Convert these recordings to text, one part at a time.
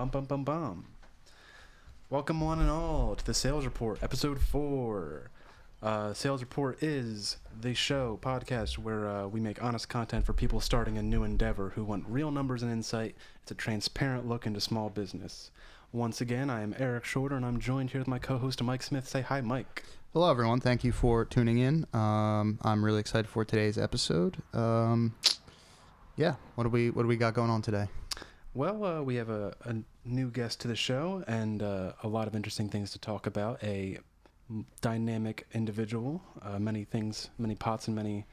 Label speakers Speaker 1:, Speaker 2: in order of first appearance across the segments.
Speaker 1: Bum, bum, bum, bum. Welcome one and all to the Sales Report, episode 4. Sales Report is the show, podcast, where we make honest content for people starting a new endeavor who want real numbers and insight. It's a transparent look into small business. Once again, I am Eric Shorter, and I'm joined here with my co-host, Mike Smith. Say hi, Mike.
Speaker 2: Hello, everyone. Thank you for tuning in. I'm really excited for today's episode. What do we got going on today?
Speaker 1: Well, we have a new guest to the show and a lot of interesting things to talk about. A dynamic individual, many things, many pots and many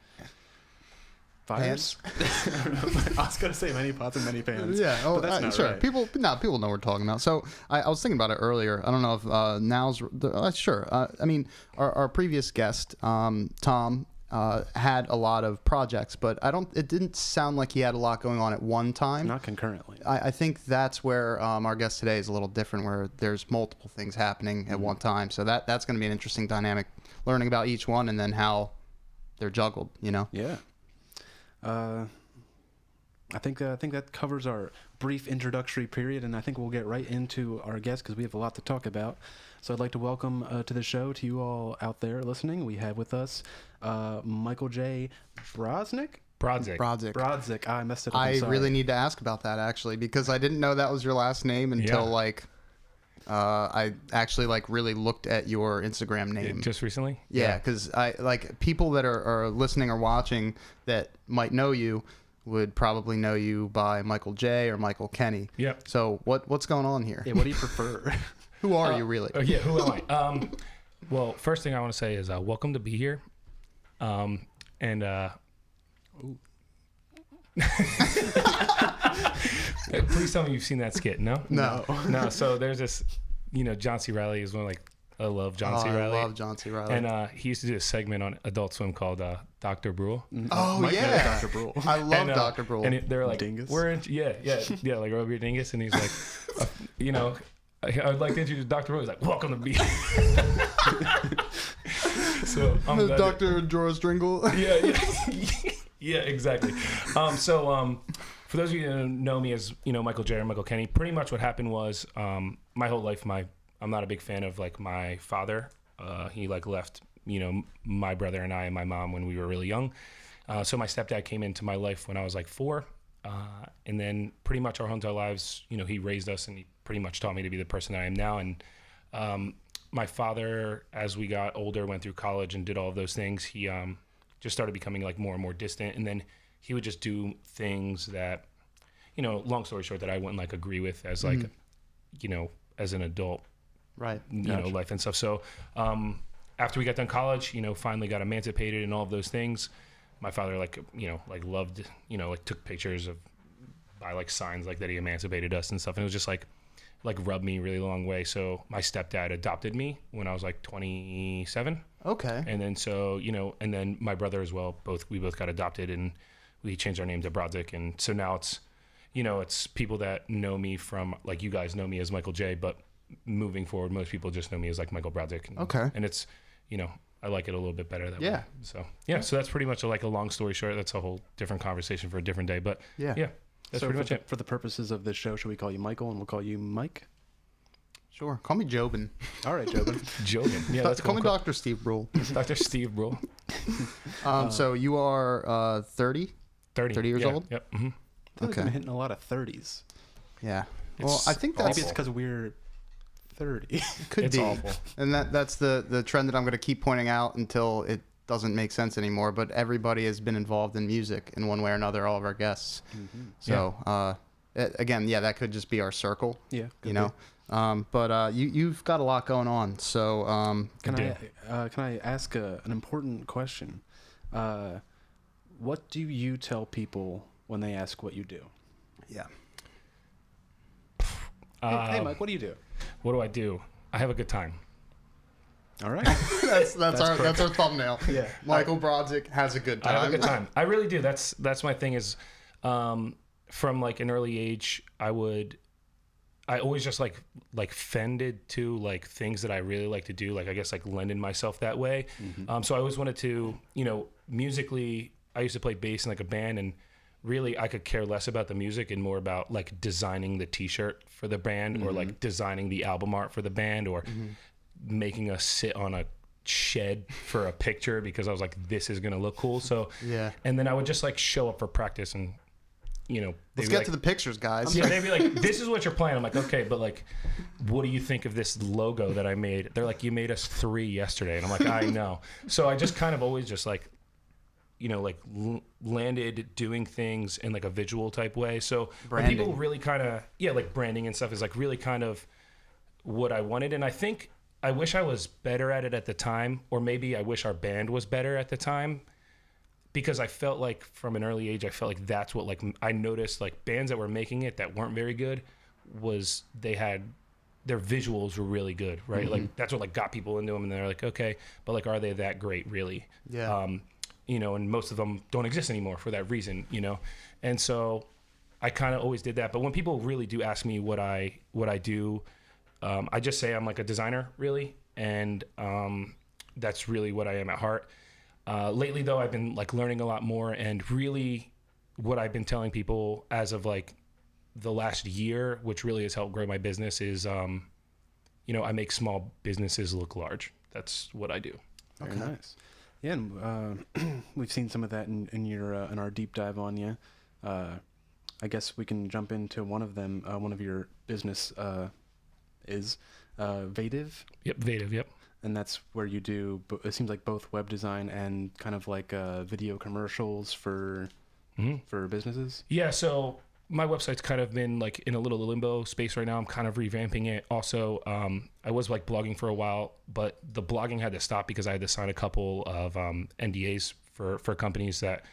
Speaker 1: fires. I was going to say many pots and many pans.
Speaker 2: Yeah,
Speaker 1: but that's not
Speaker 2: sure.
Speaker 1: right.
Speaker 2: People know what we're talking about. So I was thinking about it earlier. I don't know if now's sure. Our previous guest, Tom, had a lot of projects, but it didn't sound like he had a lot going on at one time.
Speaker 1: Not concurrently.
Speaker 2: I think that's where our guest today is a little different, where there's multiple things happening at one time. So that's going to be an interesting dynamic, learning about each one and then how they're juggled, you know?
Speaker 1: Yeah. I think that covers our brief introductory period, and I think we'll get right into our guest because we have a lot to talk about. So I'd like to welcome to the show, to you all out there listening, we have with us Michael J Brodzik.
Speaker 2: Brodzik.
Speaker 1: I messed it up.
Speaker 2: I really need to ask about that, actually, because I didn't know that was your last name until I actually really looked at your Instagram name
Speaker 3: just recently.
Speaker 2: Yeah, because I people that are listening or watching that might know you would probably know you by Michael J or Michael Kenny.
Speaker 3: Yeah.
Speaker 2: So what's going on here?
Speaker 1: Yeah, what do you prefer?
Speaker 2: Who are you really?
Speaker 3: Who am I? Well, first thing I want to say is welcome to be here. Please tell me you've seen that skit. No. So there's this, John C. Reilly is one I love John C. Reilly.
Speaker 2: I love John C. Reilly.
Speaker 3: And he used to do a segment on Adult Swim called Dr. Brule.
Speaker 2: Oh,
Speaker 1: Mike knows
Speaker 2: yeah.
Speaker 1: Dr. Brule.
Speaker 2: I love Dr. Brule.
Speaker 3: And they're like,
Speaker 1: Dingus?
Speaker 3: like rub your dingus. And he's like, I'd like to introduce Dr. Brule. He's like, welcome to be. So I'm glad
Speaker 2: Dr. Joris Dringle.
Speaker 3: Yeah, exactly. For those of you who know me as, Michael J or Michael Kenny, pretty much what happened was my whole life, I'm not a big fan of my father. He left, my brother and I and my mom when we were really young. So my stepdad came into my life when I was 4. And then pretty much our whole entire lives, he raised us and he pretty much taught me to be the person that I am now. And my father, as we got older, went through college and did all of those things. He just started becoming more and more distant. And then he would just do things that, long story short, that I wouldn't agree with as as an adult,
Speaker 2: right?
Speaker 3: Gotcha. Life and stuff. So after we got done college, finally got emancipated and all of those things. My father loved, took pictures by signs that he emancipated us and stuff. And it was just rubbed me really long way. So my stepdad adopted me when I was 27.
Speaker 2: Okay.
Speaker 3: And then and then my brother as well. We both got adopted and we changed our name to Brodzik. And so now it's, it's people that know me from you guys know me as Michael J, but moving forward, most people just know me as Michael Brodzik.
Speaker 2: Okay.
Speaker 3: And it's, I like it a little bit better that way.
Speaker 2: Yeah.
Speaker 3: So so that's pretty much a long story short. That's a whole different conversation for a different day. But yeah, that's pretty much it.
Speaker 1: For the purposes of this show, should we call you Michael and we'll call you Mike?
Speaker 2: Sure. Call me Jobin.
Speaker 1: All right, Jobin.
Speaker 3: Jobin. Yeah, that's
Speaker 2: call me Dr. Steve Brule.
Speaker 3: Dr. Steve Brule.
Speaker 2: So you are 30 years old?
Speaker 3: Yep. Mm-hmm.
Speaker 1: I feel like I'm hitting a lot of 30s.
Speaker 2: Yeah. Well, I think
Speaker 1: maybe it's because we're 30.
Speaker 2: Could be.
Speaker 3: Awful.
Speaker 2: And that's the trend that I'm going to keep pointing out until it doesn't make sense anymore. But everybody has been involved in music in one way or another, all of our guests. Mm-hmm. So, again, that could just be our circle.
Speaker 1: Yeah.
Speaker 2: But you've got a lot going on. So
Speaker 1: can I ask an important question? What do you tell people when they ask what you do?
Speaker 2: Yeah.
Speaker 1: Hey, Mike, what do you do?
Speaker 3: What do I do? I have a good time.
Speaker 1: All right.
Speaker 2: that's our thumbnail.
Speaker 1: Yeah.
Speaker 2: Michael Brodzik has a good time.
Speaker 3: I have a good time. I really do. That's my thing is from an early age, I always just fended to things that I really like to do. I guess lending myself that way. Mm-hmm. So I always wanted to, musically, I used to play bass in a band, and really I could care less about the music and more about like designing the t-shirt for the band or like designing the album art for the band or making us sit on a shed for a picture because I was like, this is gonna look cool. So and then I would just like show up for practice and
Speaker 2: let's get to the pictures, guys.
Speaker 3: Yeah, they'd be like, this is what you're playing. I'm like, okay, but like, what do you think of this logo that I made? They're like, you made us 3 yesterday. And I'm like, I know. So I just kind of always just like, landed doing things in like a visual type way. So when people really kind of, like branding and stuff is like really kind of what I wanted. And I think I wish I was better at it at the time, or maybe I wish our band was better at the time, because I felt like from an early age, I felt like that's what like I noticed like bands that were making it that weren't very good was they had their visuals were really good, right? Like that's what like got people into them, and they're like, okay, but like are they that great really? And most of them don't exist anymore for that reason, and so I kind of always did that. But when people really do ask me what I do, I just say I'm like a designer really, and that's really what I am at heart. Lately though, I've been like learning a lot more, and really what I've been telling people as of like the last year, which really has helped grow my business, is I make small businesses look large. That's what I do.
Speaker 1: Very nice. Yeah, and we've seen some of that in your in our deep dive on you. I guess we can jump into one of them. One of your business is Vative.
Speaker 3: Yep, Vative. Yep.
Speaker 1: And that's where you do, it seems like both web design and kind of like video commercials for businesses. Yeah,
Speaker 3: so my website's kind of been like in a little limbo space right now. I'm kind of revamping it. Also, I was like blogging for a while, but the blogging had to stop because I had to sign a couple of NDAs for companies that,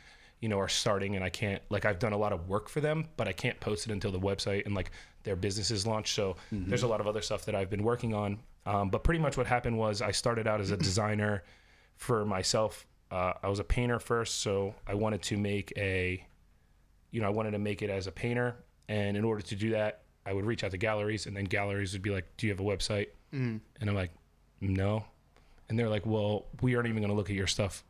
Speaker 3: are starting, and I can't, like I've done a lot of work for them, but I can't post it until the website and like their businesses launch. So there's a lot of other stuff that I've been working on. But pretty much what happened was I started out as a designer for myself. I was a painter first, so I wanted to make it as a painter. And in order to do that, I would reach out to galleries, and then galleries would be like, do you have a website? And I'm like, no. And they're like, well, we aren't even going to look at your stuff.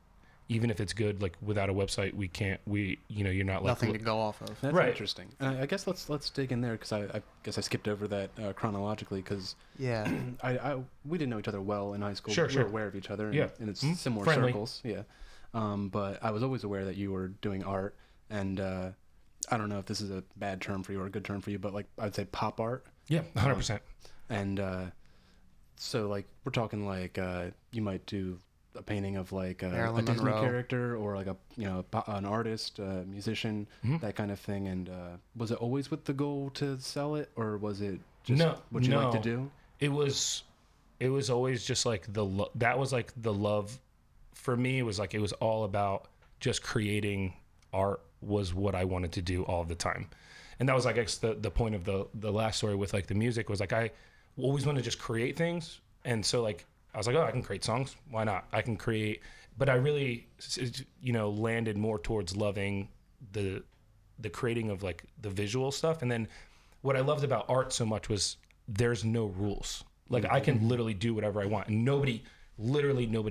Speaker 3: Even if it's good, like without a website, we can't, you're not like
Speaker 2: nothing to go off of.
Speaker 1: That's right. Interesting. And I guess let's dig in there, because I guess I skipped over that chronologically, because we didn't know each other well in high school.
Speaker 3: Sure,
Speaker 1: we were aware of each other in it's similar
Speaker 3: friendly
Speaker 1: circles. Yeah. But I was always aware that you were doing art, and I don't know if this is a bad term for you or a good term for you, but like I'd say pop art.
Speaker 3: Yeah, 100%.
Speaker 1: And so like we're talking like you might do a painting of like a Disney character, or like an artist, musician, that kind of thing. And was it always with the goal to sell it, or was it just what you like to do?
Speaker 3: It was always just like that was like the love for me. It was like it was all about just creating art was what I wanted to do all the time. And that was, I guess, the point of the last story with like the music was like I always wanted to just create things. And so like I was like, oh, I can create songs. Why not? I can create. But I really, landed more towards loving the creating of like the visual stuff. And then what I loved about art so much was there's no rules. Like I can literally do whatever I want, and nobody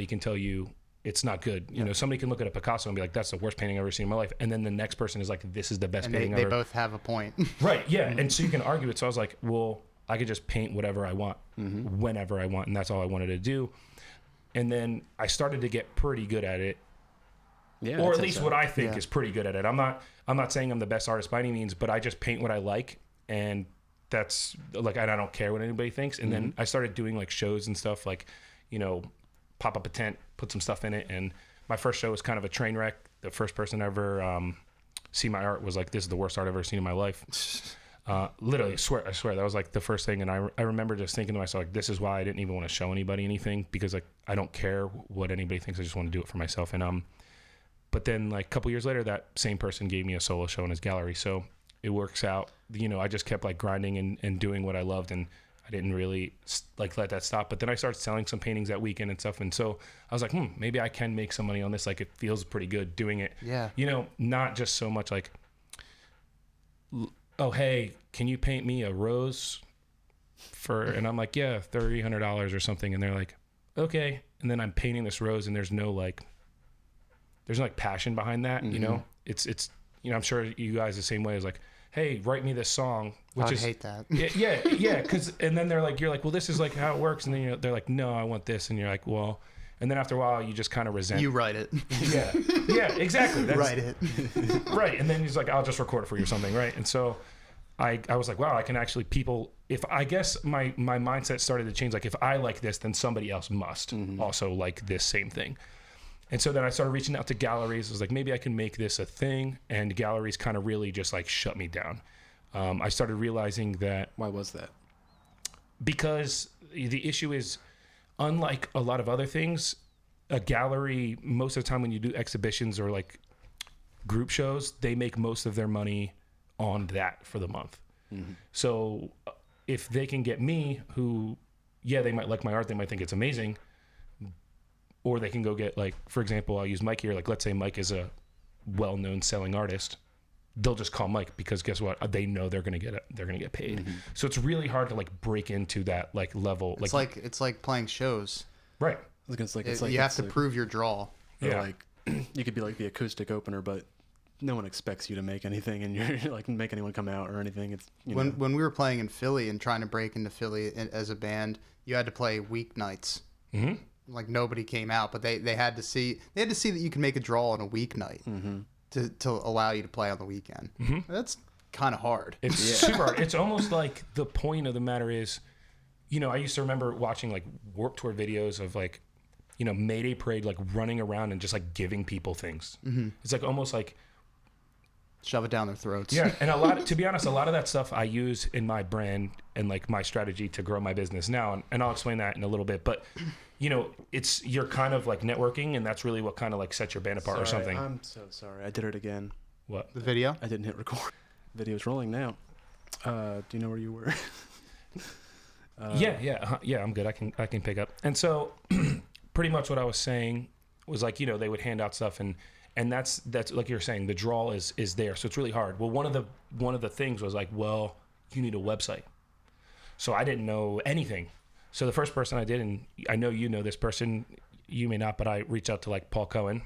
Speaker 3: can tell you it's not good. Somebody can look at a Picasso and be like, that's the worst painting I've ever seen in my life. And then the next person is like, this is the best painting ever.
Speaker 2: They both have a point.
Speaker 3: Right. Yeah. And so you can argue it. So I was like, well, I could just paint whatever I want, whenever I want. And that's all I wanted to do. And then I started to get pretty good at it. Yeah, or at least what I think is pretty good at it. I'm not saying I'm the best artist by any means, but I just paint what I like. And that's like, I don't care what anybody thinks. And then I started doing like shows and stuff, like, pop up a tent, put some stuff in it. And my first show was kind of a train wreck. The first person ever see my art was like, this is the worst art I've ever seen in my life. Literally, I swear that was like the first thing. And I remember just thinking to myself, like, this is why I didn't even want to show anybody anything, because like I don't care what anybody thinks. I just want to do it for myself. And but then like a couple years later, that same person gave me a solo show in his gallery. So it works out. I just kept like grinding and doing what I loved, and I didn't really like let that stop. But then I started selling some paintings that weekend and stuff. And so I was like, maybe I can make some money on this. Like it feels pretty good doing it.
Speaker 2: Yeah.
Speaker 3: Not just so much like, oh, hey, can you paint me a rose and I'm like, yeah, $300 or something. And they're like, okay. And then I'm painting this rose, and there's no passion behind that. It's I'm sure you guys the same way is like, hey, write me this song, which
Speaker 2: I
Speaker 3: is
Speaker 2: hate that.
Speaker 3: yeah, because and then you're like, well, this is like how it works, and then they're like, no, I want this, and you're like, well, and then after a while, you just kind of resent.
Speaker 2: You write it.
Speaker 3: Yeah, exactly.
Speaker 2: Write it.
Speaker 3: Right, and then he's like, I'll just record it for you or something, right? And so I was like, wow, I can actually if I guess my mindset started to change, like if I like this, then somebody else must also like this same thing. And so then I started reaching out to galleries. I was like, maybe I can make this a thing. And galleries kind of really just like shut me down. I started realizing that.
Speaker 1: Why was that?
Speaker 3: Because the issue is, unlike a lot of other things, a gallery, most of the time when you do exhibitions or like group shows, they make most of their money on that for the month. So if they can get me, who, they might like my art, they might think it's amazing, or they can go get, like, for example, I'll use Mike here. Like, let's say Mike is a well-known selling artist. They'll just call Mike because guess what? They know they're gonna get paid. So it's really hard to like break into that like level.
Speaker 2: It's like playing shows.
Speaker 3: Right.
Speaker 1: It's like
Speaker 2: you have to prove your draw.
Speaker 1: Or like you could be like the acoustic opener, but no one expects you to make anything, and you're like make anyone come out or anything. It's
Speaker 2: when we were playing in Philly and trying to break into Philly as a band, you had to play weeknights. Like nobody came out, but they had to see that you can make a draw on a weeknight to allow you to play on the weekend. That's kind of hard.
Speaker 3: It's super hard. It's almost like the point of the matter is, I used to remember watching like Warped Tour videos of like, Mayday Parade, like running around and just like giving people things. It's like almost like
Speaker 2: shove it down their throats.
Speaker 3: Yeah, and to be honest, a lot of that stuff I use in my brand and like my strategy to grow my business now, and I'll explain that in a little bit. But you're kind of like networking, and that's really what kind of like sets your band apart or something.
Speaker 1: I'm so sorry. I did it again.
Speaker 3: What?
Speaker 2: The video?
Speaker 1: I didn't hit record. Video's rolling now. Do you know where you were?
Speaker 3: Yeah. I'm good. I can pick up. And so, pretty much what I was saying was like, they would hand out stuff, and that's like you're saying, the draw is there, so it's really hard. Well, one of the things was like, well, you need a website. So I didn't know anything. So the first person I did, and I know you know this person, you may not, but I reached out to like Paul Cohen,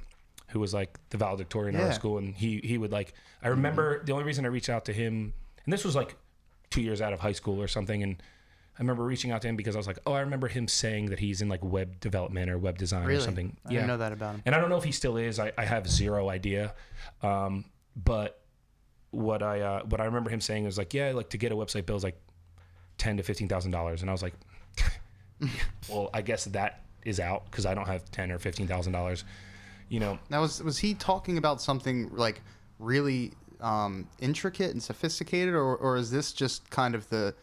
Speaker 3: who was like the valedictorian in our school, and he would like, I remember the only reason I reached out to him, and this was like 2 years out of high school or something, and I remember reaching out to him because I was like, oh, I remember him saying that he's in like web development or web design or something.
Speaker 2: I didn't know that about him.
Speaker 3: And I don't know if he still is. I have zero idea. But what I remember him saying was like, yeah, like to get a website built is like $10,000 to $15,000, and I was like, well, I guess that is out because I don't have $10,000 or $15,000.
Speaker 2: Now was he talking about something like really intricate and sophisticated, or is this just kind of the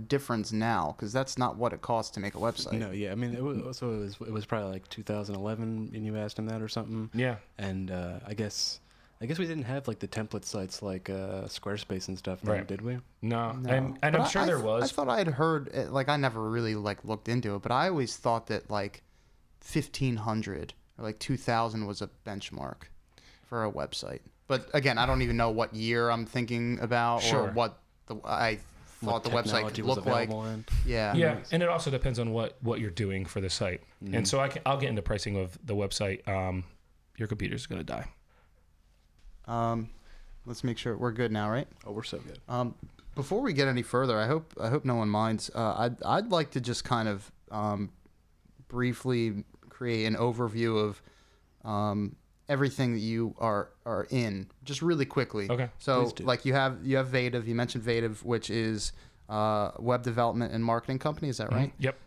Speaker 2: difference now, because that's not what it costs to make a website?
Speaker 1: No, yeah, I mean it was probably like 2011, and you asked him that or something.
Speaker 3: Yeah,
Speaker 1: and I guess we didn't have like the template sites like Squarespace and stuff,
Speaker 3: right?
Speaker 1: Did we?
Speaker 3: No. And I'm sure there was.
Speaker 2: I thought I had heard, like, I never really like looked into it, but I always thought that like 1,500 or like 2,000 was a benchmark for a website. But again, I don't even know what year I'm thinking about or what I thought the website could look like. Yeah,
Speaker 3: and it also depends on what you're doing for the site. And so I'll get into pricing of the website. Your computer's gonna die.
Speaker 2: Let's make sure we're good now, right?
Speaker 1: Oh, we're so good.
Speaker 2: Before we get any further, I hope no one minds. I'd like to just kind of briefly create an overview of everything that you are in, just really quickly.
Speaker 3: Okay.
Speaker 2: So like you have Vative. You mentioned Vative, which is web development and marketing company. Is that right?
Speaker 3: Yep.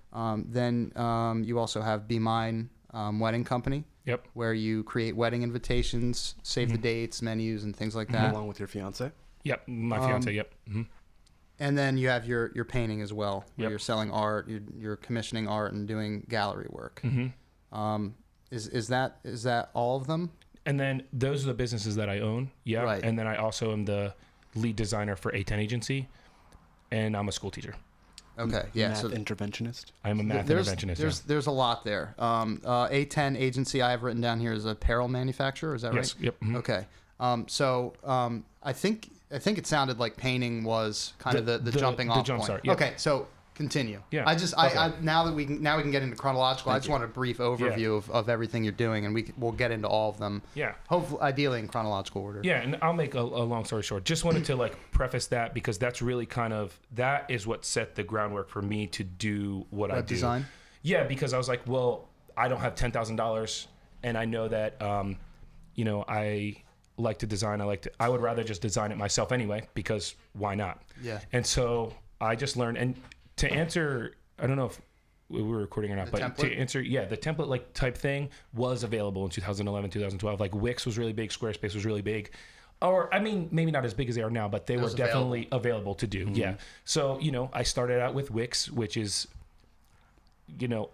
Speaker 2: Then you also have Be Mine Wedding Company.
Speaker 3: Yep.
Speaker 2: Where you create wedding invitations, save the dates, menus, and things like that.
Speaker 1: Along with your fiance.
Speaker 3: Yep. My fiance. Yep.
Speaker 2: And then you have your painting as well, where
Speaker 3: Yep.
Speaker 2: you're selling art, you're commissioning art, and doing gallery work. Is that all of them?
Speaker 3: And then those are the businesses that I own. Yeah.
Speaker 2: Right.
Speaker 3: And then I also am the lead designer for A10 Agency, and I'm a school teacher.
Speaker 2: Okay. Yeah.
Speaker 1: Math interventionist.
Speaker 3: I'm a math interventionist.
Speaker 2: There's a lot there. A10 Agency I have written down here is apparel manufacturer. Is that right?
Speaker 3: Yes. Yep.
Speaker 2: Okay. So I think it sounded like painting was kind of the jumping off
Speaker 3: jump
Speaker 2: point.
Speaker 3: start, yep.
Speaker 2: Okay. So Continue.
Speaker 3: Yeah.
Speaker 2: I now we can get into chronological. I just want a brief overview of everything you're doing, and we'll get into all of them.
Speaker 3: Yeah.
Speaker 2: Hopefully, ideally in chronological order.
Speaker 3: Yeah, and I'll make a long story short. Just wanted to like preface that because that's really that is what set the groundwork for me to do what I do.
Speaker 2: Design.
Speaker 3: Yeah, because I was like, well, I don't have $10,000, and I know that I like to design. I would rather just design it myself anyway, because why not?
Speaker 2: Yeah.
Speaker 3: And so I just learned, and to answer, I don't know if we were recording or not, but
Speaker 2: template?
Speaker 3: to answer, the template like type thing was available in 2011, 2012. Like Wix was really big, Squarespace was really big. Or, I mean, maybe not as big as they are now, but they were definitely available to do. Yeah. So, I started out with Wix, which is,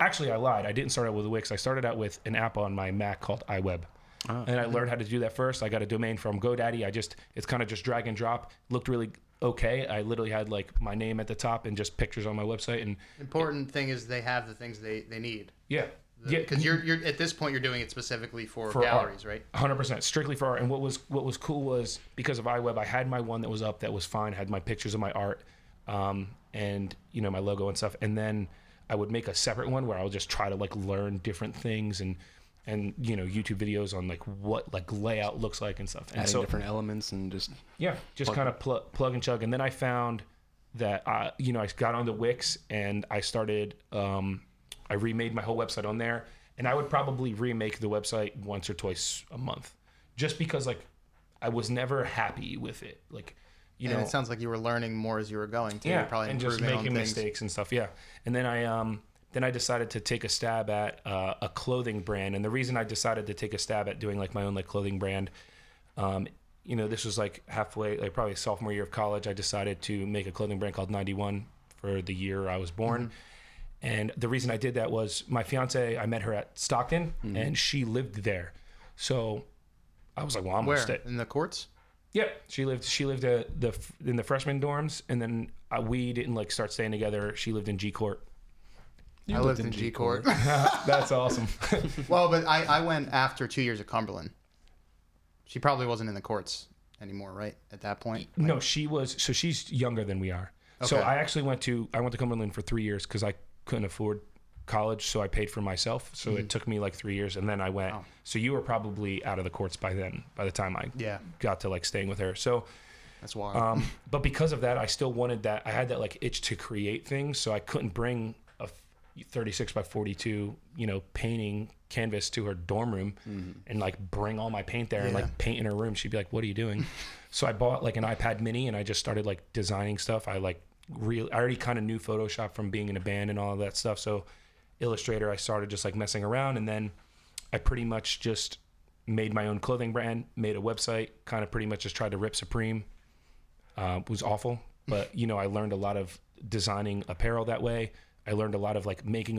Speaker 3: actually I lied. I didn't start out with Wix. I started out with an app on my Mac called iWeb. And I learned how to do that first. I got a domain from GoDaddy. It's kind of just drag and drop. Looked really okay. I literally had like my name at the top and just pictures on my website. And
Speaker 2: important thing is they have the things they need.
Speaker 3: Yeah.
Speaker 2: Because you're at this point you're doing it specifically for galleries,
Speaker 3: art.
Speaker 2: right?
Speaker 3: 100%, strictly for art. And what was cool was because of iWeb, I had my one that was up that was fine. I had my pictures of my art, and my logo and stuff. And then I would make a separate one where I would just try to like learn different things and YouTube videos on like what like layout looks like and stuff. And
Speaker 1: adding different elements and just
Speaker 3: kind of plug and chug. And then I found that I got onto Wix and I started. I remade my whole website on there, and I would probably remake the website once or twice a month, just because like I was never happy with it. Like,
Speaker 2: and it sounds like you were learning more as you were going too.
Speaker 3: Yeah,
Speaker 2: probably
Speaker 3: and just making mistakes and stuff. Yeah, and then I decided to take a stab at a clothing brand, and the reason I decided to take a stab at doing like my own like clothing brand, this was like halfway, like probably sophomore year of college. I decided to make a clothing brand called 91 for the year I was born. Mm-hmm. And the reason I did that was my fiance, I met her at Stockton, and she lived there. So I was like, well, I'm going to stay.
Speaker 2: In the courts?
Speaker 3: Yeah. She lived in the freshman dorms, and then we didn't like start staying together. She lived in G Court.
Speaker 2: I lived in G Court.
Speaker 3: That's awesome.
Speaker 2: Well, but I went after 2 years at Cumberland. She probably wasn't in the courts anymore, right? At that point?
Speaker 3: No, she was. So she's younger than we are. Okay. So I actually went to Cumberland for 3 years because I couldn't afford college, so I paid for myself. So it took me like 3 years, and then I went. Oh. So you were probably out of the courts by then, by the time I got to like staying with her. So
Speaker 2: that's wild.
Speaker 3: But because of that, I still wanted that. I had that like itch to create things, so I couldn't bring a 36 by 42, painting canvas to her dorm room and like bring all my paint there and like paint in her room. She'd be like, "What are you doing?" So I bought like an iPad mini and I just started like designing stuff. I already kind of knew Photoshop from being in a band and all of that stuff. So Illustrator, I started just like messing around, and then I pretty much just made my own clothing brand, made a website, kind of pretty much just tried to rip Supreme. It was awful, but I learned a lot of designing apparel that way. I learned a lot of like making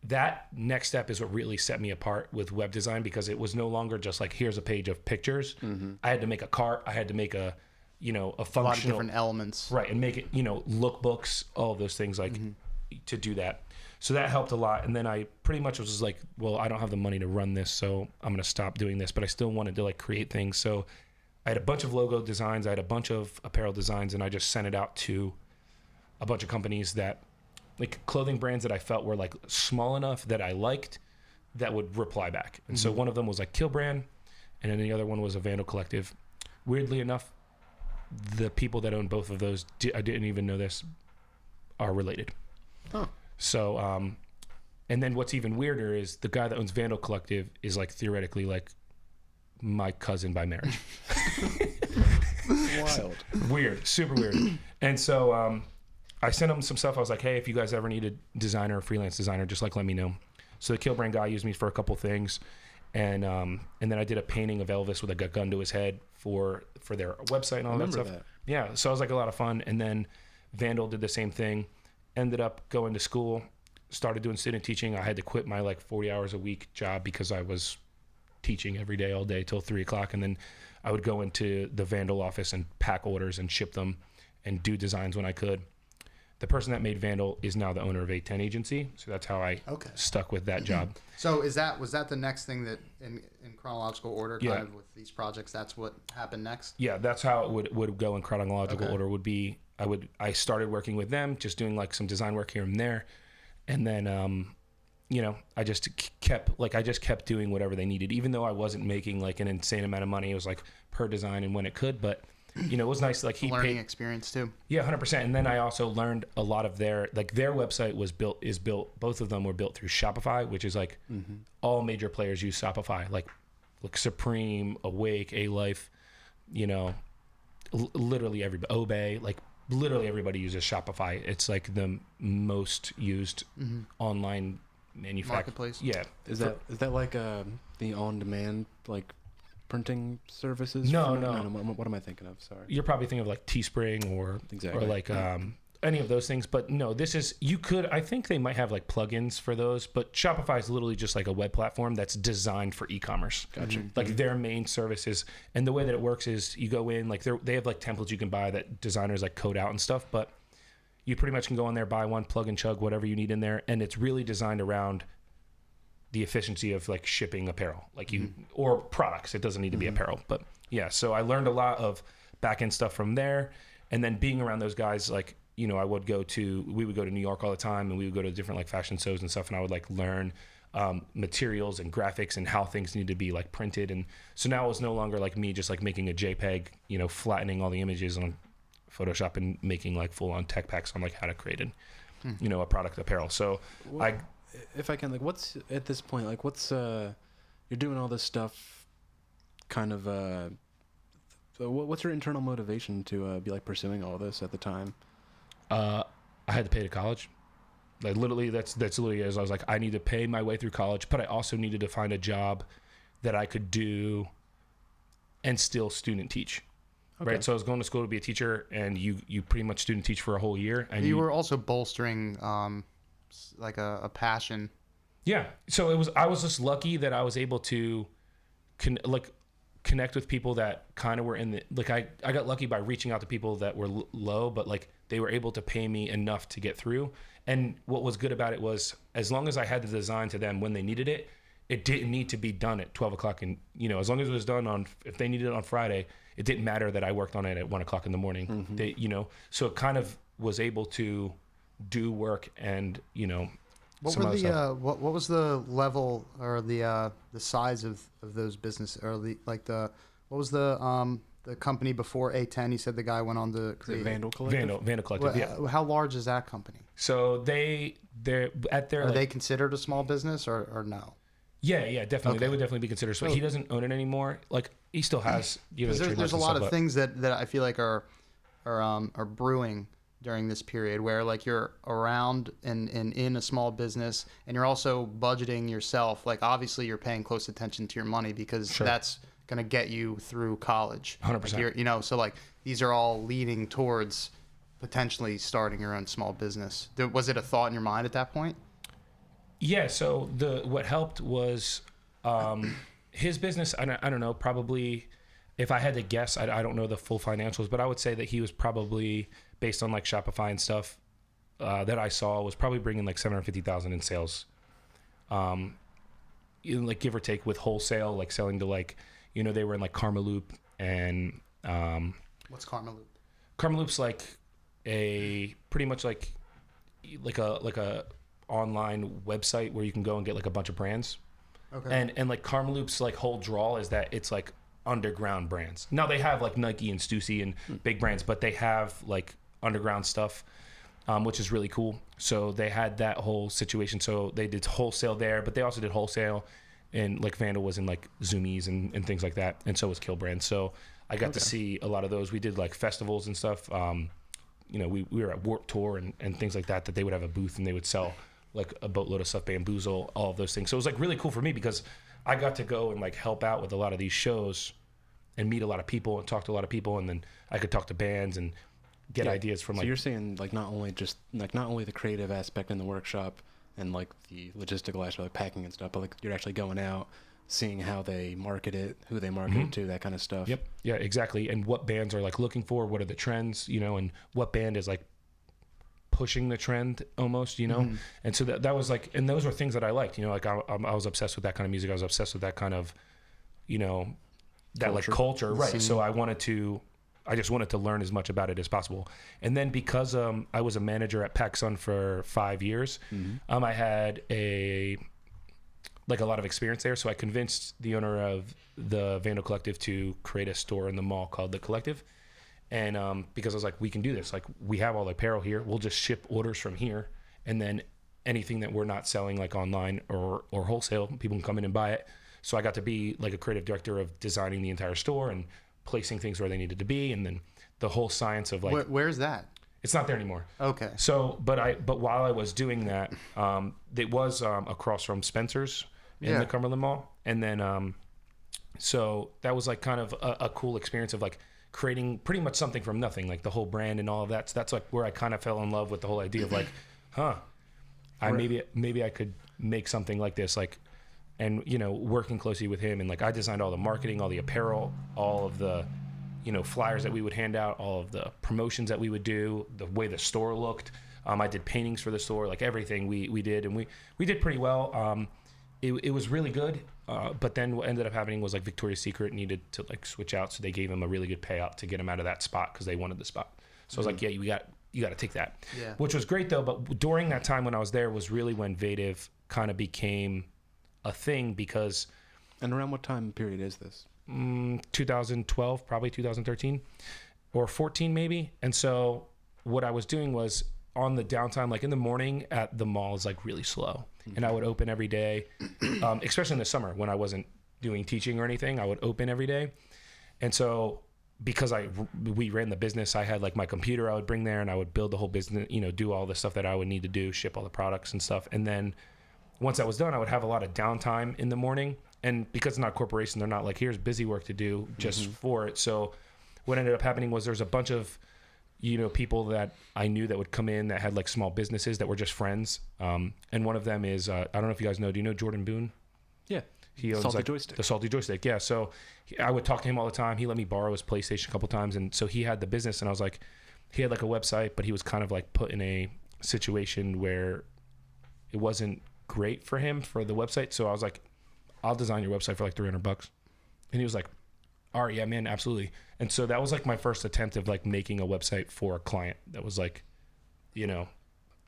Speaker 3: that next step is what really set me apart with web design, because it was no longer just like, here's a page of pictures. I had to make a cart. I had to make a functional,
Speaker 2: a lot of different elements,
Speaker 3: right? And make it, lookbooks, all of those things, like to do that. So that helped a lot. And then I pretty much was just like, well, I don't have the money to run this, so I'm going to stop doing this, but I still wanted to like create things. So I had a bunch of logo designs. I had a bunch of apparel designs, and I just sent it out to a bunch of companies that like clothing brands that I felt were like small enough that I liked that would reply back. And so one of them was like Kill Brand, and then the other one was a Vandal Collective. Weirdly enough, the people that own both of those, I didn't even know this, are related.
Speaker 1: Huh.
Speaker 3: So, and then what's even weirder is the guy that owns Vandal Collective is like theoretically like my cousin by marriage.
Speaker 1: Wild.
Speaker 3: Weird, super weird. And so I sent him some stuff. I was like, hey, if you guys ever need a designer, a freelance designer, just like let me know. So the Kill Brand guy used me for a couple things. And then I did a painting of Elvis with a gun to his head for their website and all that stuff. Yeah, so it was like a lot of fun. And then Vandal did the same thing. Ended up going to school, started doing student teaching. I had to quit my like 40 hours a week job because I was teaching every day, all day till 3:00. And then I would go into the Vandal office and pack orders and ship them and do designs when I could. The person that made Vandal is now the owner of A10 Agency, so that's how I stuck with that job.
Speaker 2: So was that the next thing that in chronological order, kind of with these projects, that's what happened next?
Speaker 3: Yeah, that's how it would go in chronological order. Would be I started working with them, just doing like some design work here and there. And then, you know, I just kept doing whatever they needed, even though I wasn't making like an insane amount of money. It was like per design and when it could, but you know, it was nice. Like he
Speaker 2: learning
Speaker 3: paid,
Speaker 2: experience too.
Speaker 3: Yeah, 100%. And then I also learned a lot of their website is built. Both of them were built through Shopify, which is like all major players use Shopify, like Supreme, Awake, A-Life, you know, literally everybody, Obey, like literally everybody uses Shopify. It's like the most used online
Speaker 2: Marketplace.
Speaker 3: Yeah.
Speaker 1: Is that like the on-demand like printing services?
Speaker 3: No.
Speaker 1: What am I thinking of? Sorry.
Speaker 3: You're probably thinking of like Teespring or like any of those things, but no, I think they might have like plugins for those, but Shopify is literally just like a web platform that's designed for e-commerce.
Speaker 1: Gotcha.
Speaker 3: Like their main services, and the way that it works is you go in, like they have like templates you can buy that designers like code out and stuff, but you pretty much can go in there, buy one, plug and chug whatever you need in there, and it's really designed around the efficiency of like shipping apparel, like or products. It doesn't need to be apparel, but yeah. So I learned a lot of back end stuff from there, and then being around those guys, like, you know, we would go to New York all the time, and we would go to different like fashion shows and stuff, and I would like learn materials and graphics and how things need to be like printed. And so now it was no longer like me just like making a JPEG, you know, flattening all the images on Photoshop and making like full on tech packs on like how to create you know, a product apparel. So
Speaker 1: if I can, like, what's at this point, like, what's you're doing all this stuff, kind of what's your internal motivation to be like pursuing all this at the time?
Speaker 3: I had to pay to college. Like literally, that's literally as I was like, I need to pay my way through college, but I also needed to find a job that I could do and still student teach. Okay. Right. So I was going to school to be a teacher, and you pretty much student teach for a whole year. And
Speaker 2: you were also bolstering like a passion.
Speaker 3: Yeah. So I was just lucky that I was able to connect with people that kind of were in the, like, I got lucky by reaching out to people that were low, but like they were able to pay me enough to get through. And what was good about it was, as long as I had the design to them when they needed it, it didn't need to be done at 12 o'clock. And, you know, as long as it was done if they needed it on Friday, it didn't matter that I worked on it at 1 o'clock in the morning. They, you know, so it kind of was able to do work and, you know,
Speaker 2: what was the level or the size of those business, or what was the company before A10? You said the guy went on to create
Speaker 1: Vandal Collective.
Speaker 3: Vandal Collective. Yeah.
Speaker 2: How large is that company?
Speaker 3: So they're at their.
Speaker 2: Are they considered a small business or no?
Speaker 3: Yeah, definitely. Okay. They would definitely be considered. So he doesn't own it anymore. Like he still has. You know,
Speaker 2: there's a lot of things that I feel like are brewing during this period, where like you're around and in a small business, and you're also budgeting yourself. Like obviously you're paying close attention to your money, because that's going to get you through college.
Speaker 3: 100%.
Speaker 2: Like you know, so like these are all leading towards potentially starting your own small business. Was it a thought in your mind at that point?
Speaker 3: Yeah. So what helped was his business. I don't know. Probably, if I had to guess, I don't know the full financials, but I would say that he was probably, based on like Shopify and stuff that I saw, was probably bringing like $750,000 in sales, like give or take, with wholesale, like selling to like, you know, they were in like Karmaloop and
Speaker 2: what's Karmaloop?
Speaker 3: Karmaloop's like a pretty much like a online website where you can go and get like a bunch of brands. Okay. And like Karmaloop's like whole draw is that it's like underground brands. Now they have like Nike and Stussy and big brands, but they have like underground stuff, which is really cool. So they had that whole situation. So they did wholesale there, but they also did wholesale, and like Vandal was in like Zoomies and things like that, and so was Kill Brand. So I got to see a lot of those. We did like festivals and stuff. You know, we were at Warped Tour and things like that they would have a booth and they would sell like a boatload of stuff, Bamboozle, all of those things. So it was like really cool for me, because I got to go and like help out with a lot of these shows and meet a lot of people and talk to a lot of people, and then I could talk to bands and get ideas from. So
Speaker 1: you're saying like not only the creative aspect in the workshop and like the logistical aspect, like packing and stuff, but like you're actually going out, seeing how they market it, who they market it to, that kind of stuff. Yep.
Speaker 3: Yeah, exactly. And what bands are like looking for, what are the trends, you know, and what band is like pushing the trend almost, you know. And so that was like, and those were things that I liked, you know, like I was obsessed with that kind of music. I was obsessed with that kind of, you know, that culture. Like culture, right? So I wanted to I just wanted to learn as much about it as possible. And then because I was a manager at PacSun for 5 years, I had a lot of experience there. So I convinced the owner of the Vandal Collective to create a store in the mall called The Collective. And because I was like, we can do this. Like, we have all the apparel here. We'll just ship orders from here. And then anything that we're not selling like online or wholesale, people can come in and buy it. So I got to be like a creative director of designing the entire store and placing things where they needed to be. And then the whole science of like,
Speaker 2: where's that?
Speaker 3: it's not there anymore.
Speaker 2: Okay.
Speaker 3: So, but while I was doing that, it was across from Spencer's in the Cumberland Mall. And then, so that was like kind of a cool experience of like creating pretty much something from nothing, like the whole brand and all of that. So that's like where I kind of fell in love with the whole idea of like, maybe I could make something like this, like, and you know, working closely with him, and like I designed all the marketing, all the apparel, all of the, you know, flyers that we would hand out, all of the promotions that we would do, the way the store looked. I did paintings for the store, like everything we did, and we did pretty well. It was really good, but then what ended up happening was like Victoria's Secret needed to like switch out, so they gave him a really good payout to get him out of that spot because they wanted the spot. So I was like, yeah, you got to take that, which was great though. But during that time when I was there was really when Vative kind of became a thing because.
Speaker 1: And around what time period is this?
Speaker 3: 2012, probably 2013 or 14 maybe. And so what I was doing was on the downtime, like in the morning at the mall is like really slow. And I would open every day, especially in the summer when I wasn't doing teaching or anything, I would open every day. And so because we ran the business, I had like my computer I would bring there and I would build the whole business, you know, do all the stuff that I would need to do, ship all the products and stuff. And then once that was done, I would have a lot of downtime in the morning. And because it's not a corporation, they're not like, here's busy work to do just for it. So what ended up happening was there's a bunch of, you know, people that I knew that would come in that had like small businesses that were just friends. And one of them is, I don't know if you guys know, do you know Jordan Boone?
Speaker 1: Yeah.
Speaker 3: He owns
Speaker 1: Salty
Speaker 3: like
Speaker 1: Joystick.
Speaker 3: the Salty Joystick. Yeah. So I would talk to him all the time. He let me borrow his PlayStation a couple times. And so he had the business and I was like, he had like a website, but he was kind of like put in a situation where it wasn't great for him for the website. So I was like, I'll design your website for like $300. And he was like, all right, yeah, man, absolutely. And so that was like my first attempt of like making a website for a client that was like, you know,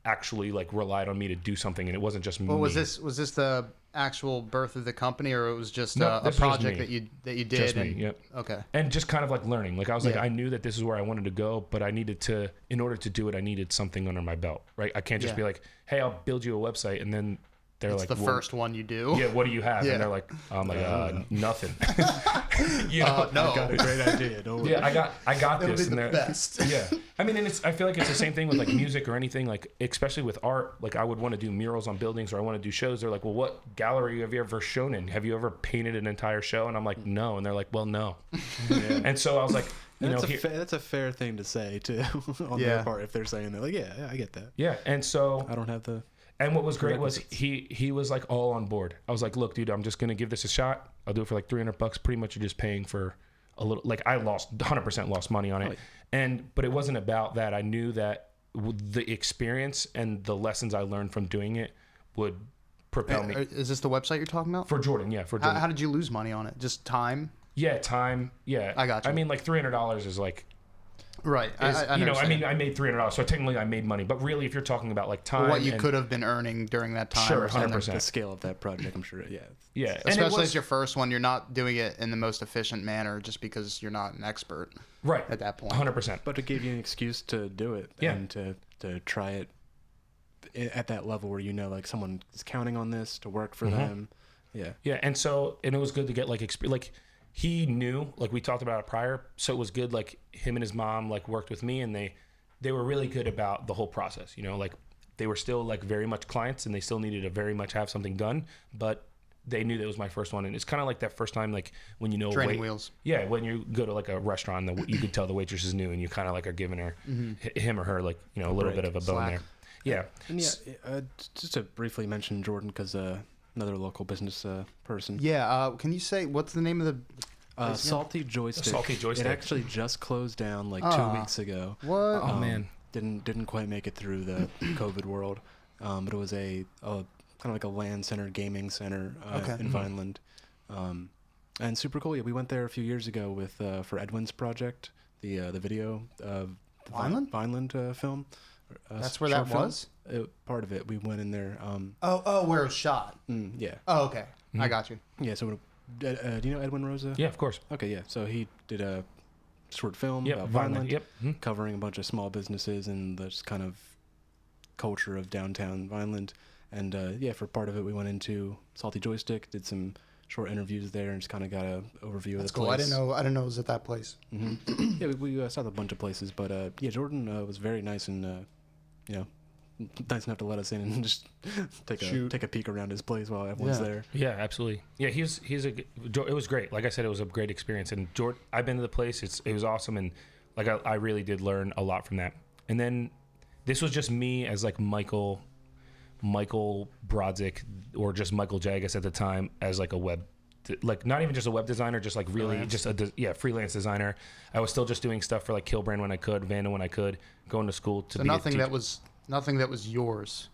Speaker 3: actually like relied on me to do something. And it wasn't just me.
Speaker 2: Well, was this the actual birth of the company, or it was just
Speaker 3: No,
Speaker 2: a
Speaker 3: this was
Speaker 2: project
Speaker 3: me.
Speaker 2: that you did?
Speaker 3: Just me, yep.
Speaker 2: Okay.
Speaker 3: And just kind of like learning. Like I was like,
Speaker 2: Yeah.
Speaker 3: I knew that this is where I wanted to go, but I needed to, in order to do it, I needed something under my belt, right? I can't just be like, hey, I'll build you a website. And then they're
Speaker 2: It's
Speaker 3: like,
Speaker 2: the
Speaker 3: well,
Speaker 2: first one you do.
Speaker 3: yeah, what do you have?
Speaker 2: Yeah.
Speaker 3: And they're like, I'm like, nothing. You know?
Speaker 2: No.
Speaker 1: I got a great idea. Don't worry.
Speaker 3: Yeah, I got
Speaker 2: It'll
Speaker 3: this.
Speaker 2: be the
Speaker 3: they're-
Speaker 2: best.
Speaker 3: Yeah, I mean, and I feel like it's the same thing with like music or anything. Like, especially with art, like I would want to do murals on buildings or I want to do shows. They're like, well, what gallery have you ever shown in? Have you ever painted an entire show? And I'm like, no. And they're like, well, no. And so I was like, you know,
Speaker 1: That's a fair thing to say too on their part if they're saying that. Like, yeah, I get that.
Speaker 3: yeah. And so
Speaker 1: I don't have the.
Speaker 3: and what was great was he was like all on board. I was like, look, dude, I'm just gonna give this a shot. I'll do it for like $300. Pretty much, you're just paying for a little. Like I lost 100% lost money on it, but it wasn't about that. I knew that the experience and the lessons I learned from doing it would propel me.
Speaker 2: Is this the website you're talking about?
Speaker 3: For Jordan, yeah, for Jordan.
Speaker 2: How did you lose money on it? Just time?
Speaker 3: Yeah, time. Yeah,
Speaker 2: I got you.
Speaker 3: I mean, like $300 is like.
Speaker 2: Right.
Speaker 3: Is,
Speaker 2: I
Speaker 3: you know, I
Speaker 2: understand.
Speaker 3: mean, I made $300, so technically I made money. But really, if you're talking about like time,
Speaker 2: what you
Speaker 3: and-
Speaker 2: could have been earning during that time.
Speaker 3: Sure,
Speaker 2: or something.
Speaker 3: 100%.
Speaker 1: The scale of that project, I'm sure. Yeah.
Speaker 3: yeah, and it
Speaker 2: Especially
Speaker 3: was-
Speaker 2: as your first one, you're not doing it in the most efficient manner just because you're not an expert
Speaker 3: right
Speaker 2: at that point.
Speaker 3: 100%.
Speaker 1: But it gave you an excuse to do it and to try it at that level where you know like someone is counting on this to work for them. Yeah.
Speaker 3: Yeah, and it was good to get like like he knew, like we talked about it prior, so it was good. Like him and his mom like worked with me, and they were really good about the whole process. You know, like they were still like very much clients, and they still needed to very much have something done, but they knew that was my first one, and it's kind of like that first time, like when you know
Speaker 2: Training wheels.
Speaker 3: Yeah, when you go to like a restaurant, you could tell the waitress is new, and you kind of like are giving her him or her like a little bit of a bone
Speaker 2: Slack.
Speaker 3: there. Yeah.
Speaker 1: And yeah, just to briefly mention Jordan because another local business person.
Speaker 2: Yeah. Can you say what's the name of the?
Speaker 1: Salty Joystick.
Speaker 3: Salty Joystick.
Speaker 1: It actually just closed down like 2 weeks ago.
Speaker 2: What?
Speaker 3: Oh man.
Speaker 1: Didn't quite make it through the COVID world, but it was a kind of like a LAN center, gaming center in Vineland, and super cool. Yeah, we went there a few years ago with for Edwin's project, the video of the
Speaker 2: Vineland?
Speaker 1: Vineland film.
Speaker 2: That's where
Speaker 1: short
Speaker 2: that
Speaker 1: film.
Speaker 2: was?
Speaker 1: Part of it. We went in there.
Speaker 2: Where it was shot.
Speaker 1: Yeah.
Speaker 2: Oh, okay. I got you.
Speaker 1: Yeah. So, do you know Edwin Rosa?
Speaker 3: Yeah, of course.
Speaker 1: Okay. Yeah. So he did a short film
Speaker 3: Yep,
Speaker 1: about
Speaker 3: Vineland.
Speaker 1: Vineland,
Speaker 3: Yep.
Speaker 1: covering a bunch of small businesses and the just kind of culture of downtown Vineland. And for part of it, we went into Salty Joystick, did some short interviews there, and just kind of got an overview of the
Speaker 2: Cool.
Speaker 1: place.
Speaker 2: I didn't know it was at that place.
Speaker 1: Yeah, we saw a bunch of places, but Jordan was very nice and nice enough to let us in and just take a peek around his place while everyone's there.
Speaker 3: Yeah, absolutely. Yeah, it was great. Like I said, it was a great experience. And I've been to the place. It was awesome, and like I really did learn a lot from that. And then this was just me as like Michael Brodzik, or just Michael J, I guess at the time, as like a web, like not even just a web designer, just like really freelance. Freelance designer. I was still just doing stuff for like Killbrand when I could, Vanda when I could, going to school to be
Speaker 2: nothing
Speaker 3: a teacher.
Speaker 2: nothing that was yours.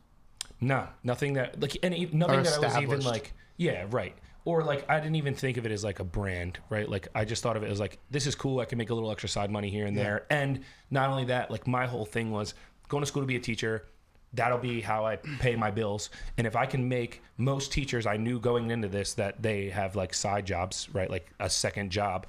Speaker 3: No, nothing that like nothing that I was even like, yeah, right. Or like I didn't even think of it as like a brand, right? Like I just thought of it as like, this is cool. I can make a little extra side money here and there. And not only that, like my whole thing was going to school to be a teacher. That'll be how I pay my bills. And if I can make, most teachers I knew going into this that they have like side jobs, right? Like a second job.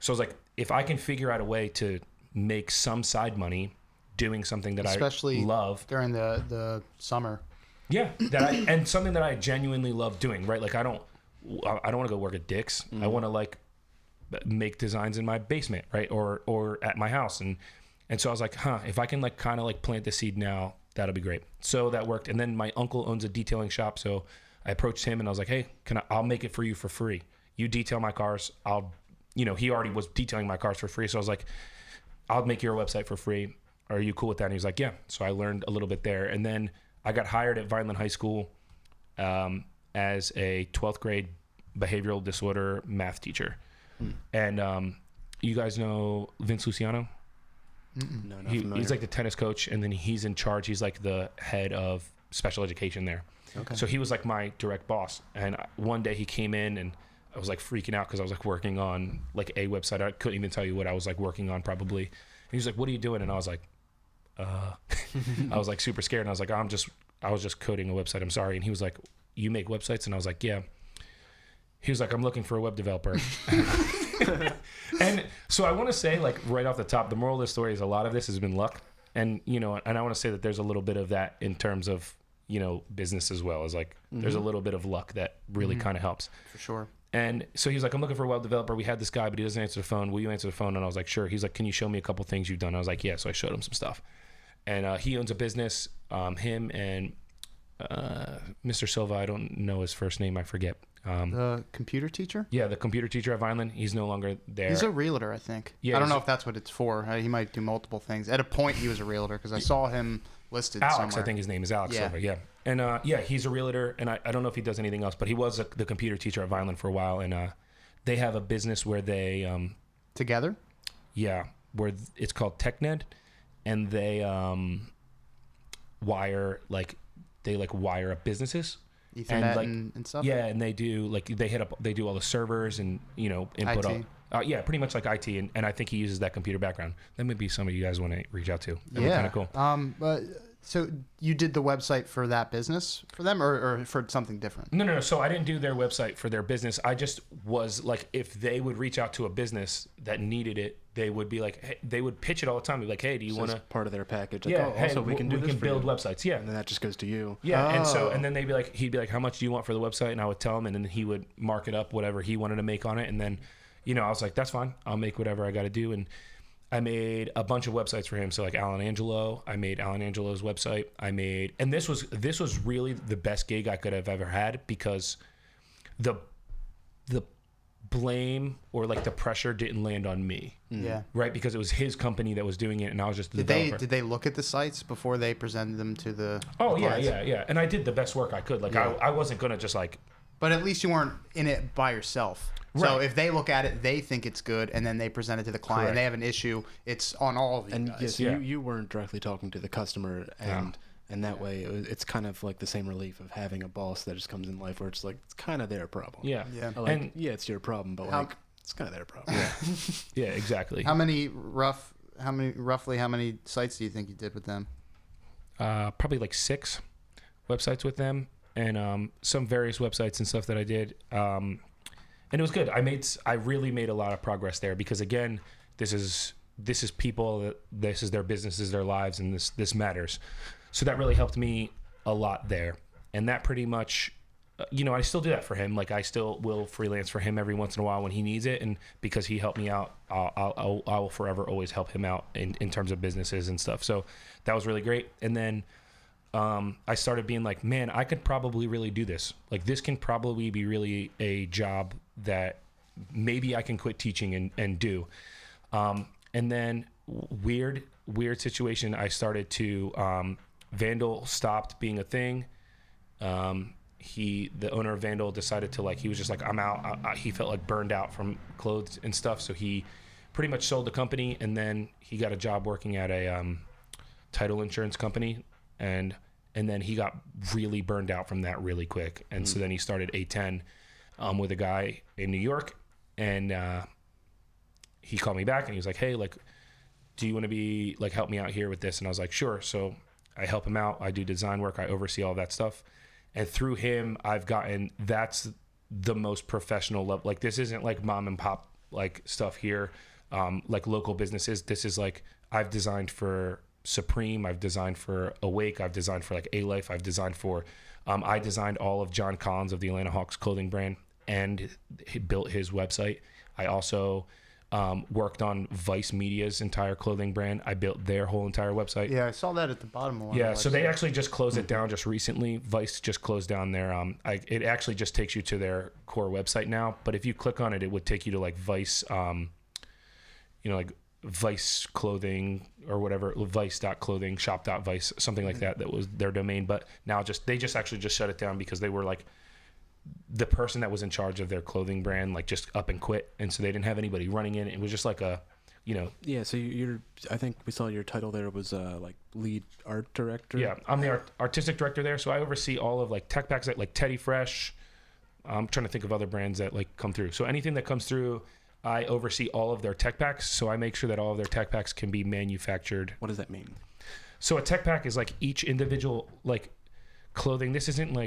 Speaker 3: So I was like, if I can figure out a way to make some side money doing something that
Speaker 2: Especially
Speaker 3: I love
Speaker 2: during the summer.
Speaker 3: Yeah, and something that I genuinely love doing, right? Like I don't want to go work at Dick's. I want to like make designs in my basement, right? Or at my house. And so I was like, if I can like kind of like plant the seed now, that'll be great. So that worked. And then my uncle owns a detailing shop, so I approached him and I was like, hey, I'll make it for you for free. You detail my cars. He already was detailing my cars for free. So I was like, I'll make your website for free. Are you cool with that? And he was like, yeah. So I learned a little bit there. And then I got hired at Vineland High School as a 12th grade behavioral disorder math teacher. And you guys know Vince Luciano?
Speaker 1: No, not familiar.
Speaker 3: He's like the tennis coach, and then he's in charge. He's like the head of special education there. Okay. So he was like my direct boss. And one day he came in, and I was like freaking out because I was like working on like a website. I couldn't even tell you what I was like working on probably. And he was like, what are you doing? And I was like, I was like super scared. And I was like, I was just coding a website. I'm sorry. And he was like, you make websites? And I was like, yeah. He was like, I'm looking for a web developer. And so I want to say, like, right off the top, the moral of the story is a lot of this has been luck. And, and I want to say that there's a little bit of that in terms of, business as well. Is like, there's a little bit of luck that really kind of helps.
Speaker 2: For sure.
Speaker 3: And so he was like, I'm looking for a web developer. We had this guy, but he doesn't answer the phone. Will you answer the phone? And I was like, sure. He's like, can you show me a couple things you've done? I was like, yeah. So I showed him some stuff. And he owns a business, him and Mr. Silva, I don't know his first name, I forget.
Speaker 2: The computer teacher?
Speaker 3: Yeah, the computer teacher at Vineland. He's no longer there.
Speaker 2: He's a realtor, I think. Yeah, I don't know if that's what it's for. He might do multiple things. At a point, he was a realtor because I saw him listed
Speaker 3: Alex,
Speaker 2: somewhere.
Speaker 3: I think his name is Alex Silva, yeah. And he's a realtor, and I don't know if he does anything else, but he was the computer teacher at Vineland for a while, and they have a business where they...
Speaker 2: Together?
Speaker 3: Yeah, where it's called TechNet, and they wire up businesses.
Speaker 2: Ethernet and stuff?
Speaker 3: Yeah, and they do they do all the servers and input
Speaker 2: IT.
Speaker 3: all pretty much like IT, and I think he uses that computer background. That might be somebody you guys want to reach out to. That'd be kind of cool.
Speaker 2: So you did the website for that business for them or for something different?
Speaker 3: No. So I didn't do their website for their business. I just was like, if they would reach out to a business that needed it, they would be like, hey, they would pitch it all the time. Be like, hey, do you want to?
Speaker 1: Part of their package.
Speaker 3: Yeah.
Speaker 1: Like, also, we can
Speaker 3: build websites. Yeah.
Speaker 1: And then that just goes to you.
Speaker 3: Yeah. And then he'd be like, how much do you want for the website? And I would tell him, and then he would mark it up, whatever he wanted to make on it. And then, I was like, that's fine. I'll make whatever I got to do. And I made a bunch of websites for him. So like Alan Angelo, I made Alan Angelo's website. And this was really the best gig I could have ever had, because the blame or like the pressure didn't land on me.
Speaker 2: Yeah.
Speaker 3: Right? Because it was his company that was doing it, and I was just the developer.
Speaker 2: Did they look at the sites before they presented them to the
Speaker 3: clients? Yeah. And I did the best work I could. Like I wasn't gonna just like.
Speaker 2: But at least you weren't in it by yourself.
Speaker 3: Right.
Speaker 2: So if they look at it, they think it's good, and then they present it to the client,
Speaker 3: Correct.
Speaker 2: and they have an issue, it's on all of you
Speaker 1: And
Speaker 2: guys.
Speaker 1: yes, you weren't directly talking to the customer, and that way it's kind of like the same relief of having a boss that just comes in life where it's like, it's kind of their problem.
Speaker 3: Yeah.
Speaker 2: Yeah.
Speaker 1: Like, it's your problem, but It's kind of their problem.
Speaker 3: Yeah, exactly.
Speaker 2: How many sites do you think you did with them?
Speaker 3: Probably like 6 websites with them, and some various websites and stuff that I did. And it was good. I really made a lot of progress there because again, this is people, this is their businesses, their lives, and this matters. So that really helped me a lot there. And that pretty much, I still do that for him. Like I still will freelance for him every once in a while when he needs it. And because he helped me out, I will forever always help him out in terms of businesses and stuff. So that was really great. And then I started being like, man, I could probably really do this. Like this can probably be really a job that maybe I can quit teaching and do. And then weird situation. I started to, Vandal stopped being a thing. The owner of Vandal decided to he was just like, I'm out. He felt like burned out from clothes and stuff. So he pretty much sold the company, and then he got a job working at a title insurance company. And then he got really burned out from that really quick. And so then he started A10 with a guy in New York. And he called me back and he was like, hey, do you want to be help me out here with this? And I was like, sure. So I help him out. I do design work. I oversee all that stuff. And through him, that's the most professional level. This isn't like mom and pop stuff here, local businesses. This is I've designed for Supreme. I've designed for Awake. I've designed for A-Life. I've designed for, I designed all of John Collins of the Atlanta Hawks clothing brand, and he built his website. I also worked on Vice Media's entire clothing brand. I built their whole entire website.
Speaker 2: Yeah, I saw that at the bottom of one.
Speaker 3: Yeah, so they actually just closed it down just recently. Vice just closed down their it actually just takes you to their core website now, but if you click on it, it would take you to Vice Vice clothing or whatever, vice.clothing, shop.vice, something like that was their domain. But now they just shut it down because they were the person that was in charge of their clothing brand just up and quit, and so they didn't have anybody running it. It was just
Speaker 1: Yeah, so you're I think we saw your title there was lead art director.
Speaker 3: Yeah, I'm the artistic director there, so I oversee all of tech packs like Teddy Fresh. I'm trying to think of other brands that come through. So anything that comes through, I oversee all of their tech packs. So I make sure that all of their tech packs can be manufactured.
Speaker 1: What does that mean?
Speaker 3: So a tech pack is each individual clothing. This isn't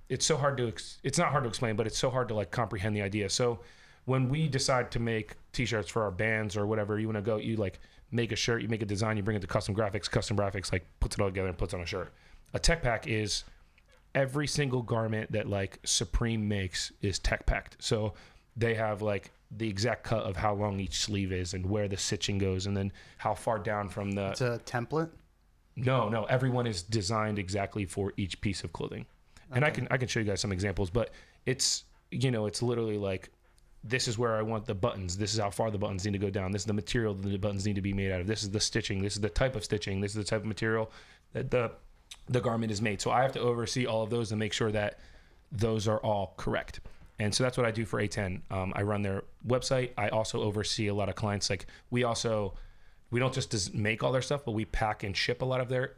Speaker 3: it's so hard to it's not hard to explain, but it's so hard to comprehend the idea. So when we decide to make t-shirts for our bands or whatever, you want to go, you make a shirt, you make a design, you bring it to custom graphics puts it all together and puts on a shirt. A tech pack is every single garment that Supreme makes is tech packed. So they have the exact cut of how long each sleeve is and where the stitching goes, and then how far down from the.
Speaker 2: It's a template.
Speaker 3: No, everyone is designed exactly for each piece of clothing. And I can show you guys some examples, but it's literally this is where I want the buttons. This is how far the buttons need to go down. This is the material that the buttons need to be made out of. This is the stitching. This is the type of stitching. This is the type of material that the garment is made. So I have to oversee all of those and make sure that those are all correct. And so that's what I do for A10. I run their website. I also oversee a lot of clients. We don't just make all their stuff, but we pack and ship a lot of the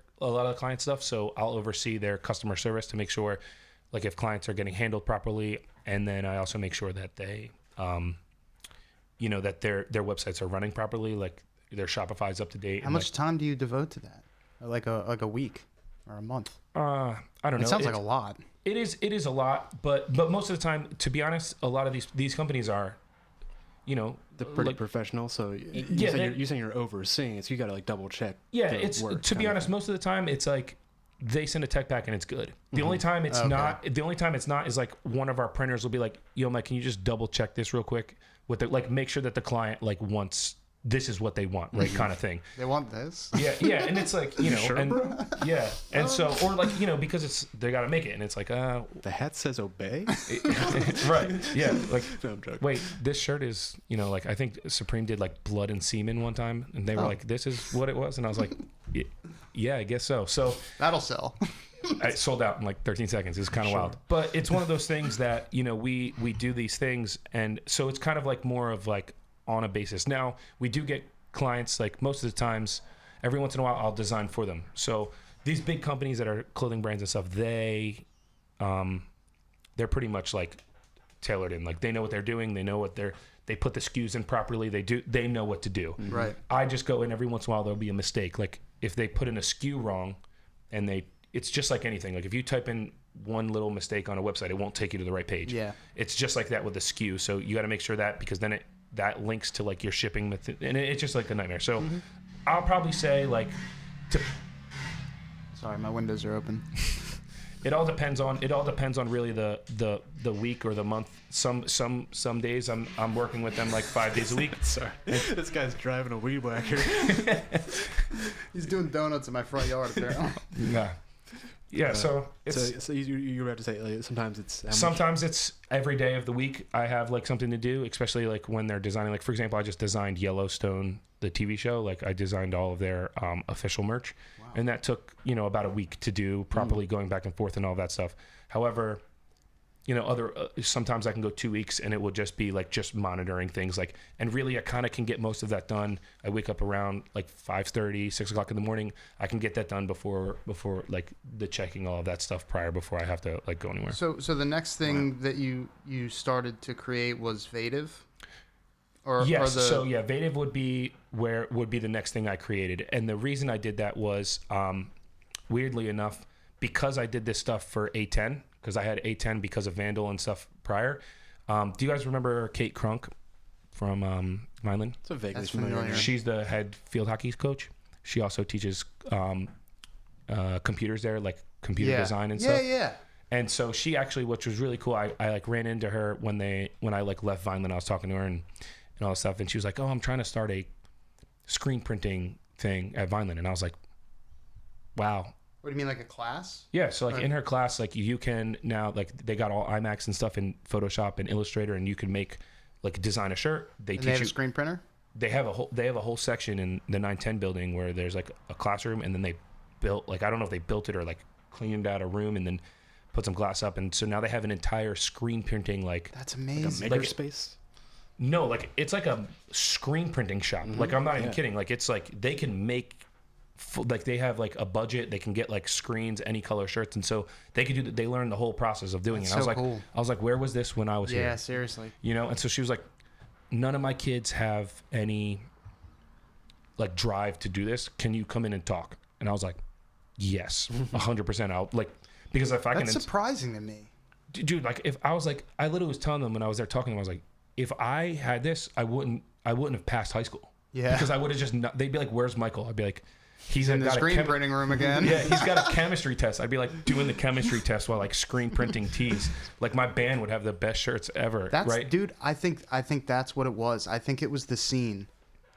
Speaker 3: client stuff. So I'll oversee their customer service to make sure if clients are getting handled properly. And then I also make sure that they, that their websites are running properly. Their Shopify's up to date.
Speaker 2: How much time do you devote to that? Like a week or a month?
Speaker 3: I don't know.
Speaker 2: It sounds like a lot.
Speaker 3: It is a lot, but most of the time, to be honest, a lot of these companies are,
Speaker 1: they're pretty professional. So you're saying you're overseeing it, so you got to double check.
Speaker 3: Yeah, it's to be honest, most of the time it's they send a tech pack and it's good. The only time it's not, is one of our printers will be like, yo, Mike, can you just double check this real quick with the make sure that the client wants. This is what they want, right? Kind of thing.
Speaker 2: They want this.
Speaker 3: Yeah, and it's
Speaker 1: sure,
Speaker 3: and
Speaker 1: bro?
Speaker 3: Yeah, and so or because they got to make it, and it's
Speaker 1: the hat says obey.
Speaker 3: Right. Yeah.
Speaker 1: No, I'm joking.
Speaker 3: Wait, this shirt is I think Supreme did blood and semen one time, and they were this is what it was, and I was like, yeah, I guess so. So
Speaker 2: that'll sell.
Speaker 3: I sold out in 13 seconds. It's kind of wild, but it's one of those things that we do these things, and so it's kind of more of on a basis. Now we do get clients most of the times, every once in a while I'll design for them. So these big companies that are clothing brands and stuff, they're pretty much tailored in. They know what they're doing. They They put the SKUs in properly. They know what to do.
Speaker 2: Right.
Speaker 3: I just go in every once in a while. There'll be a mistake. Like if they put in a SKU wrong, and it's just like anything. Like if you type in one little mistake on a website, it won't take you to the right page.
Speaker 2: Yeah.
Speaker 3: It's just like that with the SKU. So you got to make sure that, because then that links to like your shipping method, and it's just like a nightmare. So I'll probably say like,
Speaker 2: Sorry, my windows are open.
Speaker 3: it all depends on really the week or the month. Some days I'm working with them like 5 days a week.
Speaker 1: Sorry, this guy's driving a weed whacker.
Speaker 2: He's doing donuts in my front yard apparently.
Speaker 3: Yeah, so it's
Speaker 1: so you were about to say like,
Speaker 3: sometimes it's every day of the week I have like something to do, especially like when they're designing. Like for example, I just designed Yellowstone, the TV show. Like I designed all of their official merch, and that took about a week to do properly, going back and forth and all that stuff. However, sometimes I can go 2 weeks and it will just be like just monitoring things, like, and really I kind of can get most of that done. I wake up around like 5:30, 6 o'clock in the morning. I can get that done before like the checking all of that stuff prior, before I have to like go anywhere.
Speaker 2: So the next thing that you started to create was Vative?
Speaker 3: Yes. So yeah, Vative would be the next thing I created. And the reason I did that was, weirdly enough, because I did this stuff for A10, because I had A10 because of Vandal and stuff prior. Do you guys remember Kate Crunk from Vineland?
Speaker 1: So vaguely
Speaker 2: familiar.
Speaker 3: She's the head field hockey coach. She also teaches computers there, like computer design and stuff.
Speaker 2: Yeah.
Speaker 3: And so she actually, which was really cool, I like ran into her when I like left Vineland. I was talking to her and all that stuff, and she was like, "Oh, I'm trying to start a screen printing thing at Vineland," and I was like, "Wow."
Speaker 2: What do you mean, like a class?
Speaker 3: Yeah, so like in her class, like you can now, like they got all IMAX and stuff in Photoshop and Illustrator, and you can make like design a shirt. They
Speaker 2: have a screen printer.
Speaker 3: They have a whole section in the 910 building where there's like a classroom, and then they built, like, I don't know if they built it or like cleaned out a room and then put some glass up, and so now they have an entire screen printing, like,
Speaker 2: That's amazing.
Speaker 1: like a makerspace.
Speaker 3: No, like it's like a screen printing shop. Like I'm not even kidding. Like it's like they can make. Like they have like a budget, they can get like screens, any color shirts, and so they could do. They learned the whole process of doing it.
Speaker 2: That's
Speaker 3: I was
Speaker 2: so
Speaker 3: like,
Speaker 2: cool.
Speaker 3: I was like, where was this when I was here?
Speaker 2: Yeah, seriously.
Speaker 3: And so she was like, none of my kids have any like drive to do this. Can you come in and talk? And I was like, yes, 100%. I'll like, because if I can.
Speaker 2: That's surprising to me,
Speaker 3: dude. Like if I was like, I literally was telling them when I was there talking to them, I was like, if I had this, I wouldn't have passed high school.
Speaker 2: Yeah.
Speaker 3: Because I would have just. They'd be like, where's Michael? I'd be like. He's
Speaker 2: in the screen printing room again.
Speaker 3: Yeah, he's got a chemistry test. I'd be like doing the chemistry test while like screen printing tees. Like my band would have the best shirts ever. Right,
Speaker 2: dude. I think that's what it was. I think it was the scene.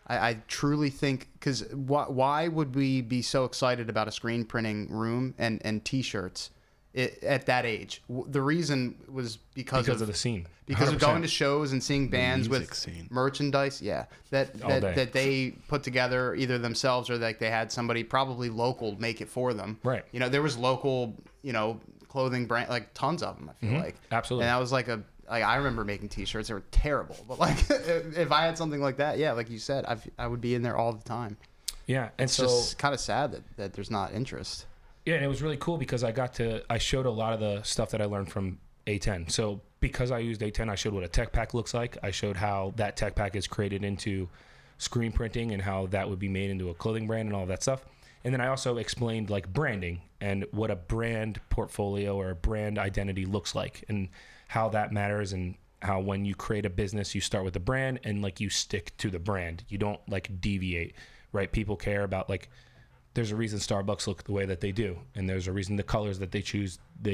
Speaker 2: I truly think, because why would we be so excited about a screen printing room and T-shirts at that age? The reason was because of
Speaker 3: the scene.
Speaker 2: Because
Speaker 3: 100%.
Speaker 2: of going to shows and seeing bands with
Speaker 1: scene.
Speaker 2: merchandise, that they put together either themselves or like they had somebody probably local make it for them.
Speaker 3: Right.
Speaker 2: There was local, clothing brand, like tons of them. I feel like
Speaker 3: Absolutely.
Speaker 2: And that was like I remember making T-shirts. They were terrible, but like if I had something like that, yeah, like you said, I would be in there all the time.
Speaker 3: Yeah, and
Speaker 2: It's just kind of sad that there's not interest.
Speaker 3: Yeah, and it was really cool because I showed a lot of the stuff that I learned from A10. So because I used A10, I showed what a tech pack looks like. I showed how that tech pack is created into screen printing and how that would be made into a clothing brand and all of that stuff. And then I also explained like branding and what a brand portfolio or a brand identity looks like and how that matters, and how when you create a business, you start with the brand and like you stick to the brand. You don't like deviate, right? People care about like, there's a reason Starbucks look the way that they do, and there's a reason the colors that they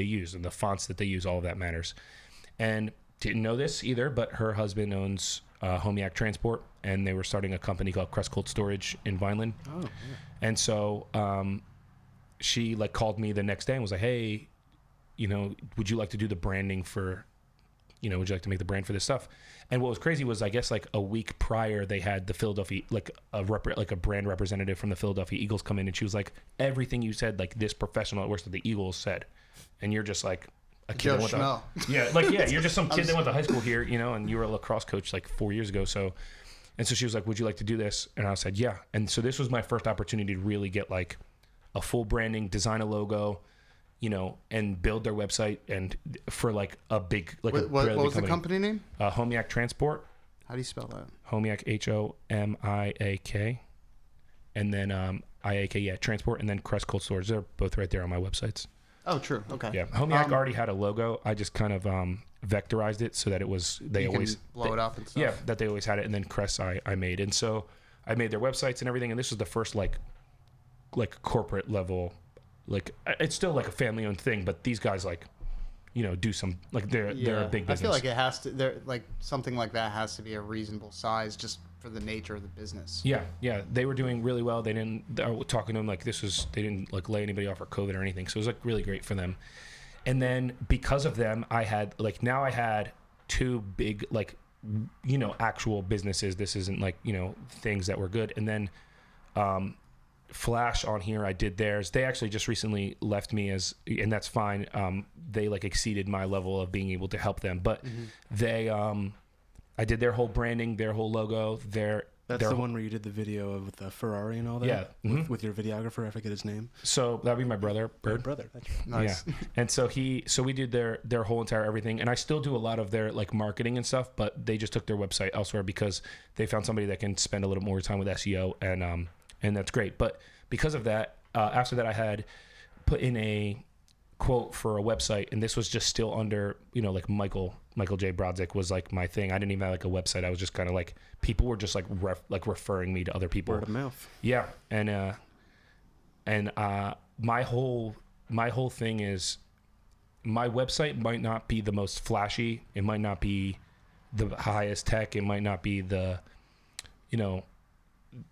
Speaker 3: use, and the fonts that they use, all of that matters. And didn't know this either, but her husband owns Homiac Transport, and they were starting a company called Crest Cold Storage in Vineland.
Speaker 1: Oh, yeah.
Speaker 3: And so she like called me the next day and was like, "Hey, would you like to do the branding for, would you like to make the brand for this stuff?" And what was crazy was, I guess like a week prior, they had the Philadelphia, like a brand representative from the Philadelphia Eagles come in, and she was like, "Everything you said, like this professional that works at the Eagles said," and you're just like a kid. You're just some kid that went to high school here, and you were a lacrosse coach like 4 years ago. So she was like, "Would you like to do this?" And I said, "Yeah." And so this was my first opportunity to really get like a full branding, design a logo, and build their website, and for like a big, like
Speaker 2: what was the company name?
Speaker 3: Homiac Transport.
Speaker 2: How do you spell that?
Speaker 3: Homiak, Homiak, and then IAK, yeah, transport, and then Crest Cold Storage. They're both right there on my websites.
Speaker 2: Oh, true. Okay.
Speaker 3: Yeah, Homiak already had a logo. I just kind of vectorized it so that it was
Speaker 2: You can blow it up and stuff.
Speaker 3: Yeah, that they always had it, and then Crest I made, and so I made their websites and everything. And this was the first like corporate level, like it's still like a family owned thing, but these guys like, you know, do some like they're a big business.
Speaker 2: I feel like it has to. They're like something like that has to be a reasonable size just for the nature of the business.
Speaker 3: Yeah, they were doing really well. They didn't. I was talking to them like they didn't like lay anybody off for COVID or anything. So it was like really great for them. And then because of them, I had two big like, you know, actual businesses. This isn't like, you know, things that were good. And then Flash on here, I did theirs. They actually just recently left me and that's fine. They like exceeded my level of being able to help them, but they I did their whole branding, their whole logo,
Speaker 1: That's the one where you did the video of the Ferrari and all that?
Speaker 3: Yeah.
Speaker 1: With your videographer, I forget his name.
Speaker 3: So that'd be my brother, Bird.
Speaker 1: Brother, that's right.
Speaker 2: Nice.
Speaker 3: Yeah. And so we did their whole entire everything, and I still do a lot of their like marketing and stuff, but they just took their website elsewhere because they found somebody that can spend a little more time with SEO, and that's great. But because of that, after that, I had put in a quote for a website, and this was just still under, you know, like Michael J Brodzik was like my thing. I didn't even have like a website. I was just kind of like, people were just like referring me to other people.
Speaker 1: Word of mouth.
Speaker 3: Yeah. And my whole thing is, my website might not be the most flashy. It might not be the highest tech. It might not be the, you know,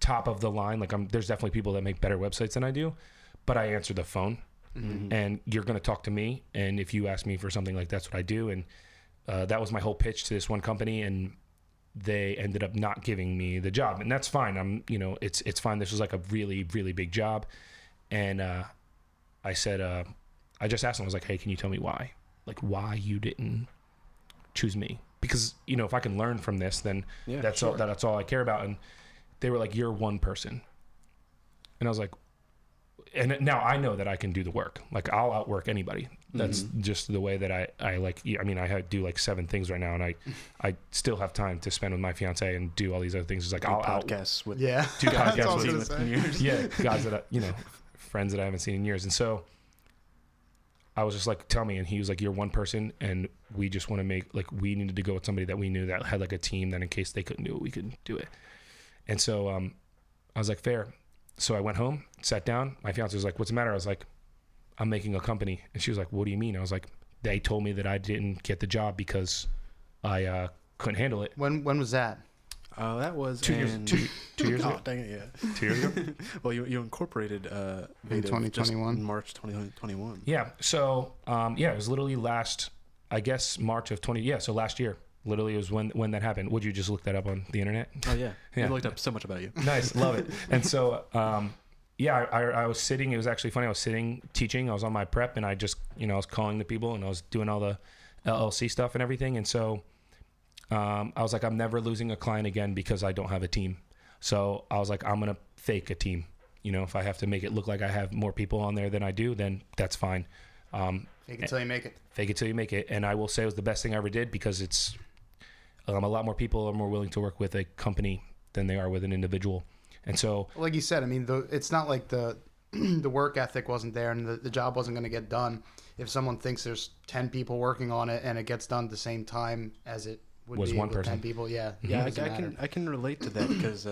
Speaker 3: top of the line. Like there's definitely people that make better websites than I do, but I answer the phone. And you're going to talk to me. And if you ask me for something, like, that's what I do. And that was my whole pitch to this one company, and they ended up not giving me the job, and that's fine. It's fine. This was like a really, really big job. And I said, I just asked them, I was like, hey, can you tell me why? Like, why you didn't choose me? Because, you know, if I can learn from this, then that's all I care about. And they were like, you're one person. And I was like, and now I know that I can do the work. Like, I'll outwork anybody. That's just the way that I like. I mean, I do like 7 things right now, and I still have time to spend with my fiance and do all these other things. It's like I'll
Speaker 1: podcasts with
Speaker 3: do podcasts
Speaker 1: with
Speaker 3: guys that friends that I haven't seen in years. And so I was just like, tell me. And he was like, you're one person, and we just want to make, like, we needed to go with somebody that we knew that had like a team that in case they couldn't do it, we could do it. And so I was like, fair. So I went home, sat down. My fiance was like, what's the matter? I was like, I'm making a company. And she was like, what do you mean? I was like, they told me that I didn't get the job because I couldn't handle it.
Speaker 2: When was that?
Speaker 1: That was
Speaker 3: 2 years. 2 years ago.
Speaker 1: Oh, dang it, yeah.
Speaker 3: 2 years ago.
Speaker 1: Well, you incorporated
Speaker 2: in
Speaker 1: Vative
Speaker 2: 2021.
Speaker 1: in March 2021.
Speaker 3: Yeah. So it was literally last, I guess, March of 20. Yeah. So last year. Literally, it was when that happened. Would you just look that up on the internet?
Speaker 1: Oh yeah. I looked up so much about you.
Speaker 3: Nice, love it. And so I was sitting. It was actually funny. I was sitting teaching. I was on my prep, and I just, I was calling the people, and I was doing all the LLC stuff and everything. And so I was like, I'm never losing a client again because I don't have a team. So I was like, I'm gonna fake a team. If I have to make it look like I have more people on there than I do, then that's fine.
Speaker 2: Fake it till you make it.
Speaker 3: Fake it till you make it. And I will say it was the best thing I ever did, because it's a lot more people are more willing to work with a company than they are with an individual. And so,
Speaker 2: like you said, I mean, it's not like the work ethic wasn't there and the job wasn't going to get done. If someone thinks there's 10 people working on it and it gets done at the same time as it would
Speaker 3: was
Speaker 2: be
Speaker 3: one
Speaker 2: with
Speaker 3: person.
Speaker 2: 10 people, yeah.
Speaker 1: I can relate to that because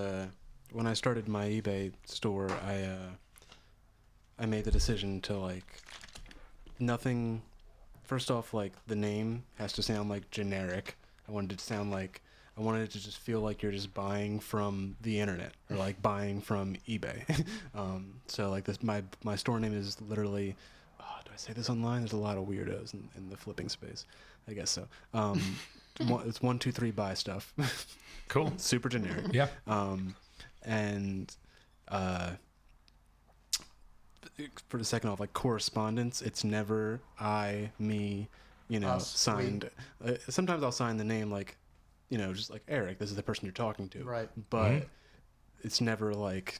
Speaker 1: when I started my eBay store, I made the decision to, like, nothing. First off, like, the name has to sound like generic. I wanted it to just feel like you're just buying from the internet or like buying from eBay. So like this, my store name is literally, do I say this online? There's a lot of weirdos in the flipping space. I guess so. It's 1, 2, 3 buy stuff.
Speaker 3: Cool.
Speaker 1: Super generic.
Speaker 3: Yeah.
Speaker 1: For the second off, like correspondence, it's never I, me,
Speaker 2: Us,
Speaker 1: signed. Sometimes I'll sign the name like, just like Eric, this is the person you're talking to.
Speaker 2: Right.
Speaker 1: But it's never like,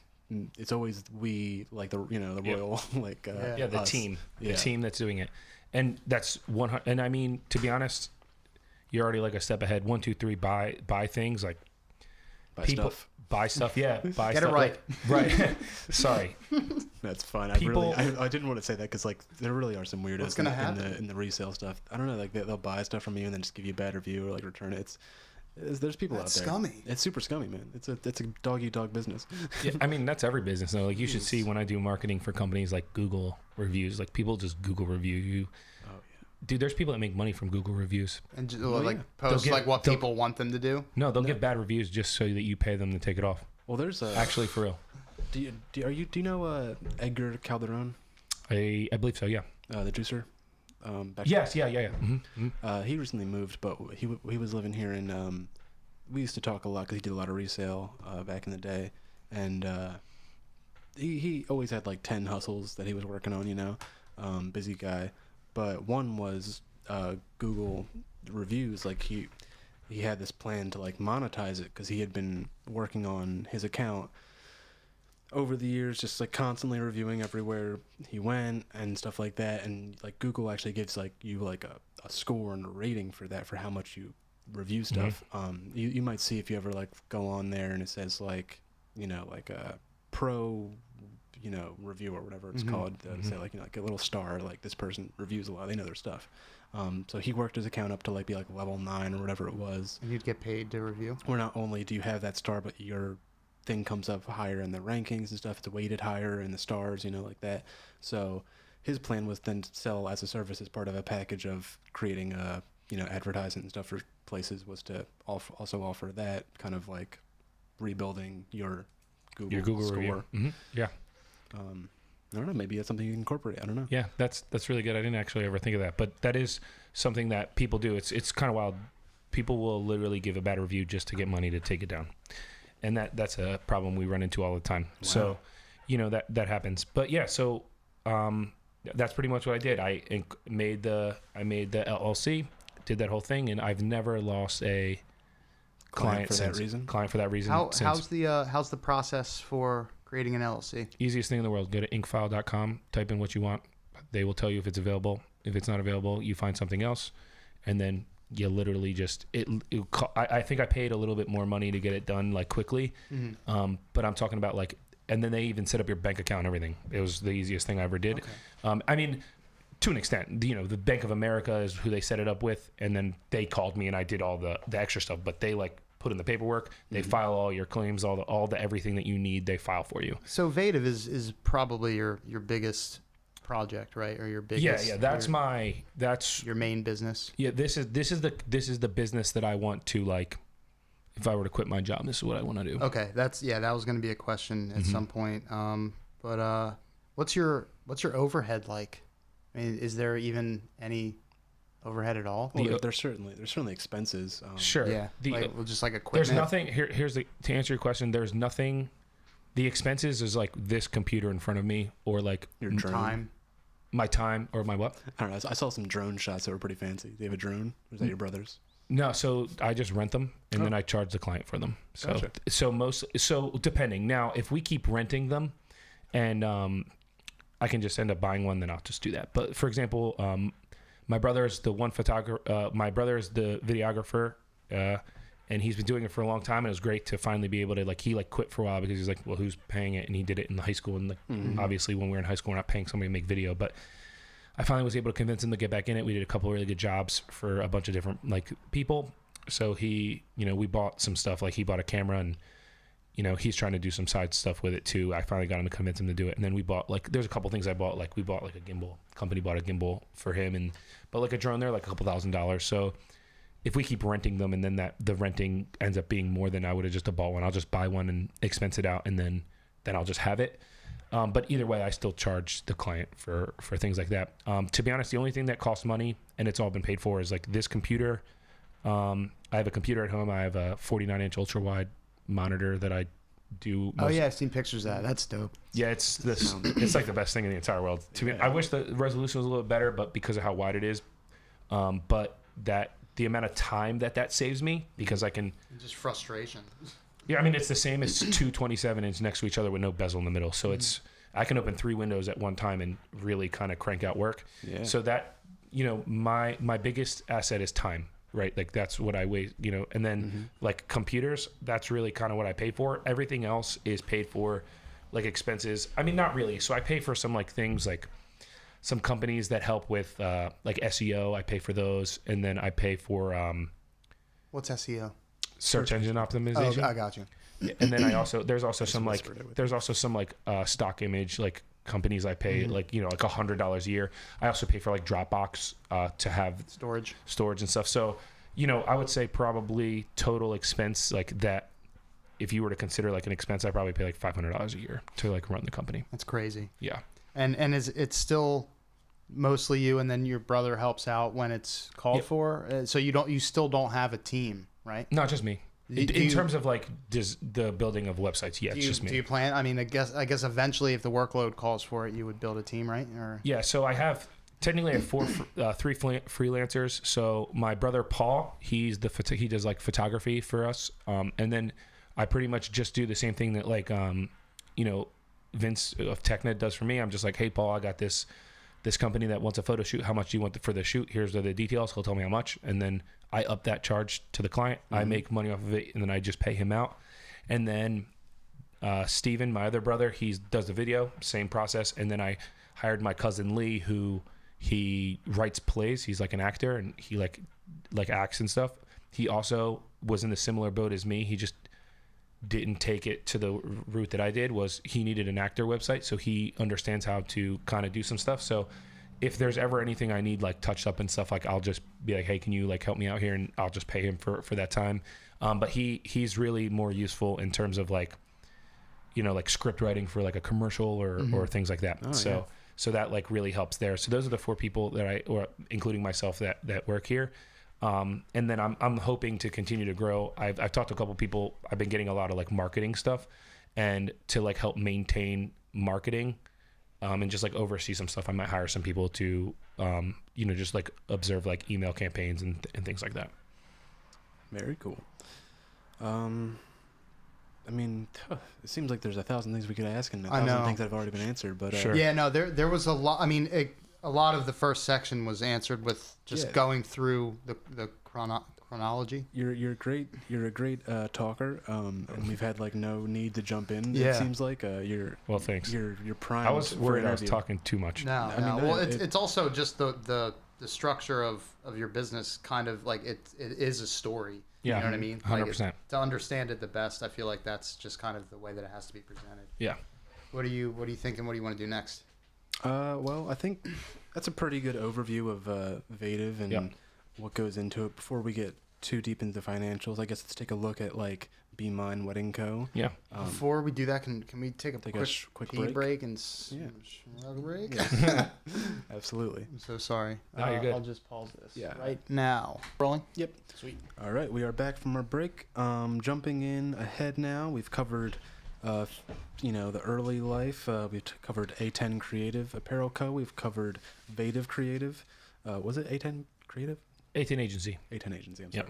Speaker 1: it's always we, like the royal, like
Speaker 3: the
Speaker 1: us.
Speaker 3: team,
Speaker 1: the
Speaker 3: team that's doing it. And that's 100. And I mean, to be honest, you're already like a step ahead. 1, 2, 3, buy things like buy stuff. Yeah, buy
Speaker 2: Get
Speaker 3: stuff.
Speaker 2: it right.
Speaker 3: Right. Sorry.
Speaker 1: That's fine.
Speaker 3: People-
Speaker 1: I didn't want to say that because like there really are some weirdos
Speaker 2: What's gonna happen?
Speaker 1: in the resale stuff. I don't know, like they'll buy stuff from you and then just give you a bad review or like return it. There's people
Speaker 2: That's
Speaker 1: out there.
Speaker 2: scummy.
Speaker 1: It's super scummy, man. It's a dog eat dog business.
Speaker 3: Yeah, I mean, that's every business though. Like you should see when I do marketing for companies like Google reviews, like people just Google review you.
Speaker 1: Oh yeah.
Speaker 3: Dude, there's people that make money from Google reviews.
Speaker 2: And just,
Speaker 1: yeah.
Speaker 2: like post
Speaker 3: They'll
Speaker 2: like what
Speaker 3: they'll-
Speaker 2: people want them to do.
Speaker 3: No, they'll give bad reviews just so that you pay them to take it off.
Speaker 1: Well, there's
Speaker 3: Actually, for real.
Speaker 1: Do you know Edgar Calderon,
Speaker 3: I believe so. Yeah.
Speaker 1: the juicer?
Speaker 3: Yes. Yeah.
Speaker 1: He recently moved, but he was living here in. We used to talk a lot because he did a lot of resale back in the day, and he always had like 10 hustles that he was working on. You know, busy guy. But one was Google reviews. Like he had this plan to like monetize it because he had been working on his account over the years, just like constantly reviewing everywhere he went and stuff like that. And like Google actually gives like you like a score and a rating for that, for how much you review stuff. You might see if you ever like go on there and it says like, you know, like a pro, you know, review or whatever it's called. Say like, you know, like a little star, like this person reviews a lot, they know their stuff. So he worked his account up to like be like level 9 or whatever it was.
Speaker 2: And you'd get paid to review.
Speaker 1: Where not only do you have that star, but your thing comes up higher in the rankings and stuff. It's weighted higher in the stars, you know, like that. So his plan was then to sell as a service as part of a package of creating you know, advertising and stuff for places, was to also offer that kind of like rebuilding your Google score.
Speaker 3: review. Yeah.
Speaker 1: I don't know, maybe that's something you can incorporate. I don't know.
Speaker 3: Yeah, that's really good. I didn't actually ever think of that, but that is something that people do. It's kind of wild. People will literally give a bad review just to get money to take it down, and that's a problem we run into all the time. Wow. So, you know, that happens. But yeah, so that's pretty much what I did. I made the LLC, did that whole thing, and I've never lost a client
Speaker 1: for
Speaker 3: since.
Speaker 1: that reason.
Speaker 3: Client for that reason.
Speaker 2: How's the process for creating an LLC?
Speaker 3: Easiest thing in the world. Go to inkfile.com, type in what you want. They will tell you if it's available. If it's not available, you find something else, and then you literally just I think I paid a little bit more money to get it done like quickly, but I'm talking about like, and then they even set up your bank account and everything. It was the easiest thing I ever did. Okay. I mean, to an extent, you know, the Bank of America is who they set it up with, and then they called me and I did all the extra stuff, but they like put in the paperwork, they file all your claims, all the everything that you need, they file for you.
Speaker 2: So Vative is probably your biggest project, right? Or your biggest.
Speaker 3: Yeah. That's
Speaker 2: your main business.
Speaker 3: Yeah. This is the business that I want to, like, if I were to quit my job, this is what I want to do.
Speaker 2: Okay. That was going to be a question at some point. But what's your overhead like? I mean, is there even any overhead at all?
Speaker 1: Well, there's certainly expenses.
Speaker 3: Sure.
Speaker 2: Yeah. Just like equipment.
Speaker 3: There's nothing here's to answer your question. There's nothing. The expenses is like this computer in front of me, or like
Speaker 1: Your drone.
Speaker 2: time.
Speaker 3: My time, or my what?
Speaker 1: I don't know. I saw some drone shots that were pretty fancy. Do you have a drone? Or is that your brother's?
Speaker 3: No, so I just rent them and then I charge the client for them. So
Speaker 1: Gotcha.
Speaker 3: so depending. Now, if we keep renting them, and I can just end up buying one, then I'll just do that. But for example, my brother is the one photographer. My brother is the videographer, and he's been doing it for a long time. And it was great to finally be able to, like, he like quit for a while because he's like, well, who's paying it? And he did it in high school. And like, obviously when we were in high school, we're not paying somebody to make video. But I finally was able to convince him to get back in it. We did a couple of really good jobs for a bunch of different like people. So he, you know, we bought some stuff. Like he bought a camera, and you know, he's trying to do some side stuff with it too. I finally got him to convince him to do it. And then we bought, like, there's a couple things I bought. Like we bought like a gimbal. Company bought a gimbal for him, but like a drone there, like a couple $1,000s. So if we keep renting them and then the renting ends up being more than I would have just bought one, I'll just buy one and expense it out, and then I'll just have it. But either way, I still charge the client for things like that. To be honest, the only thing that costs money, and it's all been paid for, is like this computer. I have a computer at home. I have a 49-inch ultra wide monitor that I do.
Speaker 2: Oh yeah, I've seen pictures of that. That's dope.
Speaker 3: Yeah, it's like the best thing in the entire world. To me, I wish the resolution was a little bit better, but because of how wide it is, but the amount of time that saves me, because I can
Speaker 2: Just frustration.
Speaker 3: Yeah, I mean, it's the same as two 27-inch next to each other with no bezel in the middle. So I can open 3 windows at one time and really kind of crank out work.
Speaker 1: Yeah.
Speaker 3: So that, you know, my biggest asset is time. right? Like that's what I weigh, and then like computers, that's really kind of what I pay for. Everything else is paid for, like expenses. I mean, not really. So I pay for some like things like some companies that help with like SEO. I pay for those. And then I pay for
Speaker 2: What's SEO?
Speaker 3: search engine optimization.
Speaker 2: Oh, I got you.
Speaker 3: And then there's also some stock image, like companies I pay like $100 a year. I also pay for like Dropbox to have
Speaker 2: Storage
Speaker 3: and stuff. So I would say probably total expense like that. If you were to consider like an expense, I probably pay like $500 a year to like run the company.
Speaker 2: That's crazy.
Speaker 3: Yeah.
Speaker 2: And it's still mostly you, and then your brother helps out when it's called for. So you still don't have a team, right?
Speaker 3: Not just me. In terms of like the building of websites, yeah, it's just me.
Speaker 2: Do you plan? I mean, I guess eventually, if the workdoes calls for it, you would build a team, right? Or
Speaker 3: yeah. So I have three freelancers. So my brother Paul, he does like photography for us, and then I pretty much just do the same thing that like Vince of TechNet does for me. I'm just like, hey Paul, I got this company that wants a photo shoot. How much do you want for the shoot? Here's the details. He'll tell me how much, and then I up that charge to the client. I make money off of it, and then I just pay him out. And then Steven, my other brother, he does the video, same process. And then I hired my cousin Lee, who he writes plays. He's like an actor, and he like acts and stuff. He also was in a similar boat as me. He just didn't take it to the route that I did. Was he needed an actor website, so he understands how to kind of do some stuff. So if there's ever anything I need like touched up and stuff, like I'll just be like, hey, can you like help me out here, and I'll just pay him for that time. But he's really more useful in terms of like like script writing for like a commercial or things like that. So that like really helps there. So those are the 4 people that or including myself that work here. And then I'm hoping to continue to grow. I've talked to a couple people. I've been getting a lot of like marketing stuff, and to like help maintain marketing, and just like oversee some stuff. I might hire some people to, just like observe like email campaigns and things like that.
Speaker 1: Very cool. I mean, it seems like there's 1,000 things we could ask and 1,000 things that have already been answered. But
Speaker 3: sure.
Speaker 2: Yeah, no, there was a lot. I mean, a lot of the first section was answered with just going through the chronology.
Speaker 1: You're great. You're a great talker, and we've had like no need to jump in.
Speaker 2: Yeah.
Speaker 1: It seems like
Speaker 3: well, thanks.
Speaker 1: You're primed.
Speaker 3: I was worried I was talking too much.
Speaker 2: No,
Speaker 1: I mean,
Speaker 2: well, it's also just the structure of your business. Kind of like it is a story.
Speaker 3: Yeah,
Speaker 2: you know what I mean.
Speaker 3: 100%.
Speaker 2: To understand it the best, I feel like that's just kind of the way that it has to be presented.
Speaker 3: Yeah.
Speaker 2: What are you thinking? What do you want to do next?
Speaker 1: Well, I think that's a pretty good overview of Vative and what goes into it. Before we get too deep into the financials, I guess let's take a look at like Be Mine Wedding Co.
Speaker 3: Yeah.
Speaker 2: Before we do that, can we take a quick pee break and shrug break?
Speaker 1: Yeah. Absolutely.
Speaker 2: I'm so sorry.
Speaker 3: No, you're good.
Speaker 2: I'll just pause this
Speaker 1: right
Speaker 2: now. Rolling?
Speaker 1: Yep.
Speaker 2: Sweet.
Speaker 1: All right, we are back from our break. Jumping in ahead now, we've covered the early life. We've covered A10 Creative Apparel Co. We've covered Vative Creative. Was it A10 Creative?
Speaker 3: A10 Agency.
Speaker 1: A10 Agency, I'm sorry.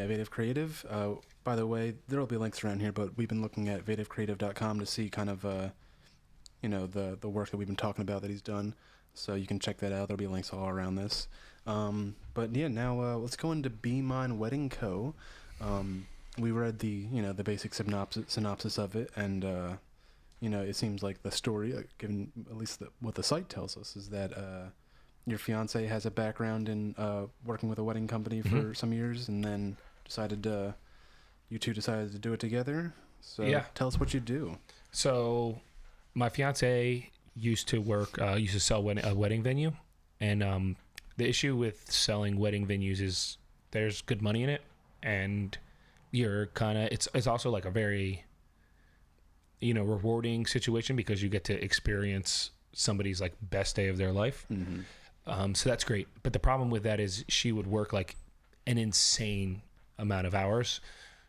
Speaker 1: Vative Creative. By the way, there will be links around here, but we've been looking at vativecreative.com to see kind of, the work that we've been talking about that he's done. So you can check that out. There'll be links all around this. But yeah, now let's go into Be Mine Wedding Co. We read the basic synopsis of it, and it seems like the story, given at least what the site tells us, is that your fiance has a background in working with a wedding company for some years, and then you two decided to do it together. So tell us what you do.
Speaker 3: So my fiance used to sell a wedding venue, and the issue with selling wedding venues is there's good money in it, and you're it's also like a very rewarding situation because you get to experience somebody's like best day of their life. So that's great, but the problem with that is she would work like an insane amount of hours.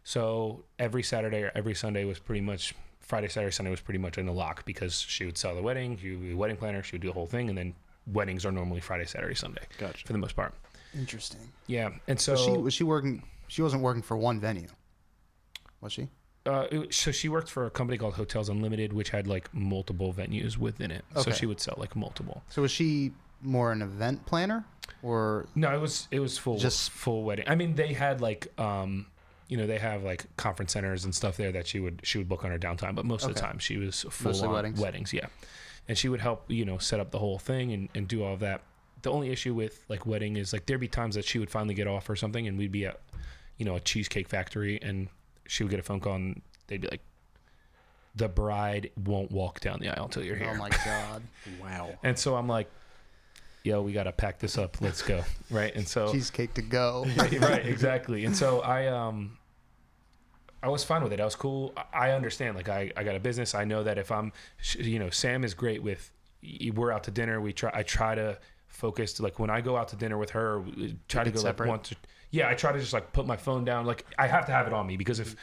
Speaker 3: So every Saturday or every Sunday was pretty much Friday, Saturday, Sunday was pretty much in the lock because she would sell the wedding, she would be a wedding planner, she would do the whole thing, and then weddings are normally Friday, Saturday, Sunday.
Speaker 1: Gotcha.
Speaker 3: For the most part.
Speaker 2: Interesting.
Speaker 3: Yeah, and so
Speaker 2: was she working? She wasn't working for one venue, was she?
Speaker 3: So she worked for a company called Hotels Unlimited, which had like multiple venues within it. Okay. So she would sell like multiple.
Speaker 2: So was she more an event planner, or
Speaker 3: No, it was full wedding. I mean, they had like they have like conference centers and stuff there that she would book on her downtime, but most of the time she was full on weddings. Yeah. And she would help, set up the whole thing and do all of that. The only issue with like wedding is like there'd be times that she would finally get off or something, and we'd be at, a cheesecake factory, and she would get a phone call, and they'd be like, "The bride won't walk down the aisle until you're here."
Speaker 2: Oh my God!
Speaker 1: Wow.
Speaker 3: And so I'm like, "Yo, we gotta pack this up. Let's go." Right. And so
Speaker 2: cheesecake to go.
Speaker 3: Right. Exactly. And so I was fine with it. I was cool. I understand. Like I got a business. I know that if I'm, Sam is great with. We're out to dinner. I try to focus. Like when I go out to dinner with her, we try to go separate. Like once. Yeah, I try to just like put my phone down. Like I have to have it on me because if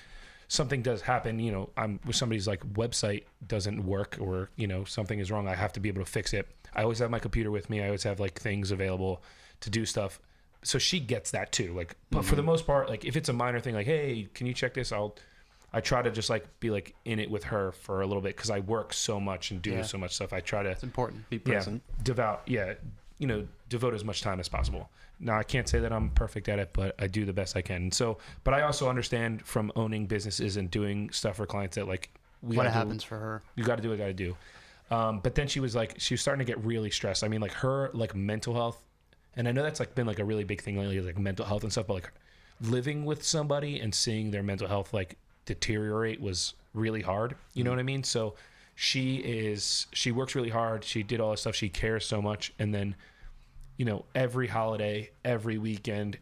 Speaker 3: something does happen, I'm with somebody's like website doesn't work or something is wrong, I have to be able to fix it. I always have my computer with me. I always have like things available to do stuff. So she gets that too. Like, but for the most part, like if it's a minor thing, like, hey, can you check this? I try to just like be like in it with her for a little bit because I work so much and do so much stuff. I try to.
Speaker 2: It's important.
Speaker 1: Be present.
Speaker 3: Devote as much time as possible. Now I can't say that I'm perfect at it, but I do the best I can. So, but I also understand from owning businesses and doing stuff for clients that like
Speaker 2: what happens for her.
Speaker 3: You got to do what you got to do. But then she was starting to get really stressed. I mean, like her like mental health, and I know that's like been like a really big thing lately, like mental health and stuff. But like living with somebody and seeing their mental health like deteriorate was really hard. You know what I mean? So she works really hard. She did all this stuff. She cares so much, and then. Every holiday, every weekend,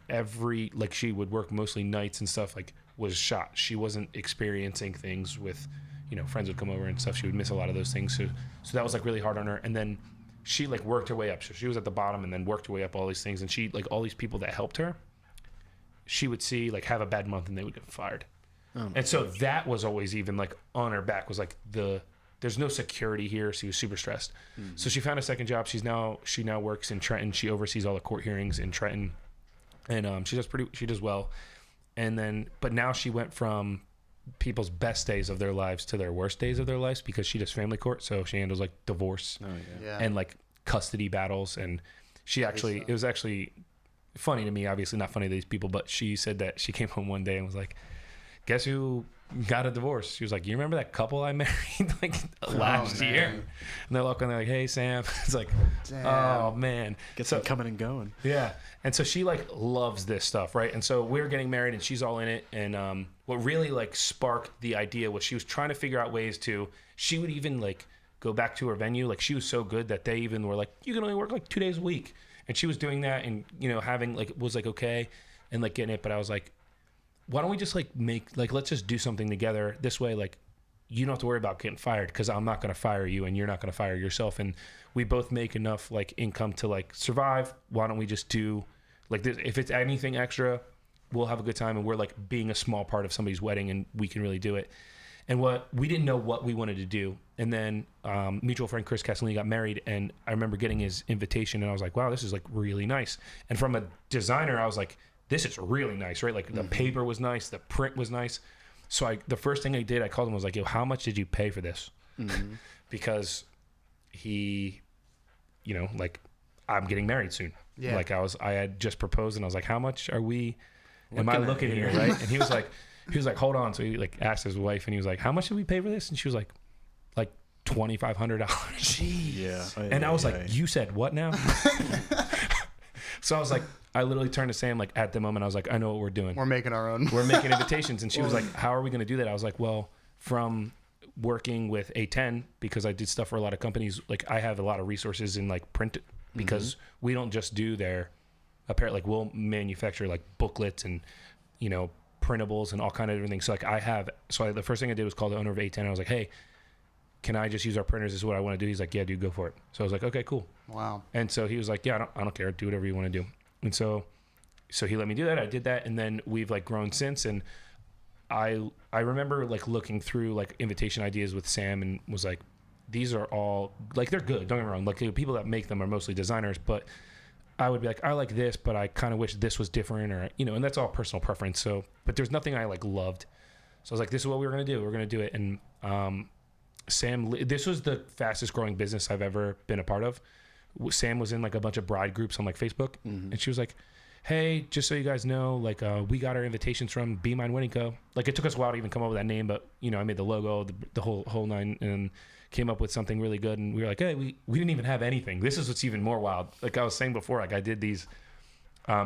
Speaker 3: she would work mostly nights and stuff, like was shot. She wasn't experiencing things with, friends would come over and stuff. She would miss a lot of those things. So that was like really hard on her. And then she like worked her way up. So she was at the bottom and then worked her way up all these things. And she like all these people that helped her, she would see like have a bad month and they would get fired. And so that was always even like on her back was like there's no security here. She was super stressed. Mm-hmm. So she found a second job. She now works in Trenton. She oversees all the court hearings in Trenton, and she does well. And then, but now she went from people's best days of their lives to their worst days of their lives because she does family court. So she handles like divorce and like custody battles. And it was actually funny to me. Obviously not funny to these people, but she said that she came home one day and was like, "Guess who got a divorce?" She was like, "You remember that couple I married like last year?" And they're looking, they're like, "Hey, Sam." It's like, damn. Oh man,
Speaker 1: gets them coming and going.
Speaker 3: Yeah, and so she like loves this stuff, right? And so we're getting married, and she's all in it. And what really like sparked the idea was she was trying to figure out ways to. She would even like go back to her venue. Like she was so good that they even were like, "You can only work like 2 days a week," and she was doing that, and having like was like okay, and like getting it. But I was like, why don't we just like let's just do something together this way, like you don't have to worry about getting fired because I'm not going to fire you and you're not going to fire yourself, and we both make enough like income to like survive. Why don't we just do like this? If it's anything extra, we'll have a good time, and we're like being a small part of somebody's wedding and we can really do it. And we didn't know what we wanted to do, and then mutual friend Chris Castellini got married, and I remember getting his invitation and I was like, wow, this is like really nice. And from a designer I was like, this is really nice, right? Like the paper was nice, the print was nice. So the first thing I did, I called him, I was like, yo, how much did you pay for this? Mm-hmm. Because he, like I'm getting married soon. Yeah. Like I had just proposed and I was like, how much am I looking here? Right. And he was like, hold on. So he like asked his wife and he was like, how much did we pay for this? And she was like $2,500.
Speaker 1: Jeez. Yeah.
Speaker 3: And I was like, you said what now? So I was like, I literally turned to Sam, like at the moment, I was like, I know what we're doing.
Speaker 2: We're making our own.
Speaker 3: We're making invitations. And she was like, how are we going to do that? I was like, well, from working with A10, because I did stuff for a lot of companies, like I have a lot of resources in like print, because we don't just do their apparel, like we'll manufacture like booklets and, printables and all kind of different things. So like the first thing I did was call the owner of A10. And I was like, hey, can I just use our printers? This is what I want to do. He's like, yeah, dude, go for it. So I was like, okay, cool.
Speaker 2: Wow.
Speaker 3: And so he was like, yeah, I don't care. Do whatever you want to do. And so he let me do that. I did that. And then we've like grown since. And I remember like looking through like invitation ideas with Sam and was like, these are all like, they're good. Don't get me wrong. Like the people that make them are mostly designers, but I would be like, I like this, but I kind of wish this was different, or, and that's all personal preference. So, but there's nothing I like loved. So I was like, this is what we were going to do. We're going to do it. And, Sam, this was the fastest growing business I've ever been a part of. Sam was in like a bunch of bride groups on like Facebook, and she was like, hey, just so you guys know, like we got our invitations from Be Mine Wedding Co. Like it took us a while to even come up with that name, but I made the logo, the whole nine, and came up with something really good. And we were like, hey, we didn't even have anything. This is what's even more wild. Like I was saying before, like I did these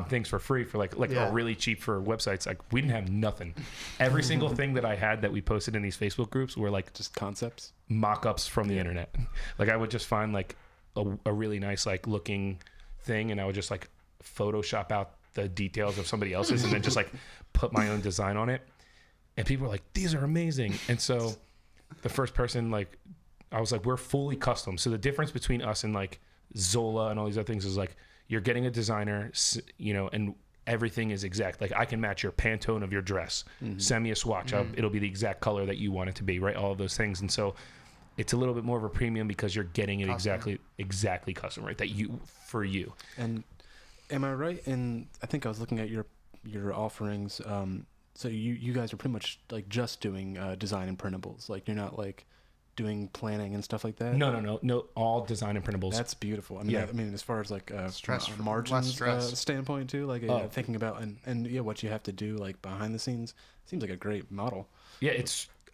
Speaker 3: things for free for like really cheap for websites. Like we didn't have nothing. Every single thing that I had that we posted in these Facebook groups were like
Speaker 1: just concepts,
Speaker 3: mock-ups from the internet. Like I would just find like a really nice like looking thing, and I would just like Photoshop out the details of somebody else's and then just like put my own design on it. And people were like, these are amazing. And so the first person, like, I was like, we're fully custom. So the difference between us and like Zola and all these other things is like, you're getting a designer, and everything is exact. Like I can match your Pantone of your dress, send me a swatch up. It'll be the exact color that you want it to be, right? All of those things. And so it's a little bit more of a premium because you're getting it
Speaker 2: Custom.
Speaker 3: exactly custom, right? That for you.
Speaker 1: And am I right in, I think I was looking at your offerings, so you guys are pretty much like just doing design and printables, like you're not like doing planning and stuff like that?
Speaker 3: No, all design and printables.
Speaker 1: That's beautiful. I mean,
Speaker 3: Yeah.
Speaker 1: I mean, as far as like
Speaker 2: Stress-
Speaker 1: from a margins
Speaker 2: less stress.
Speaker 1: standpoint too, like thinking about and what you have to do like behind the scenes, seems like a great model.
Speaker 3: Yeah,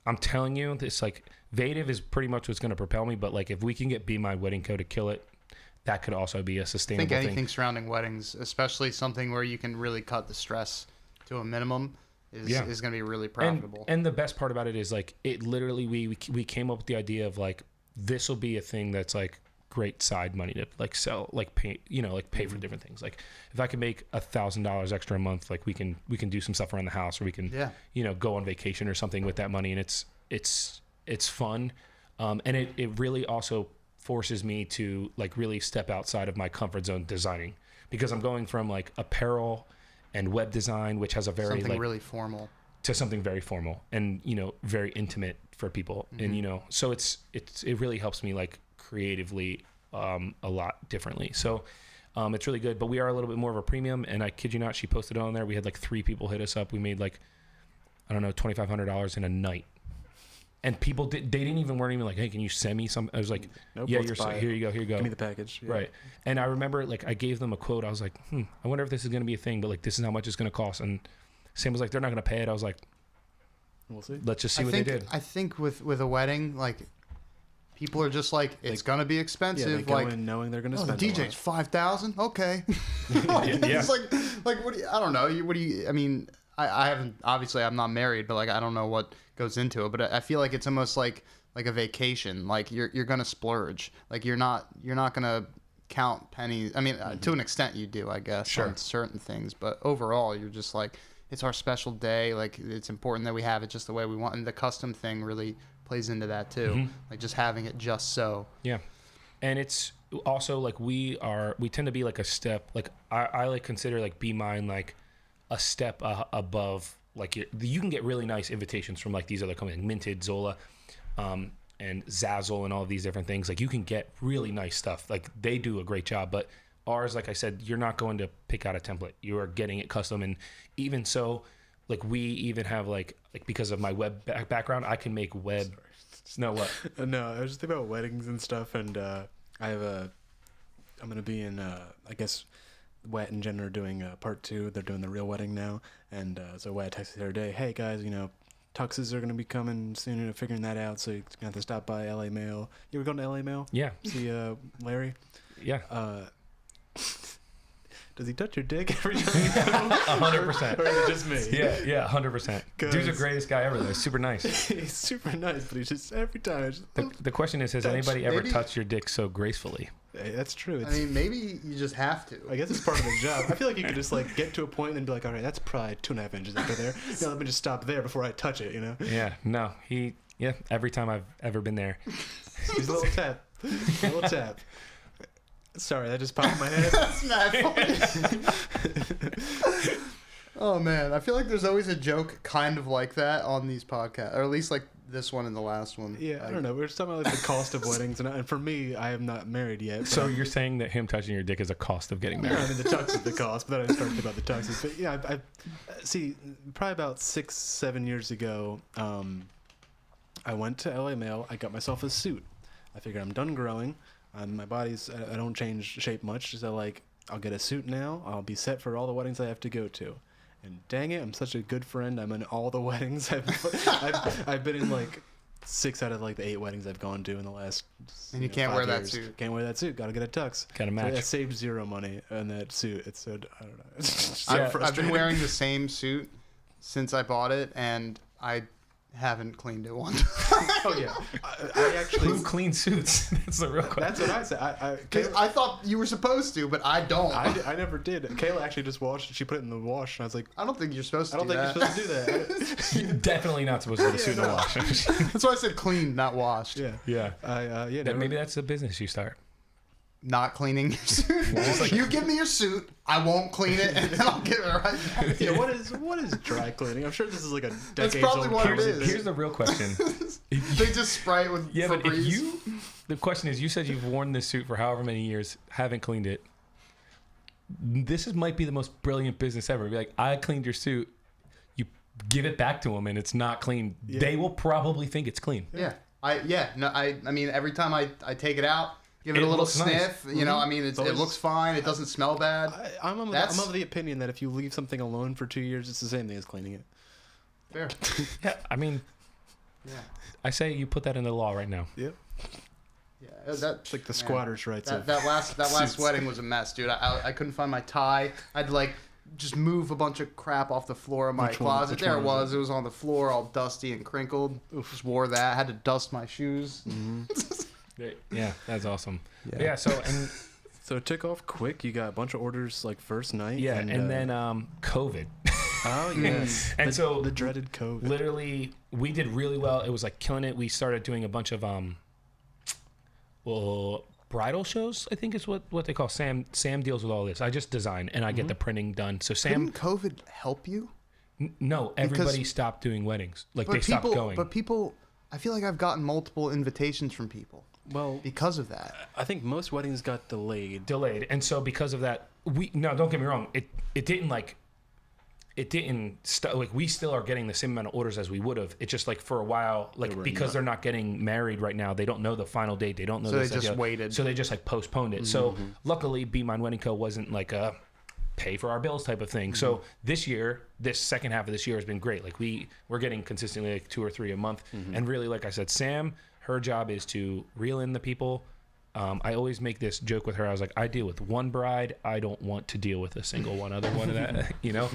Speaker 3: I'm telling you, it's like Vative is pretty much what's going to propel me, but like if we can get Be My Wedding Co. to kill it, that could also be a
Speaker 2: I
Speaker 3: sustainable
Speaker 2: think anything
Speaker 3: thing.
Speaker 2: surrounding weddings, especially something where you can really cut the stress to a minimum, is going to be really profitable.
Speaker 3: And the best part about it is like it literally we came up with the idea of like this will be a thing that's like great side money to like sell, like pay for different things. Like if I can make $1,000 extra a month, like we can do some stuff around the house, or we can go on vacation or something with that money, and it's fun, and it really also forces me to like really step outside of my comfort zone designing, because I'm going from like apparel and web design, which has a very
Speaker 2: something
Speaker 3: like
Speaker 2: really formal,
Speaker 3: to something very formal and very intimate for people. And so it really helps me like creatively a lot differently. So it's really good, but we are a little bit more of a premium, and I kid you not, she posted it on there. We had like 3 people hit us up. We made like, I don't know, $2,500 in a night. And people weren't even like, hey, can you send me some? I was like,
Speaker 1: Nope,
Speaker 3: yeah,
Speaker 1: let's buy it.
Speaker 3: here you go.
Speaker 1: Give me the package. Yeah.
Speaker 3: Right. And I remember like I gave them a quote. I was like, I wonder if this is going to be a thing, but like this is how much it's going to cost. And Sam was like, they're not going to pay it. I was like,
Speaker 1: We'll see.
Speaker 3: let's just see what they did.
Speaker 2: I think with a wedding, like people are just like, it's going to be expensive.
Speaker 1: Yeah, they go
Speaker 2: like
Speaker 1: in knowing they're going to
Speaker 2: the
Speaker 1: spend
Speaker 2: DJ's $5,000. Okay.
Speaker 3: Yeah.
Speaker 2: It's like what do you, I don't know. What do you? I mean, I haven't, obviously I'm not married, but like I don't know what goes into it. But I feel like it's almost like a vacation. Like you're gonna splurge. Like you're not gonna count pennies. I mean, to an extent you do, I guess, on certain things. But overall, you're just like, it's our special day. Like it's important that we have it just the way we want. And the custom thing really plays into that too. Like just having it just so.
Speaker 3: Yeah. And it's also like we tend to be like a step, like I like consider like Be Mine like a step above. Like you can get really nice invitations from like these other companies, like Minted, Zola, and Zazzle, and all of these different things. Like you can get really nice stuff. Like they do a great job, but ours, like I said, you're not going to pick out a template. You are getting it custom. And even so, like we even have like because of my web background, I can make web. No, what?
Speaker 1: No, I was just thinking about weddings and stuff, and I'm gonna be in I guess Wet and Jen are doing part 2. They're doing the real wedding now, and so Wet texted the other day, hey guys, tuxes are gonna be coming soon, figuring that out, so you're gonna have to stop by LA Mail. You ever going to LA Mail?
Speaker 3: Yeah.
Speaker 1: See Larry?
Speaker 3: Yeah.
Speaker 1: Does he touch your dick every time you go?
Speaker 3: 100%.
Speaker 1: Or is it just me?
Speaker 3: Yeah, 100%. Dude's the greatest guy ever, though. He's super nice.
Speaker 1: He's super nice, but he's just every time. It's just,
Speaker 3: The question is, has anybody ever
Speaker 2: maybe-
Speaker 3: touched your dick so gracefully?
Speaker 1: hey, that's true.
Speaker 2: I mean, maybe you just have to.
Speaker 1: I guess it's part of the job. I feel like you could just like get to a point and be like, all right, that's probably 2.5 inches under there. Now let me just stop there before I touch it,
Speaker 3: Yeah, no, every time I've ever been there.
Speaker 1: He's a little tap. A little tap. Sorry, that just popped in my head.
Speaker 2: That's not funny. Oh man, I feel like there's always a joke kind of like that on these podcasts, or at least like this one and the last one.
Speaker 1: Yeah, I don't know. We were just talking about like the cost of weddings, and for me, I am not married yet.
Speaker 3: So you're saying that him touching your dick is a cost of getting
Speaker 1: No,
Speaker 3: married?
Speaker 1: I mean the tux is the cost, but then I didn't start thinking about the tuxes. But yeah, I see. Probably about 6-7 years ago, I went to LA Mail. I got myself a suit. I figured I'm done growing. My body's, I don't change shape much, so like I'll get a suit now. I'll be set for all the weddings I have to go to. And dang it, I'm such a good friend. I'm in all the weddings. I've been in like 6 out of like the 8 weddings I've gone to in the last.
Speaker 2: And you can't wear that suit.
Speaker 1: Can't wear that suit. Got to get a tux.
Speaker 3: Got to match.
Speaker 1: So I saved 0 money on that suit. It's so I don't know. It's just so
Speaker 2: I've been
Speaker 1: frustrating.
Speaker 2: wearing the same suit since I bought it, and I haven't cleaned it once.
Speaker 1: Oh yeah, I actually.
Speaker 3: Who cleans suits? That's the real question.
Speaker 1: That's what I said.
Speaker 2: I thought you were supposed to, but I don't.
Speaker 1: I never did. Kayla actually just washed it. She put it in the wash, and I was like,
Speaker 2: I don't think you're supposed to.
Speaker 1: I don't think you're supposed to do that.
Speaker 3: You're definitely not supposed to put a suit in the wash.
Speaker 2: That's why I said clean, not washed.
Speaker 1: Yeah.
Speaker 3: Yeah.
Speaker 1: Yeah.
Speaker 3: Maybe that's the business you start.
Speaker 2: Not cleaning your suit. Just like, you give me your suit, I won't clean it, and then I'll give it right back.
Speaker 1: Yeah. What is dry cleaning? I'm sure this is like a
Speaker 2: That's
Speaker 1: decades
Speaker 2: probably
Speaker 1: old
Speaker 2: what it
Speaker 1: concept.
Speaker 2: is.
Speaker 3: Here's the real question.
Speaker 2: They just spray it with
Speaker 3: Yeah, but if
Speaker 2: Febreze.
Speaker 3: the question is, you said you've worn this suit for however many years, haven't cleaned it. Might be the most brilliant business ever. Be like, I cleaned your suit. You give it back to them, and it's not clean.
Speaker 1: Yeah.
Speaker 3: They will probably think it's clean.
Speaker 2: Yeah. I mean, every time I take it out, give it a little
Speaker 3: looks nice.
Speaker 2: sniff. You know, I mean, it looks fine. It doesn't smell bad.
Speaker 1: I'm of the opinion that if you leave something alone for 2 years, it's the same thing as cleaning it.
Speaker 2: Fair.
Speaker 3: Yeah, I mean,
Speaker 2: Yeah.
Speaker 3: I say you put that in the law right now.
Speaker 1: Yep.
Speaker 2: Yeah. That's
Speaker 1: Like the squatters' rights.
Speaker 2: That,
Speaker 1: of
Speaker 2: that last
Speaker 1: suits.
Speaker 2: wedding was a mess, dude. I couldn't find my tie. I'd like just move a bunch of crap off the floor of my
Speaker 1: Which one-
Speaker 2: closet.
Speaker 1: which
Speaker 2: There
Speaker 1: one
Speaker 2: it
Speaker 1: was
Speaker 2: was. It was on the floor, all dusty and crinkled. Just wore that. Had to dust my shoes.
Speaker 3: Yeah, that's awesome.
Speaker 1: Yeah.
Speaker 3: Yeah,
Speaker 1: So it took off quick. You got a bunch of orders like first night.
Speaker 3: yeah, and then COVID.
Speaker 1: Oh yes.
Speaker 3: And so
Speaker 1: the dreaded COVID.
Speaker 3: Literally, we did really well. It was like killing it. We started doing a bunch of bridal shows, I think is what they call. Sam deals with all this. I just design and I get the printing done. So Sam,
Speaker 2: Didn't COVID help you?
Speaker 3: no, everybody stopped doing weddings. Like
Speaker 2: But
Speaker 3: they stopped going.
Speaker 2: But people, I feel like I've gotten multiple invitations from people
Speaker 1: Well,
Speaker 2: because of that.
Speaker 1: I think most weddings got delayed.
Speaker 3: And so because of that, don't get me wrong, it didn't we still are getting the same amount of orders as we would have. It's just like for a while, like because they're not getting married right now, they don't know the final date, they don't know
Speaker 2: So
Speaker 3: this,
Speaker 2: they just
Speaker 3: that, the other.
Speaker 2: waited.
Speaker 3: So they just like postponed it. So luckily Be Mine Wedding Co wasn't like a pay for our bills type of thing. So this second half of this year has been great. Like we're getting consistently like 2 or 3 a month. And really, like I said, Sam, her job is to reel in the people. I always make this joke with her. I was like, I deal with one bride. I don't want to deal with a single other one of that, you know?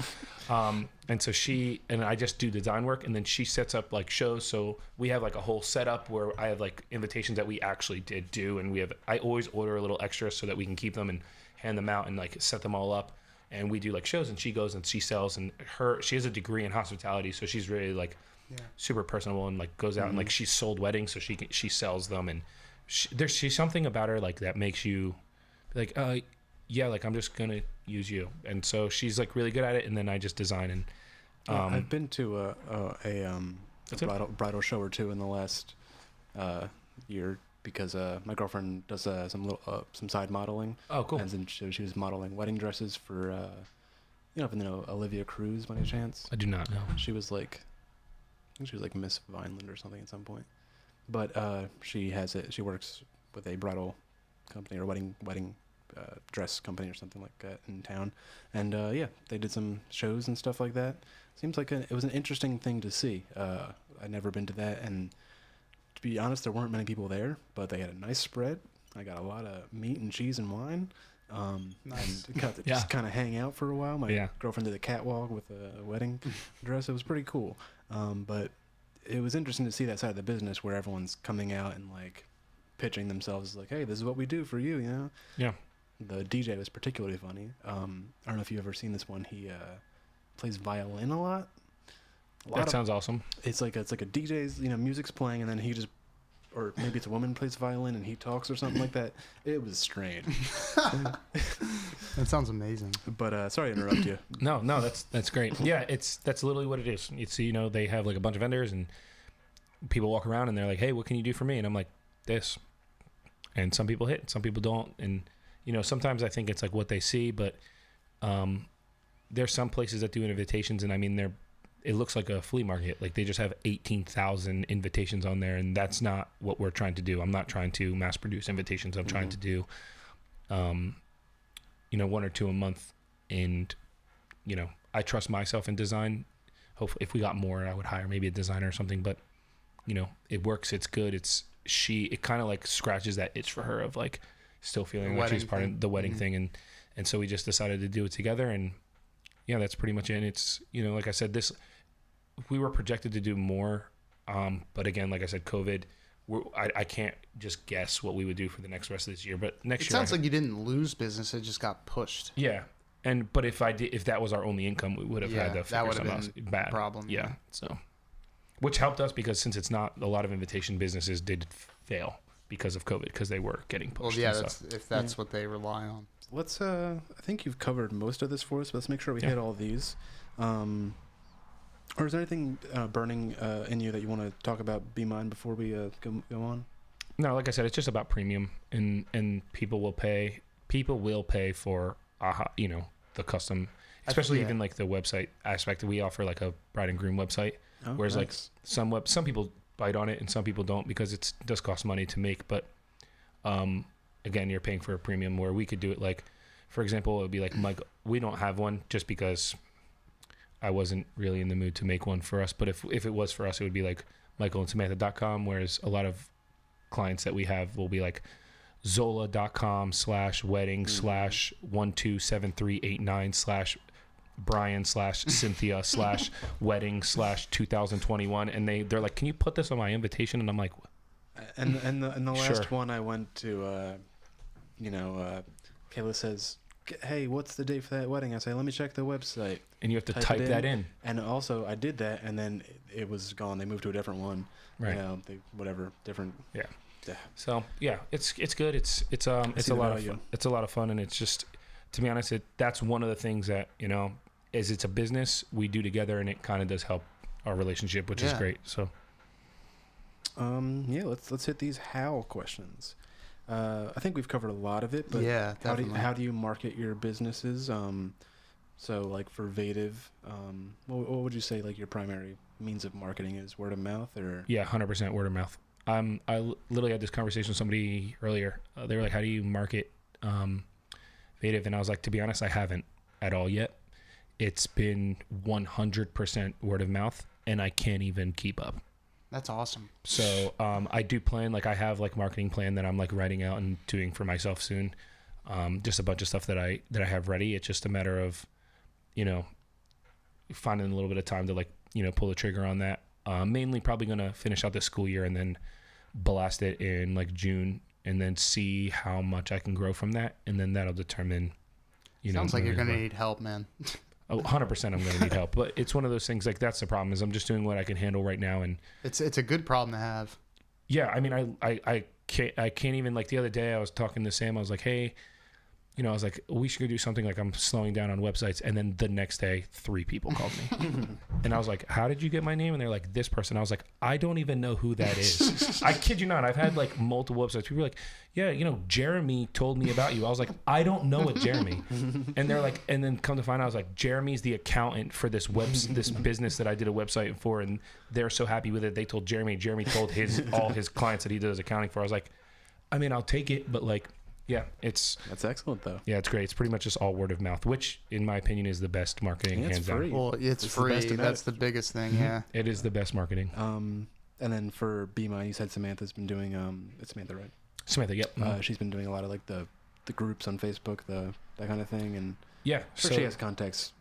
Speaker 3: And so I just do design work, and then she sets up like shows. So we have like a whole setup where I have like invitations that we actually did do. And I always order a little extra so that we can keep them and hand them out and like set them all up. And we do like shows, and she goes and she sells, and she has a degree in hospitality. So she's really like super personable and like goes out and like she's sold weddings. So she sells them, and she's something about her like that makes you like, yeah, like I'm just gonna use you. And so she's like really good at it, and then I just design. And
Speaker 1: I've been to a bridal show or two in the last year because my girlfriend does some side modeling.
Speaker 3: Oh, cool.
Speaker 1: And then she was modeling wedding dresses for if you know Olivia Cruz by any chance.
Speaker 3: I do not know.
Speaker 1: She was like, I think she was like Miss Vineland or something at some point. But she works with a bridal company or wedding dress company or something like that in town. And they did some shows and stuff like that. Seems like it was an interesting thing to see. I'd never been to that, and to be honest, there weren't many people there, but they had a nice spread. I got a lot of meat and cheese and wine.
Speaker 2: Nice.
Speaker 1: And got to just kind of hang out for a while. My girlfriend did a catwalk with a wedding dress. It was pretty cool. But it was interesting to see that side of the business where everyone's coming out and like pitching themselves like, hey, this is what we do for you, you know?
Speaker 3: Yeah.
Speaker 1: The DJ was particularly funny. I don't know if you've ever seen this one. He plays violin a lot.
Speaker 3: That sounds awesome.
Speaker 1: It's like a DJ's, music's playing, and then he just, or maybe it's a woman plays violin and he talks or something like that. It was strange.
Speaker 2: That sounds amazing.
Speaker 1: But sorry to interrupt you.
Speaker 3: No, that's great. Yeah, that's literally what it is. It's they have like a bunch of vendors and people walk around and they're like, hey, what can you do for me? And I'm like, this. And some people hit, some people don't. And sometimes I think it's like what they see, but there's some places that do invitations, and I mean it looks like a flea market. Like they just have 18,000 invitations on there, and that's not what we're trying to do. I'm not trying to mass produce invitations. I'm trying to do, 1 or 2 a month. And, I trust myself in design. Hopefully if we got more, I would hire maybe a designer or something, but it works. It's good. It kind of like scratches that itch for her of like still feeling like she's part of the wedding thing. And so we just decided to do it together, and yeah, that's pretty much it. It's, like I said, we were projected to do more. But again, like I said, COVID, I can't just guess what we would do for the rest of this year, but next year.
Speaker 2: It sounds like you didn't lose business. It just got pushed.
Speaker 3: Yeah. But if that was our only income, we would have had to figure something else bad
Speaker 2: problem.
Speaker 3: Yeah. So, which helped us because since it's not, a lot of invitation businesses did fail because of COVID because they were getting pushed.
Speaker 2: Well, yeah, that's what they rely on.
Speaker 1: Let's. I think you've covered most of this for us, but let's make sure we hit all these. Or is there anything burning in you that you want to talk about? Be mine before we go on.
Speaker 3: No, like I said, it's just about premium, and people will pay. People will pay for the custom, especially even like the website aspect. We offer like a bride and groom website, whereas
Speaker 1: nice.
Speaker 3: like some people bite on it and some people don't because it does cost money to make. But again, you're paying for a premium where we could do it. Like, for example, it would be like Michael. We don't have one just because I wasn't really in the mood to make one for us. But if it was for us, it would be like michaelandsamantha.com. Whereas a lot of clients that we have will be like Zola.com/wedding/127389/Brian/Cynthia/wedding/2021, and they're like, can you put this on my invitation? And I'm like,
Speaker 1: and the last
Speaker 3: Sure.
Speaker 1: one I went to, Kayla says, hey, what's the date for that wedding? I say, let me check the website.
Speaker 3: and you have to type that in.
Speaker 1: And also I did that, and then it was gone. They moved to a different one.
Speaker 3: Right.
Speaker 1: Different.
Speaker 3: Yeah. So yeah, it's good. It's a lot of fun. It's a lot of fun, and it's just, to be honest, that's one of the things that is it's a business we do together, and it kind of does help our relationship, which is great. So
Speaker 1: let's hit these how questions. I think we've covered a lot of it, but
Speaker 2: yeah,
Speaker 1: how do you market your businesses? So like for Vative, what would you say like your primary means of marketing is? Word of mouth or?
Speaker 3: Yeah, 100% word of mouth. I literally had this conversation with somebody earlier. They were like, how do you market Vative? And I was like, to be honest, I haven't at all yet. It's been 100% word of mouth, and I can't even keep up.
Speaker 2: That's awesome.
Speaker 3: So I do plan, like I have like marketing plan that I'm like writing out and doing for myself soon. Just a bunch of stuff that I have ready. It's just a matter of, finding a little bit of time to like, pull the trigger on that. Mainly probably going to finish out this school year and then blast it in like June and then see how much I can grow from that. And then that'll determine,
Speaker 2: Sounds like you're going to need help, man.
Speaker 3: Oh, 100% I'm going to need help. But it's one of those things, like that's the problem is I'm just doing what I can handle right now. And
Speaker 2: it's a good problem to have.
Speaker 3: Yeah. I mean, I can't even, like the other day I was talking to Sam, I was like, hey, I was like, we should go do something, like I'm slowing down on websites. And then the next day, 3 people called me. And I was like, how did you get my name? And they're like, this person. I was like, I don't even know who that is. I kid you not. I've had like multiple websites. People were like, yeah, Jeremy told me about you. I was like, I don't know a Jeremy. And they're like, and then come to find out, I was like, Jeremy's the accountant for this this business that I did a website for. And they're so happy with it. They told Jeremy. Jeremy told all his clients that he does accounting for. I was like, I mean, I'll take it, but like, yeah, that's
Speaker 1: excellent though.
Speaker 3: Yeah, it's great. It's pretty much just all word of mouth, which in my opinion is the best marketing.
Speaker 1: It's
Speaker 3: hands
Speaker 1: free.
Speaker 3: down.
Speaker 2: Well, it's free. That's the biggest thing. Yeah,
Speaker 3: it is the best marketing.
Speaker 1: And then for Be Mine, you said Samantha's been doing it's Samantha, right?
Speaker 3: Samantha, yep.
Speaker 1: She's been doing a lot of like the groups on Facebook, that kind of thing, and
Speaker 3: yeah,
Speaker 1: so she has contacts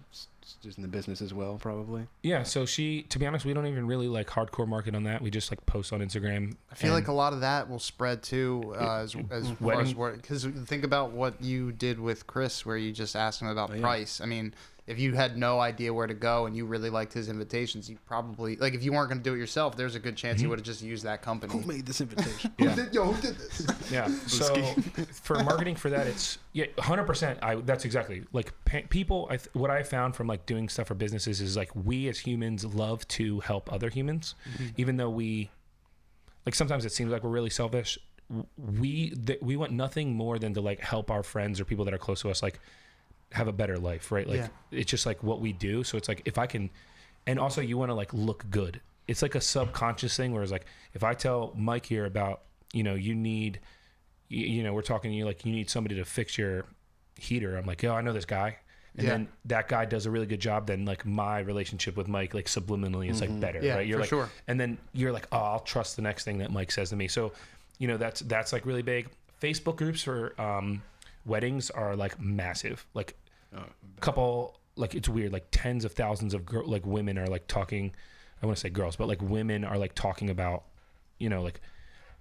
Speaker 1: just in the business as well, probably.
Speaker 3: Yeah, so to be honest, we don't even really like hardcore market on that. We just like post on Instagram.
Speaker 2: I feel like a lot of that will spread too, as far as work. Because think about what you did with Chris, where you just asked him about price. I mean, if you had no idea where to go and you really liked his invitations, you probably, like, if you weren't going to do it yourself, there's a good chance you would have just used that company.
Speaker 1: Who made this invitation?
Speaker 2: Who did this?
Speaker 3: Yeah. So for marketing for that, it's 100%. That's exactly like people. What I found from like doing stuff for businesses is like we as humans love to help other humans, even though we like sometimes it seems like we're really selfish. We want nothing more than to like help our friends or people that are close to us like have a better life, right? Like it's just like what we do. So it's like if I can and also you want to like look good. It's like a subconscious thing where it's like, if I tell Mike here about, you need, we're talking to you, like you need somebody to fix your heater. I'm like, I know this guy. And then that guy does a really good job. Then like my relationship with Mike, like subliminally, is like better, right? You're
Speaker 2: for
Speaker 3: like,
Speaker 2: sure.
Speaker 3: And then you're like, oh, I'll trust the next thing that Mike says to me. So, that's like really big. Facebook groups for weddings are like massive. Like couple, like it's weird. Like tens of thousands of like women are like talking. I want to say girls, but like women are like talking about, like,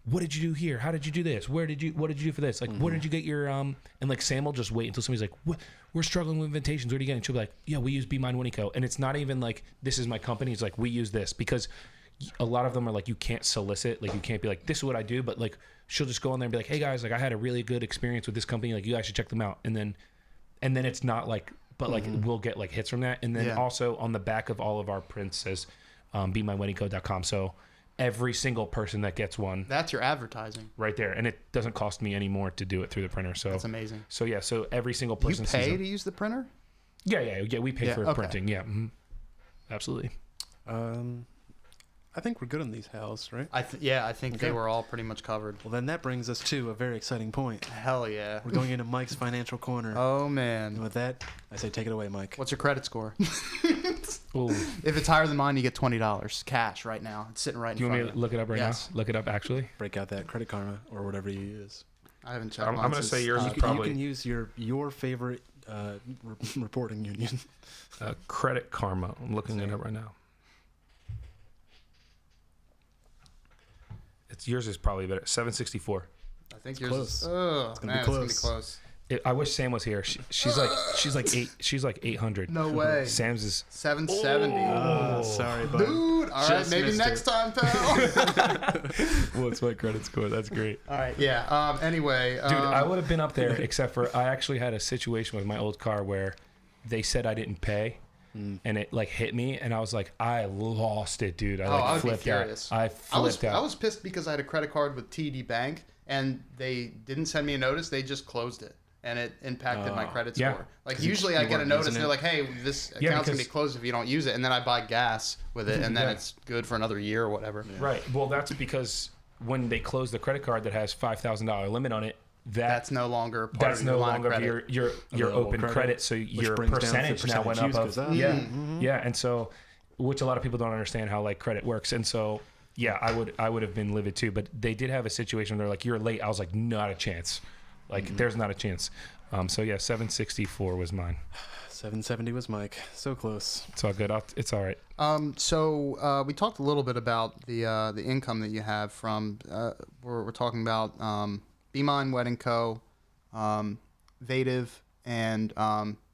Speaker 3: what did you do here? How did you do this? What did you do for this? Like, where did you get your, and like Sam will just wait until somebody's like, what? We're struggling with invitations. What are you getting? She'll be like, yeah, we use Be Mine Wedding Co. And it's not even like, this is my company. It's like, we use this, because a lot of them are like, you can't solicit. Like, you can't be like, this is what I do. But like, she'll just go on there and be like, hey guys, like I had a really good experience with this company. Like, you guys should check them out. And then it's not like, but like we'll get like hits from that. And then also on the back of all of our prints says, BeMyWeddingCo.com. So every single person that gets one,
Speaker 2: that's your advertising
Speaker 3: right there, and it doesn't cost me any more to do it through the printer. So
Speaker 2: that's amazing.
Speaker 3: So so every single person
Speaker 2: you pay to use the printer.
Speaker 3: Yeah, we pay for printing. Yeah, absolutely.
Speaker 1: I think we're good on these Hals, right?
Speaker 2: I think they were all pretty much covered.
Speaker 1: Well, then that brings us to a very exciting point.
Speaker 2: Hell yeah.
Speaker 1: We're going into Mike's financial corner.
Speaker 2: Oh man.
Speaker 1: And with that, I say take it away, Mike.
Speaker 2: What's your credit score?
Speaker 3: Ooh.
Speaker 2: If it's higher than mine, you get $20 cash right now. It's sitting right in front of you.
Speaker 3: Do you want me to look it up right now? Look it up actually.
Speaker 1: Break out that Credit Karma or whatever you use.
Speaker 2: I haven't checked.
Speaker 3: I'm going to say yours is probably.
Speaker 1: You can use your favorite reporting union.
Speaker 3: Credit Karma. I'm looking it up right now. Yours is probably better. 764.
Speaker 2: I think
Speaker 1: it's
Speaker 2: yours
Speaker 1: close.
Speaker 2: is. Oh,
Speaker 1: it's gonna
Speaker 2: man,
Speaker 1: be close.
Speaker 2: It's gonna be close.
Speaker 3: I wish Sam was here. She's like 800.
Speaker 2: No way.
Speaker 3: Sam's is
Speaker 2: 770.
Speaker 1: Oh, sorry, bud.
Speaker 2: Dude. All right, maybe next time, pal.
Speaker 3: What's my credit score? That's great.
Speaker 2: All right, yeah. Anyway,
Speaker 3: dude, I would have been up there, except for I actually had a situation with my old car where they said I didn't pay. And it like hit me, and I was like, I lost it, dude. I
Speaker 2: would
Speaker 3: flipped
Speaker 2: be furious.
Speaker 3: out. I flipped out.
Speaker 2: I was pissed because I had a credit card with TD Bank, and they didn't send me a notice. They just closed it, and it impacted my credit score. Like usually I get a notice, and they're like, hey, this account's going to be closed if you don't use it. And then I buy gas with it, and then it's good for another year or whatever.
Speaker 3: Yeah. Right. Well, that's because when they close the credit card that has $5,000 limit on it, that's
Speaker 2: no longer part of your line of credit.
Speaker 3: your open credit, so your percentage now went up. Yeah, and so, which a lot of people don't understand how like credit works, and so yeah, I would have been livid too. But they did have a situation where they're like, you're late. I was like, not a chance. Like there's not a chance. So yeah, 764 was mine.
Speaker 1: 770 was Mike. So close.
Speaker 3: It's all good. It's all right.
Speaker 2: So we talked a little bit about the income that you have from. We're talking about. Be Mine Wedding Co., Vative, and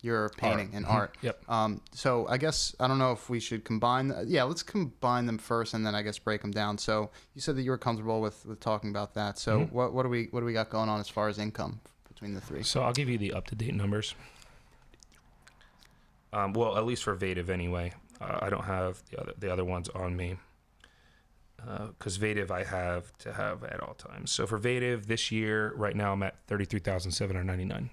Speaker 2: your painting and art.
Speaker 3: Yep.
Speaker 2: So I guess, I don't know if we should combine. Let's combine them first, and then I guess break them down. So you said that you were comfortable with talking about that. So what do we got going on as far as income between the three?
Speaker 3: So I'll give you the up-to-date numbers. Well, at least for Vative anyway. I don't have the other ones on me. Because Vative I have to have at all times. So for Vative this year, right now I'm at $33,799.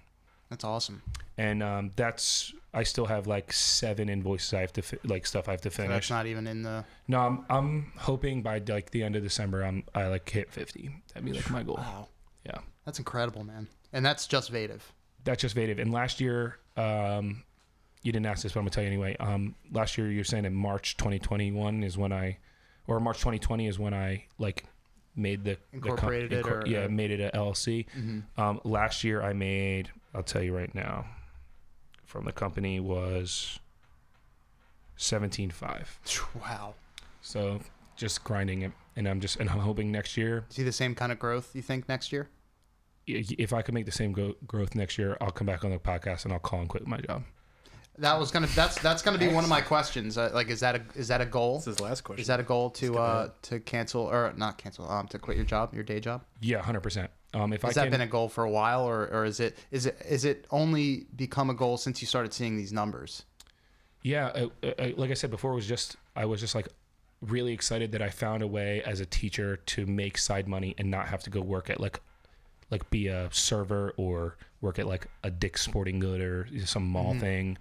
Speaker 2: That's awesome.
Speaker 3: And I still have like 7 invoices I have to stuff I have to finish.
Speaker 2: So that's not even in the.
Speaker 3: No, I'm hoping by like the end of December I like hit 50. That'd be like my goal.
Speaker 2: Wow.
Speaker 3: Yeah.
Speaker 2: That's incredible, man. And that's just Vative.
Speaker 3: That's just Vative. And last year, you didn't ask this, but I'm gonna tell you anyway. Last year you're saying in March 2021 is when or March 2020 is when I like made
Speaker 2: incorporated it
Speaker 3: made it a LLC. Mm-hmm. Last year I made, I'll tell you right now, from the company was $17,500.
Speaker 2: Wow.
Speaker 3: So just grinding it, and I'm hoping next year.
Speaker 2: See the same kind of growth you think next year?
Speaker 3: If I could make the same growth next year, I'll come back on the podcast and I'll call and quit my job.
Speaker 2: That's gonna be one of my questions. Like, is that a goal?
Speaker 1: This is his last question.
Speaker 2: Is that a goal to cancel or not cancel? To quit your day job?
Speaker 3: Yeah, 100%.
Speaker 2: Has that been a goal for a while, or is it only become a goal since you started seeing these numbers?
Speaker 3: Yeah, like I said before, I was just like really excited that I found a way as a teacher to make side money and not have to go work at like be a server or work at like a Dick's Sporting Good or some mall thing.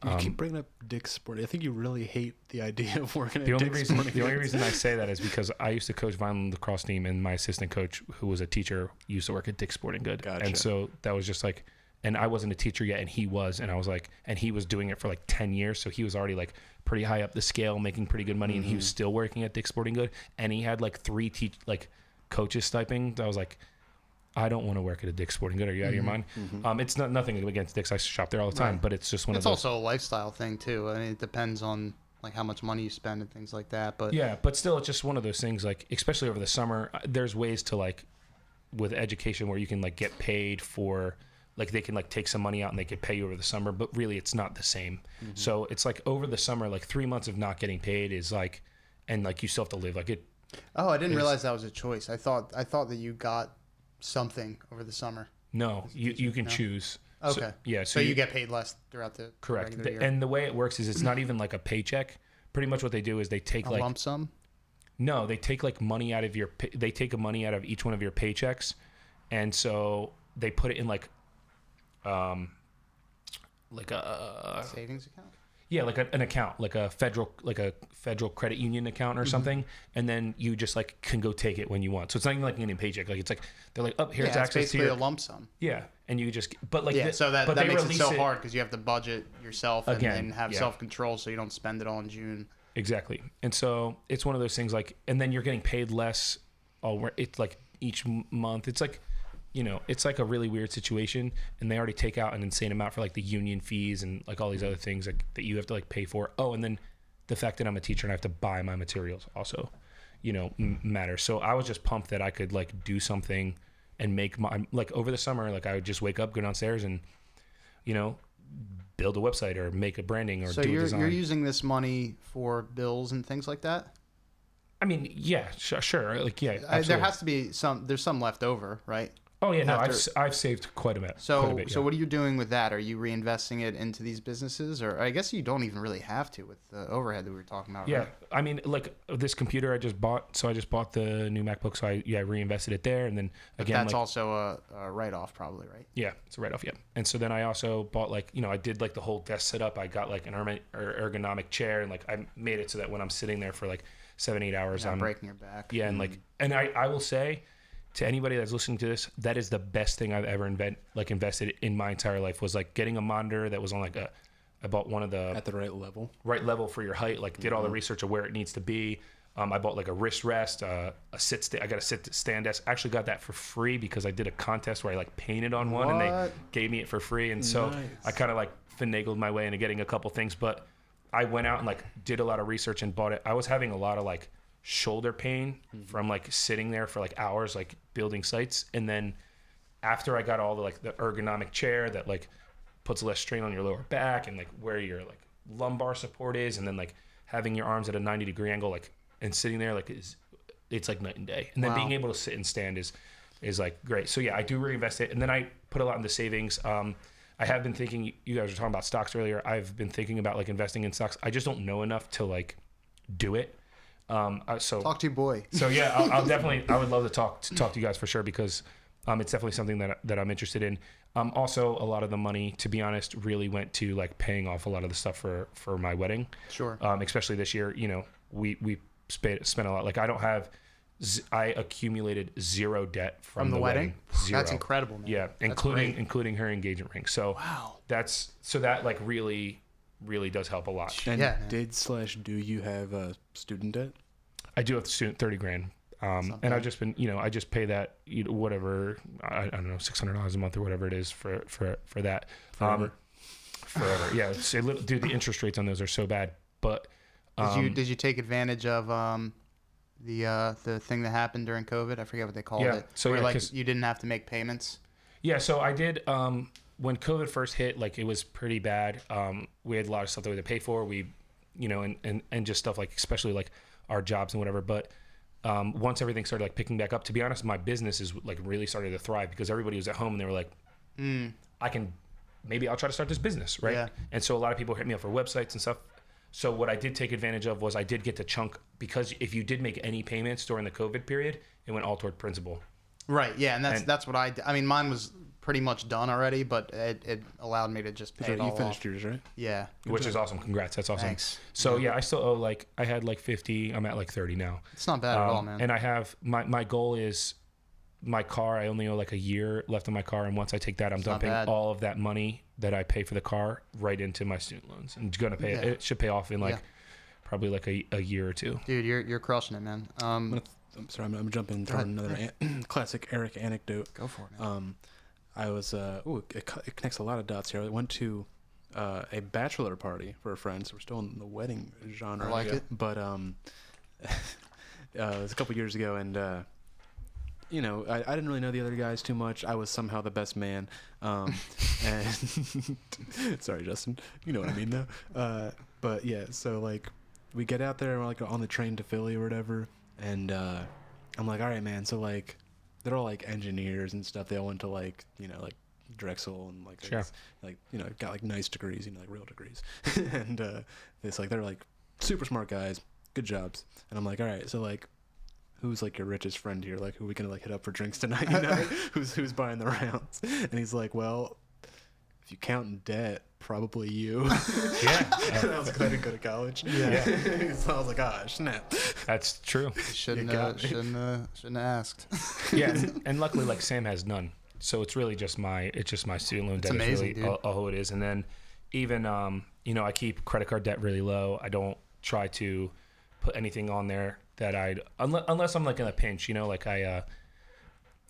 Speaker 1: You keep bringing up Dick's Sporting. I think you really hate the idea of working at
Speaker 3: The only
Speaker 1: Dick's
Speaker 3: reason
Speaker 1: Sporting
Speaker 3: the only
Speaker 1: Goods.
Speaker 3: reason I say that is because I used to coach Vineland lacrosse team, and my assistant coach, who was a teacher, used to work at Dick's Sporting Good.
Speaker 1: Gotcha.
Speaker 3: And so that was just like, and I wasn't a teacher yet, and he was, and I was like, and he was doing it for like 10 years, so he was already like pretty high up the scale, making pretty good money, and he was still working at Dick's Sporting Good, and he had like 3 coaches stipends. I was like, I don't want to work at a Dick's Sporting Good. Are you out of your mind? It's not nothing against Dick's. I shop there all the time,
Speaker 2: Right.
Speaker 3: but it's just one
Speaker 2: It's
Speaker 3: of those.
Speaker 2: also a lifestyle thing too. I mean, it depends on like how much money you spend and things like that. But
Speaker 3: Yeah, but still, it's just one of those things. Like, especially over the summer, there's ways to like, with education, where you can like get paid for, like they can like take some money out and they could pay you over the summer. But really, it's not the same. So it's like over the summer, like 3 months of not getting paid is like, and like you still have to live like it.
Speaker 2: oh, I didn't realize that was a choice. I thought that you got something over the summer.
Speaker 3: No, you can choose.
Speaker 2: Okay.
Speaker 3: So, yeah.
Speaker 2: So you get paid less throughout the
Speaker 3: correct.
Speaker 2: regular year.
Speaker 3: And the way it works is it's not even like a paycheck. Pretty much what they do is they take
Speaker 2: A
Speaker 3: like
Speaker 2: lump sum.
Speaker 3: no, they take like money out of your. They take a money out of each one of your paychecks, and so they put it in like a
Speaker 2: Savings account.
Speaker 3: yeah, like an account, like a federal credit union account or something, and then you just like can go take it when you want. So it's not even like getting a paycheck. Like it's like they're like, oh, here's
Speaker 2: Yeah, it's
Speaker 3: access to
Speaker 2: basically
Speaker 3: your
Speaker 2: a lump sum.
Speaker 3: yeah, and you just but like
Speaker 2: Yeah, so that
Speaker 3: but they
Speaker 2: makes it
Speaker 3: release
Speaker 2: so hard because you have to budget yourself and
Speaker 3: Again,
Speaker 2: then have
Speaker 3: yeah.
Speaker 2: self-control so you don't spend it all in June.
Speaker 3: Exactly. And so it's one of those things like, and then you're getting paid less. It's like each month. It's like, you know, it's like a really weird situation, and they already take out an insane amount for like the union fees and like all these other things like, that you have to like pay for. Oh, and then the fact that I'm a teacher and I have to buy my materials also, you know, matters. So I was just pumped that I could like do something and make my, like over the summer, like I would just wake up, go downstairs and, you know, build a website or make a branding or
Speaker 2: So
Speaker 3: do a design.
Speaker 2: you're using this money for bills and things like that?
Speaker 3: I mean, yeah, sure. Like, yeah,
Speaker 2: There
Speaker 3: absolutely.
Speaker 2: has to be there's some left over, right?
Speaker 3: Oh yeah, no,
Speaker 2: after-
Speaker 3: I've saved quite a bit.
Speaker 2: So
Speaker 3: quite a bit,
Speaker 2: so
Speaker 3: yeah.
Speaker 2: what are you doing with that? Are you reinvesting it into these businesses, or I guess you don't even really have to with the overhead that we were talking about,
Speaker 3: Yeah,
Speaker 2: right?
Speaker 3: I mean, like this computer I just bought. So I just bought the new MacBook. So I reinvested it there, and then
Speaker 2: But
Speaker 3: again,
Speaker 2: that's
Speaker 3: like,
Speaker 2: also a write-off probably, right?
Speaker 3: yeah, it's a write off. Yeah, and so then I also bought like I did like the whole desk setup. I got like an ergonomic chair, and like I made it so that when I'm sitting there for like 7-8 hours,
Speaker 2: Not
Speaker 3: I'm
Speaker 2: breaking your back.
Speaker 3: yeah, and like and I will say to anybody that's listening to this, that is the best thing I've ever invested in my entire life was like getting a monitor that was on like I bought one of the
Speaker 1: At the right level.
Speaker 3: right level for your height, like did all the research of where it needs to be. I bought like a wrist rest, a I got a sit stand desk. Actually got that for free because I did a contest where I like painted on one and they
Speaker 2: What?
Speaker 3: gave me it for free. And so
Speaker 1: Nice.
Speaker 3: I kind of like finagled my way into getting a couple things, but I went out and like did a lot of research and bought it. I was having a lot of like shoulder pain from like sitting there for like hours, like building sites. And then after I got all the like the ergonomic chair that like puts less strain on your lower back and like where your like lumbar support is, and then like having your arms at a 90-degree angle, like and sitting there like it's like night and day. And then
Speaker 2: Wow.
Speaker 3: being able to sit and stand is like great. So yeah, I do reinvest it, and then I put a lot into savings. I have been thinking. You guys were talking about stocks earlier. I've been thinking about like investing in stocks. I just don't know enough to like do it. So
Speaker 2: Talk to your boy.
Speaker 3: so yeah, I'll definitely. I would love to talk to you guys for sure because it's definitely something that I'm interested in. Also, a lot of the money, to be honest, really went to like paying off a lot of the stuff for my wedding.
Speaker 2: Sure.
Speaker 3: Especially this year, we spent a lot. Like I accumulated zero debt from
Speaker 2: the wedding?
Speaker 3: Zero.
Speaker 2: That's incredible, man.
Speaker 3: Yeah,
Speaker 2: That's great.
Speaker 3: including her engagement ring. So
Speaker 2: Wow.
Speaker 3: that like really does help a lot.
Speaker 1: And
Speaker 2: Yeah, man.
Speaker 1: do you have student debt?
Speaker 3: I do have student $30,000. And I've just been, I just pay that, whatever, I don't know, $600 a month or whatever it is for that.
Speaker 1: Forever.
Speaker 3: Forever. Yeah. Dude, the interest rates on those are so bad. But
Speaker 2: Did you take advantage of the thing that happened during COVID? I forget what they called
Speaker 3: Yeah,
Speaker 2: it.
Speaker 3: so
Speaker 2: where
Speaker 3: yeah,
Speaker 2: like
Speaker 3: 'cause-
Speaker 2: you didn't have to make payments.
Speaker 3: yeah, so I did, when COVID first hit, like it was pretty bad. We had a lot of stuff that we had to pay for. We, and just stuff like, especially like our jobs and whatever. But once everything started like picking back up, to be honest, my business is like really started to thrive because everybody was at home and they were like, maybe I'll try to start this business, right?
Speaker 2: Yeah.
Speaker 3: And so a lot of people hit me up for websites and stuff. So what I did take advantage of was I did get to chunk, because if you did make any payments during the COVID period, it went all toward principal.
Speaker 2: Right. Yeah, and that's what I mean, mine was pretty much done already, but it allowed me to just pay it all
Speaker 1: You finished
Speaker 2: off.
Speaker 1: yours, right?
Speaker 2: Yeah.
Speaker 3: Which is awesome. Congrats. That's awesome.
Speaker 2: Thanks.
Speaker 3: So yeah, I still owe like, I had like 50. I'm at like 30 now.
Speaker 2: It's not bad at all, man.
Speaker 3: And I have, my goal is my car. I only owe like a year left on my car. And once I take that, I'm dumping all of that money that I pay for the car right into my student loans. And it's going to pay it. It should pay off in like probably like a year or two.
Speaker 2: Dude, you're crushing it, man.
Speaker 1: I'm sorry, I'm gonna jump in and throw in another classic Eric anecdote.
Speaker 2: Go for it, man.
Speaker 1: I was it connects a lot of dots here. I went to a bachelor party for a friend, so we're still in the wedding genre.
Speaker 2: I like it.
Speaker 1: But it was a couple years ago, and you know, I didn't really know the other guys too much. I was somehow the best man. And sorry, Justin, you know what I mean though. But yeah, so like we get out there and we're like on the train to Philly or whatever, and I'm like, all right, man. So like they're all like engineers and stuff. They all went to like, you know, like Drexel and like like, you know, got like nice degrees, you know, like real degrees. And it's like they're like super smart guys, good jobs. And I'm like, all right, so like who's like your richest friend here? Like who are we gonna like hit up for drinks tonight? You know, who's buying the rounds? And he's like, well, if you count in debt, probably you.
Speaker 3: Yeah.
Speaker 1: And I was glad I didn't go to college.
Speaker 3: Yeah.
Speaker 1: So I was like, ah, snap.
Speaker 3: That's true.
Speaker 2: Shouldn't have asked.
Speaker 3: Yeah. And luckily like Sam has none. So it's really just my student loan debt.
Speaker 2: Amazing,
Speaker 3: is really all it is. And then even, you know, I keep credit card debt really low. I don't try to put anything on there that unless I'm like in a pinch, you know, like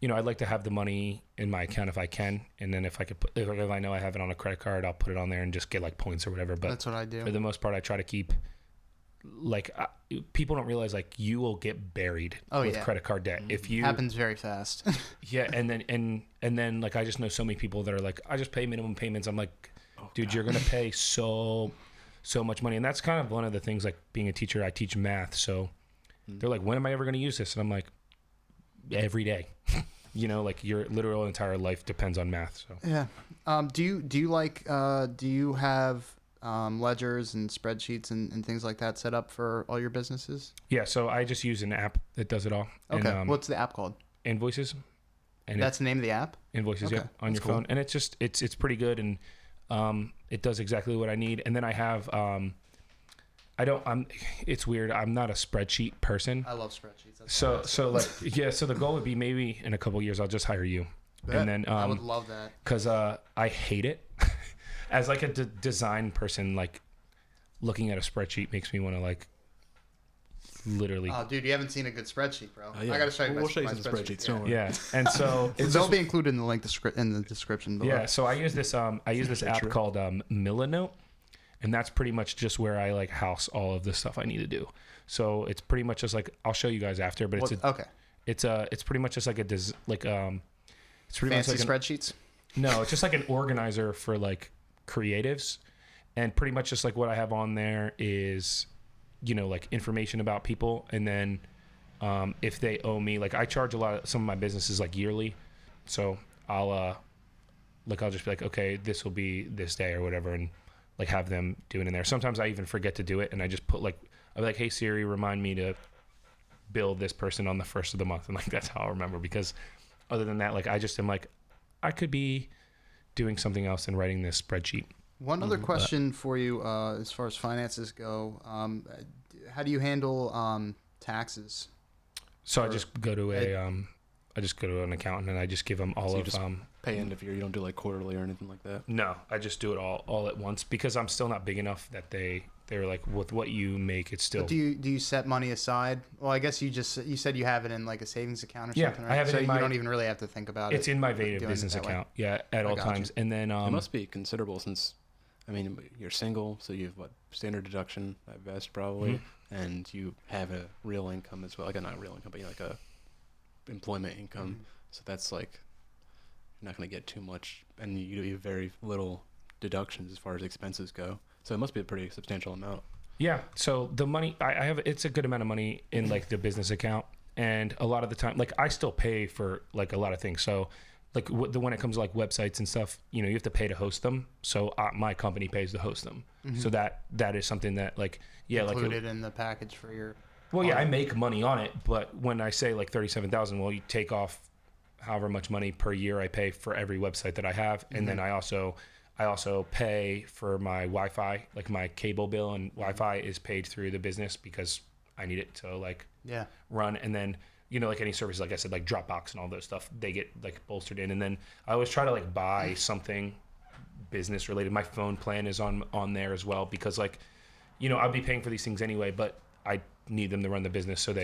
Speaker 3: you know, I'd like to have the money in my account if I can, and then if I could if I know I have it on a credit card, I'll put it on there and just get like points or whatever. But
Speaker 2: that's what I do.
Speaker 3: For the most part, I try to keep like people don't realize like you will get buried with credit card debt if you
Speaker 2: happens very fast.
Speaker 3: Yeah, and then like I just know so many people that are like, I just pay minimum payments. I'm like, dude, you're gonna pay so much money, and that's kind of one of the things. Like being a teacher, I teach math, so they're like, when am I ever gonna use this? And I'm like, every day. You know, like your literal entire life depends on math. So
Speaker 2: yeah. Do you have ledgers and spreadsheets and things like that set up for all your businesses?
Speaker 3: Yeah. So I just use an app that does it all.
Speaker 2: Okay.
Speaker 3: And,
Speaker 2: what's the app called?
Speaker 3: Invoices. And
Speaker 2: that's the name of the app?
Speaker 3: Invoices.
Speaker 2: Okay.
Speaker 3: Yeah. On your phone. And it's just it's pretty good, and it does exactly what I need. And then I have it's weird. I'm not a spreadsheet person.
Speaker 2: I love spreadsheets.
Speaker 3: So like, yeah, so the goal would be maybe in a couple of years, I'll just hire you. And then,
Speaker 2: I would love that.
Speaker 3: Cause, I hate it as like a design person, like looking at a spreadsheet makes me want to like literally.
Speaker 2: Oh dude, you haven't seen a good spreadsheet, bro.
Speaker 1: Yeah.
Speaker 2: I gotta show you
Speaker 1: We'll show you
Speaker 2: my
Speaker 1: some spreadsheets.
Speaker 2: Yeah.
Speaker 1: Don't worry.
Speaker 3: Yeah. And so
Speaker 2: they'll be included in the link in the description below.
Speaker 3: Yeah. So I use this app called Millinote. And that's pretty much just where I like house all of the stuff I need to do. So it's pretty much just like, I'll show you guys after, but it's pretty much just like it's pretty
Speaker 2: fancy
Speaker 3: much like
Speaker 2: spreadsheets.
Speaker 3: No, it's just like an organizer for like creatives, and pretty much just like what I have on there is, you know, like information about people, and then if they owe me, like I charge some of my businesses like yearly, so I'll just be like, okay, this will be this day or whatever, and like have them do it in there. Sometimes I even forget to do it, and I just put like, I'm like, hey Siri, remind me to bill this person on the first of the month, and like that's how I'll remember. Because other than that, like I just am like, I could be doing something else than writing this spreadsheet.
Speaker 2: One other question for you, as far as finances go, how do you handle taxes?
Speaker 3: So I just go to an accountant, and I just give them all of
Speaker 1: pay end of year. You don't do like quarterly or anything like that.
Speaker 3: No, I just do it all at once, because I'm still not big enough that they're like, with what you make, it's still.
Speaker 2: But do you set money aside? Well, I guess you said you have it in like a savings account or something, right?
Speaker 3: I have it
Speaker 2: so
Speaker 3: in
Speaker 2: you don't even really have to think about it.
Speaker 3: It's in my Vative business account. Yeah, at all times. And then
Speaker 1: it must be considerable, since I mean you're single, so you have what standard deduction at Vest probably, and you have a real income as well. Like not a real income, but like a employment income. So that's like, you're not going to get too much, and you have very little deductions as far as expenses go. So it must be a pretty substantial amount.
Speaker 3: Yeah. So the money I have, it's a good amount of money in like the business account, and a lot of the time, like I still pay for like a lot of things. So like when it comes to like websites and stuff, you know, you have to pay to host them. So my company pays to host them. So that is something that like, yeah,
Speaker 2: included in the package for your.
Speaker 3: Well, yeah, I make money on it, but when I say like 37,000, well, you take off however much money per year I pay for every website that I have. And then I also pay for my Wi-Fi, like my cable bill, and Wi-Fi is paid through the business because I need it to like run. And then, like any service, like I said, like Dropbox and all those stuff, they get like bolstered in. And then I always try to like buy something business related. My phone plan is on there as well because like, I'll be paying for these things anyway, but I need them to run the business. So
Speaker 2: do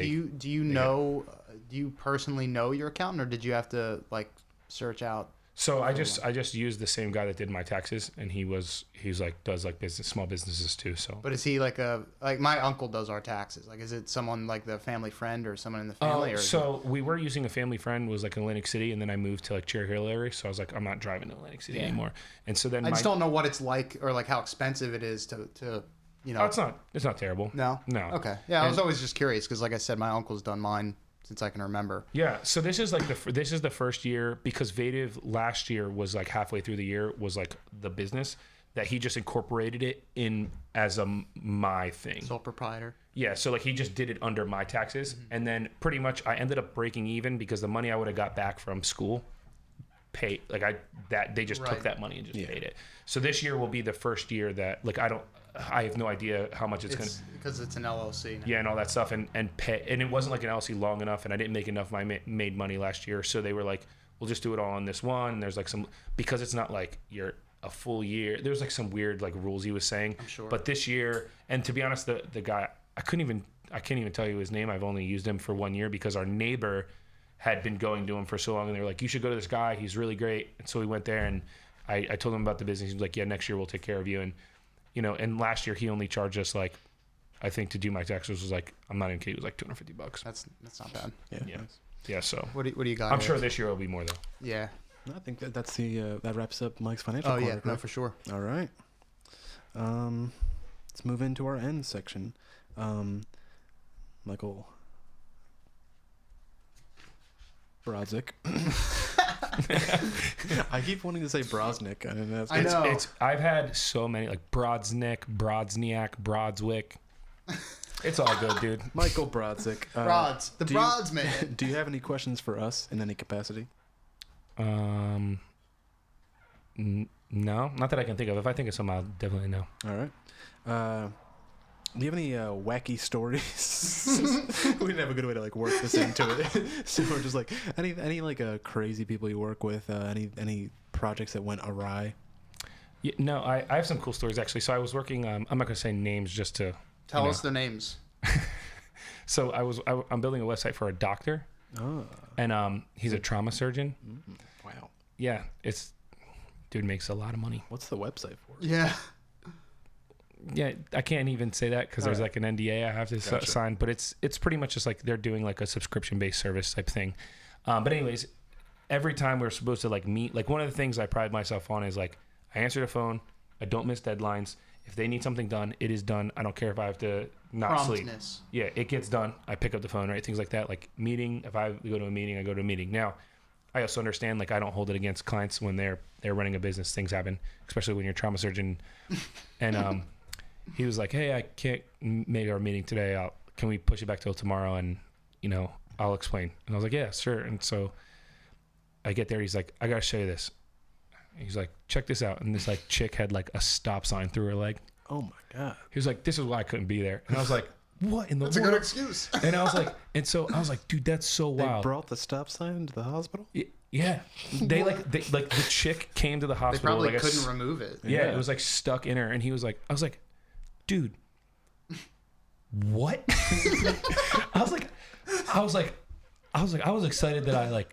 Speaker 2: you personally know your accountant, or did you have to like search out?
Speaker 3: So I just used the same guy that did my taxes, and he's like does like small businesses too. So,
Speaker 2: but is he like my uncle does our taxes? Like, is it someone like the family friend or someone in the family?
Speaker 3: We were using a family friend, was like in Atlantic City, and then I moved to like Cherry Hill area. So I was like, I'm not driving to Atlantic City anymore. And so then
Speaker 2: I just don't know what it's like or like how expensive it is to.
Speaker 3: Oh, it's not terrible.
Speaker 2: No. Okay. Yeah, I was always just curious because, like I said, my uncle's done mine since I can remember.
Speaker 3: Yeah. So this is like this is the first year, because Vative last year was like halfway through the year was like the business that he just incorporated it in as my thing.
Speaker 2: Sole proprietor.
Speaker 3: Yeah. So like he just did it under my taxes, and then pretty much I ended up breaking even because the money I would have got back from school paid they just took that money and just paid it. So this year will be the first year that like I have no idea how much it's going to,
Speaker 2: because it's an LLC now.
Speaker 3: Yeah, and all that stuff, and it wasn't like an LLC long enough, and I didn't make enough. I made money last year, so they were like, "We'll just do it all on this one." And there's like because it's not like you're a full year. There's like some weird like rules he was saying.
Speaker 2: I'm sure.
Speaker 3: But this year, and to be honest, the guy I can't even tell you his name. I've only used him for 1 year because our neighbor had been going to him for so long, and they were like, "You should go to this guy. He's really great." And so we went there, and I told him about the business. He was like, "Yeah, next year we'll take care of you." And and last year he only charged us like, I think to do my taxes was like, I'm not even kidding, it was like $250.
Speaker 2: That's not bad.
Speaker 3: Yeah. Yeah. So
Speaker 2: what do you got?
Speaker 3: I'm sure this year will be more though.
Speaker 2: Yeah.
Speaker 1: I think that's that wraps up Mike's financial quarter.
Speaker 2: Yeah, no, for sure.
Speaker 1: All right. Let's move into our end section. Michael Brodzik. I keep wanting to say Brosnick.
Speaker 2: I know.
Speaker 3: I've had so many like Brodsnick, Brodsniak, Brodswick. It's all good, dude.
Speaker 1: Michael Brodzik.
Speaker 2: Brods man.
Speaker 1: Do you have any questions for us in any capacity?
Speaker 3: No, not that I can think of. If I think of some, I'll definitely know.
Speaker 1: All right. Do you have any wacky stories? We didn't have a good way to like work this into it, so we're just like any like crazy people you work with, any projects that went awry.
Speaker 3: Yeah, no, I have some cool stories actually. So I was working. I'm not gonna say names just to
Speaker 2: tell us their names.
Speaker 3: So I'm building a website for a doctor, and he's a trauma surgeon.
Speaker 1: Wow.
Speaker 3: Yeah, dude makes a lot of money.
Speaker 1: What's the website for?
Speaker 2: Yeah.
Speaker 3: Yeah, I can't even say that because there's like an NDA I have to sign, but it's pretty much just like they're doing like a subscription-based service type thing. But anyways, every time we're supposed to like meet, like one of the things I pride myself on is like I answer the phone, I don't miss deadlines. If they need something done, it is done. I don't care if I have to not sleep. Yeah, it gets done. I pick up the phone, right? Things like that. Like meeting, if I go to a meeting, I go to a meeting. Now, I also understand like I don't hold it against clients when they're running a business. Things happen, especially when you're a trauma surgeon. And he was like, "Hey, I can't make our meeting today. Can we push it back till tomorrow? And I'll explain." And I was like, "Yeah, sure." And so I get there. He's like, "I gotta show you this." He's like, "Check this out." And this like chick had like a stop sign through her leg.
Speaker 1: Oh my god.
Speaker 3: He was like, "This is why I couldn't be there." And I was like, "What in the world?"
Speaker 2: That's a good excuse.
Speaker 3: And I was like, "Dude, that's so wild."
Speaker 1: They brought the stop sign to the hospital?
Speaker 3: Yeah. They like the chick came to the hospital.
Speaker 2: They probably
Speaker 3: like
Speaker 2: couldn't remove it.
Speaker 3: Yeah, it was like stuck in her. And he was like, I was like, "Dude, what?" I was excited that I like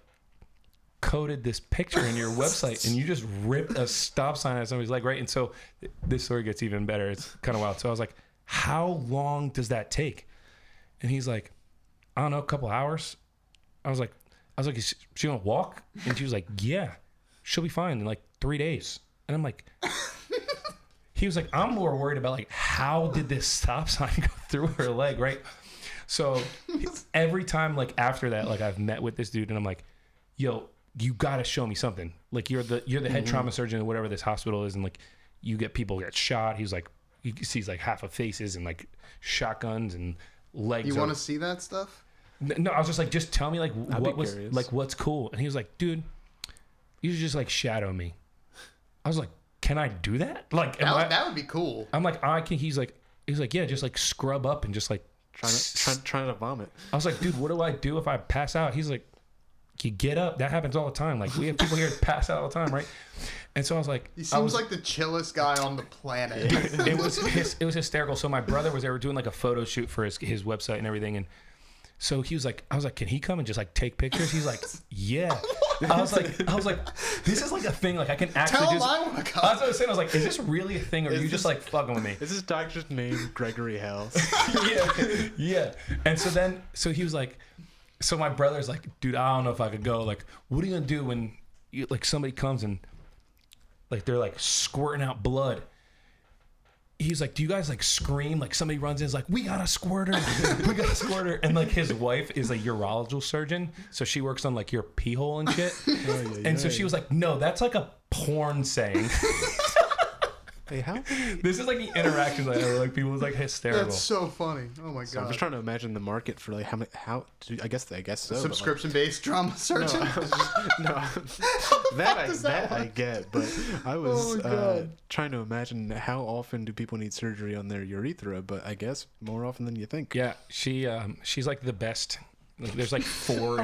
Speaker 3: coded this picture in your website and you just ripped a stop sign at somebody's leg, right? And so this story gets even better. It's kind of wild. So I was like, "How long does that take?" And he's like, "I don't know, a couple hours." I was like, "Is she gonna walk?" And she was like, "Yeah, she'll be fine in like 3 days." And I'm like, he was like, "I'm more worried about like how did this stop sign go through her leg, right?" So every time like after that, like I've met with this dude and I'm like, "Yo, you gotta show me something. Like you're the head trauma surgeon or whatever this hospital is, and like people get shot." He's like, he sees like half of faces and like shotguns and legs.
Speaker 2: You want to see that stuff?
Speaker 3: No, I was just like, just tell me like what was
Speaker 1: curious.
Speaker 3: like what's cool. And he was like, dude, you should just like shadow me. I was like, can I do that? Like,
Speaker 2: that would be cool.
Speaker 3: I'm like, I can. He's like, yeah, just like scrub up and just like
Speaker 1: trying to vomit.
Speaker 3: I was like, dude, what do I do if I pass out? He's like, you get up. That happens all the time. Like, we have people here that pass out all the time, right? And so I was like,
Speaker 2: he seems like the chillest guy on the planet.
Speaker 3: it was hysterical. So my brother was there doing like a photo shoot for his website and everything, and so he was like, I was like, can he come and just like take pictures? He's like, yeah. I was like, this is like a thing. Like I can actually
Speaker 2: Tell him I want to come.
Speaker 3: I was saying, I was like, is this really a thing, or are you just like fucking with me?
Speaker 1: Is this doctor's name Gregory House?
Speaker 3: yeah. And so he was like, so my brother's like, dude, I don't know if I could go. Like, what are you gonna do when like somebody comes and like they're like squirting out blood? He's like, do you guys like scream? Like somebody runs in, is like, we got a squirter, we got a squirter. And like his wife is a urological surgeon, so she works on like your pee hole and shit. And so she was like, no, that's like a porn saying.
Speaker 1: Hey, how?
Speaker 3: This is like the interactions I have. Like people was like hysterical.
Speaker 2: That's so funny. Oh my
Speaker 1: So I'm
Speaker 2: god.
Speaker 1: just trying to imagine the market for like I guess so.
Speaker 2: Subscription-based drama searching.
Speaker 1: That I get, but I was
Speaker 2: God.
Speaker 1: trying to imagine how often do people need surgery on their urethra, but I guess more often than you think.
Speaker 3: Yeah, she's like the best. Like, there's like four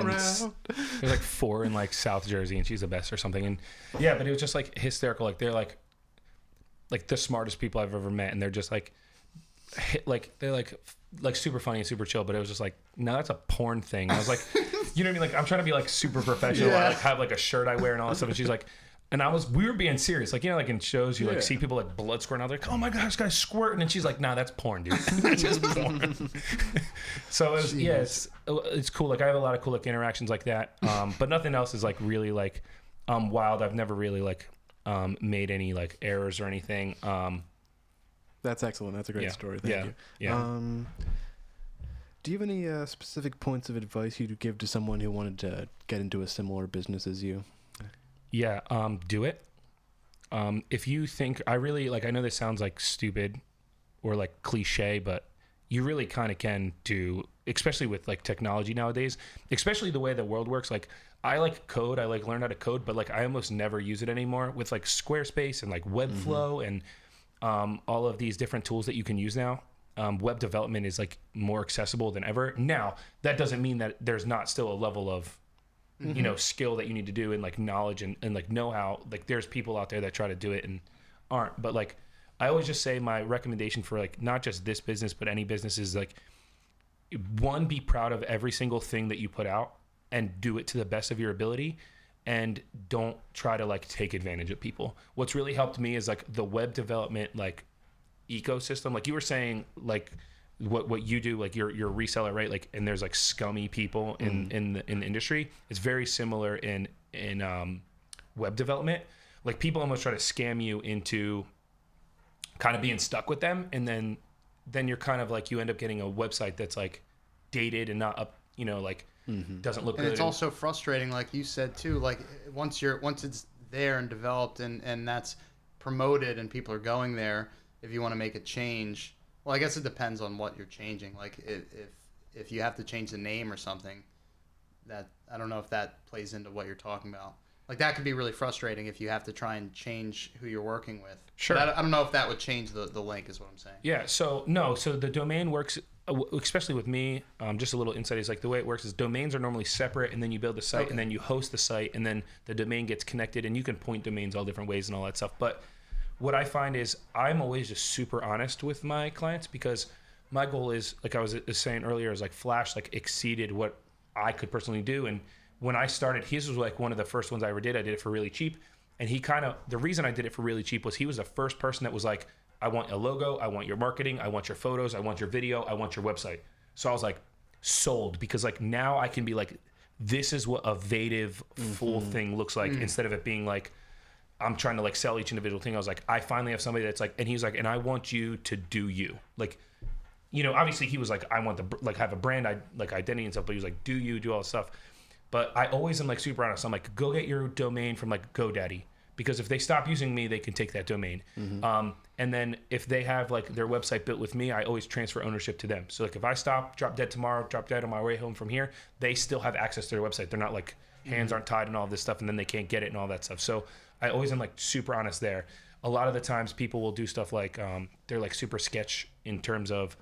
Speaker 3: in like South Jersey, and she's the best or something. And yeah, but it was just like hysterical. Like they're like the smartest people I've ever met, and they're just like they're like super funny and super chill. But it was just like, no, that's a porn thing. And I was like, you know what I mean? Like I'm trying to be like super professional. I like have like a shirt I wear and all that stuff. And she's like, and we were being serious. Like, you know, like in shows, you like see people like blood squirting out. They're like, oh my gosh, this guy's squirting. And she's like, nah, that's porn, dude. That's just porn. So it was, it's cool. Like I have a lot of cool like interactions like that. But nothing else is like really like wild. I've never really like made any like errors or anything.
Speaker 1: That's excellent. That's a great story. Thank you.
Speaker 3: Yeah.
Speaker 1: Do you have any specific points of advice you'd give to someone who wanted to get into a similar business as you?
Speaker 3: Yeah. Do it. If you think, I know this sounds like stupid or like cliche, but you really kind of can do, especially with like technology nowadays, especially the way the world works. Like I like code, I like learn how to code, but like I almost never use it anymore with like Squarespace and like Webflow and all of these different tools that you can use now. Web development is like more accessible than ever. Now, that doesn't mean that there's not still a level of, you know, skill that you need to do and like knowledge and like know-how. Like there's people out there that try to do it and aren't. But like I always just say my recommendation for like not just this business, but any business is like, one, be proud of every single thing that you put out and do it to the best of your ability. And don't try to like take advantage of people. What's really helped me is like the web development like ecosystem. Like you were saying, like what you do, like you're a reseller, right? Like, and there's like scummy people in the industry. It's very similar in web development. Like people almost try to scam you into kind of being stuck with them, and then you're kind of like, you end up getting a website that's like dated and not up, you know, like doesn't look
Speaker 2: and
Speaker 3: good.
Speaker 2: It's also frustrating, like you said too. Like once it's there and developed and that's promoted and people are going there, if you want to make a change, well, I guess it depends on what you're changing. Like if you have to change the name or something, that I don't know if that plays into what you're talking about. Like that could be really frustrating if you have to try and change who you're working with.
Speaker 3: Sure.
Speaker 2: But I don't know if that would change the link, is what I'm saying.
Speaker 3: Yeah. So the domain works, especially with me. Just a little insight is like the way it works is domains are normally separate, and then you build the site, and then you host the site, and then the domain gets connected, and you can point domains all different ways and all that stuff. But what I find is I'm always just super honest with my clients, because my goal is, like I was saying earlier, is like Flash like exceeded what I could personally do. And when I started, his was like one of the first ones I ever did. I did it for really cheap. And the reason I did it for really cheap was he was the first person that was like, I want a logo, I want your marketing, I want your photos, I want your video, I want your website. So I was like, sold, because like now I can be like, this is what a Vative full thing looks like, instead of it being like, I'm trying to like sell each individual thing. I was like, I finally have somebody that's like, and he's like, and I want you to do you. Like, you know, obviously he was like, I want like have a brand, like identity and stuff, but he was like, do all this stuff. But I always am like super honest. I'm like, go get your domain from like GoDaddy, because if they stop using me, they can take that domain. And then if they have like their website built with me, I always transfer ownership to them. So like if I drop dead tomorrow, drop dead on my way home from here, they still have access to their website. They're not like hands aren't tied and all this stuff, and then they can't get it and all that stuff. So I always am like super honest there. A lot of the times people will do stuff like they're like super sketch in terms of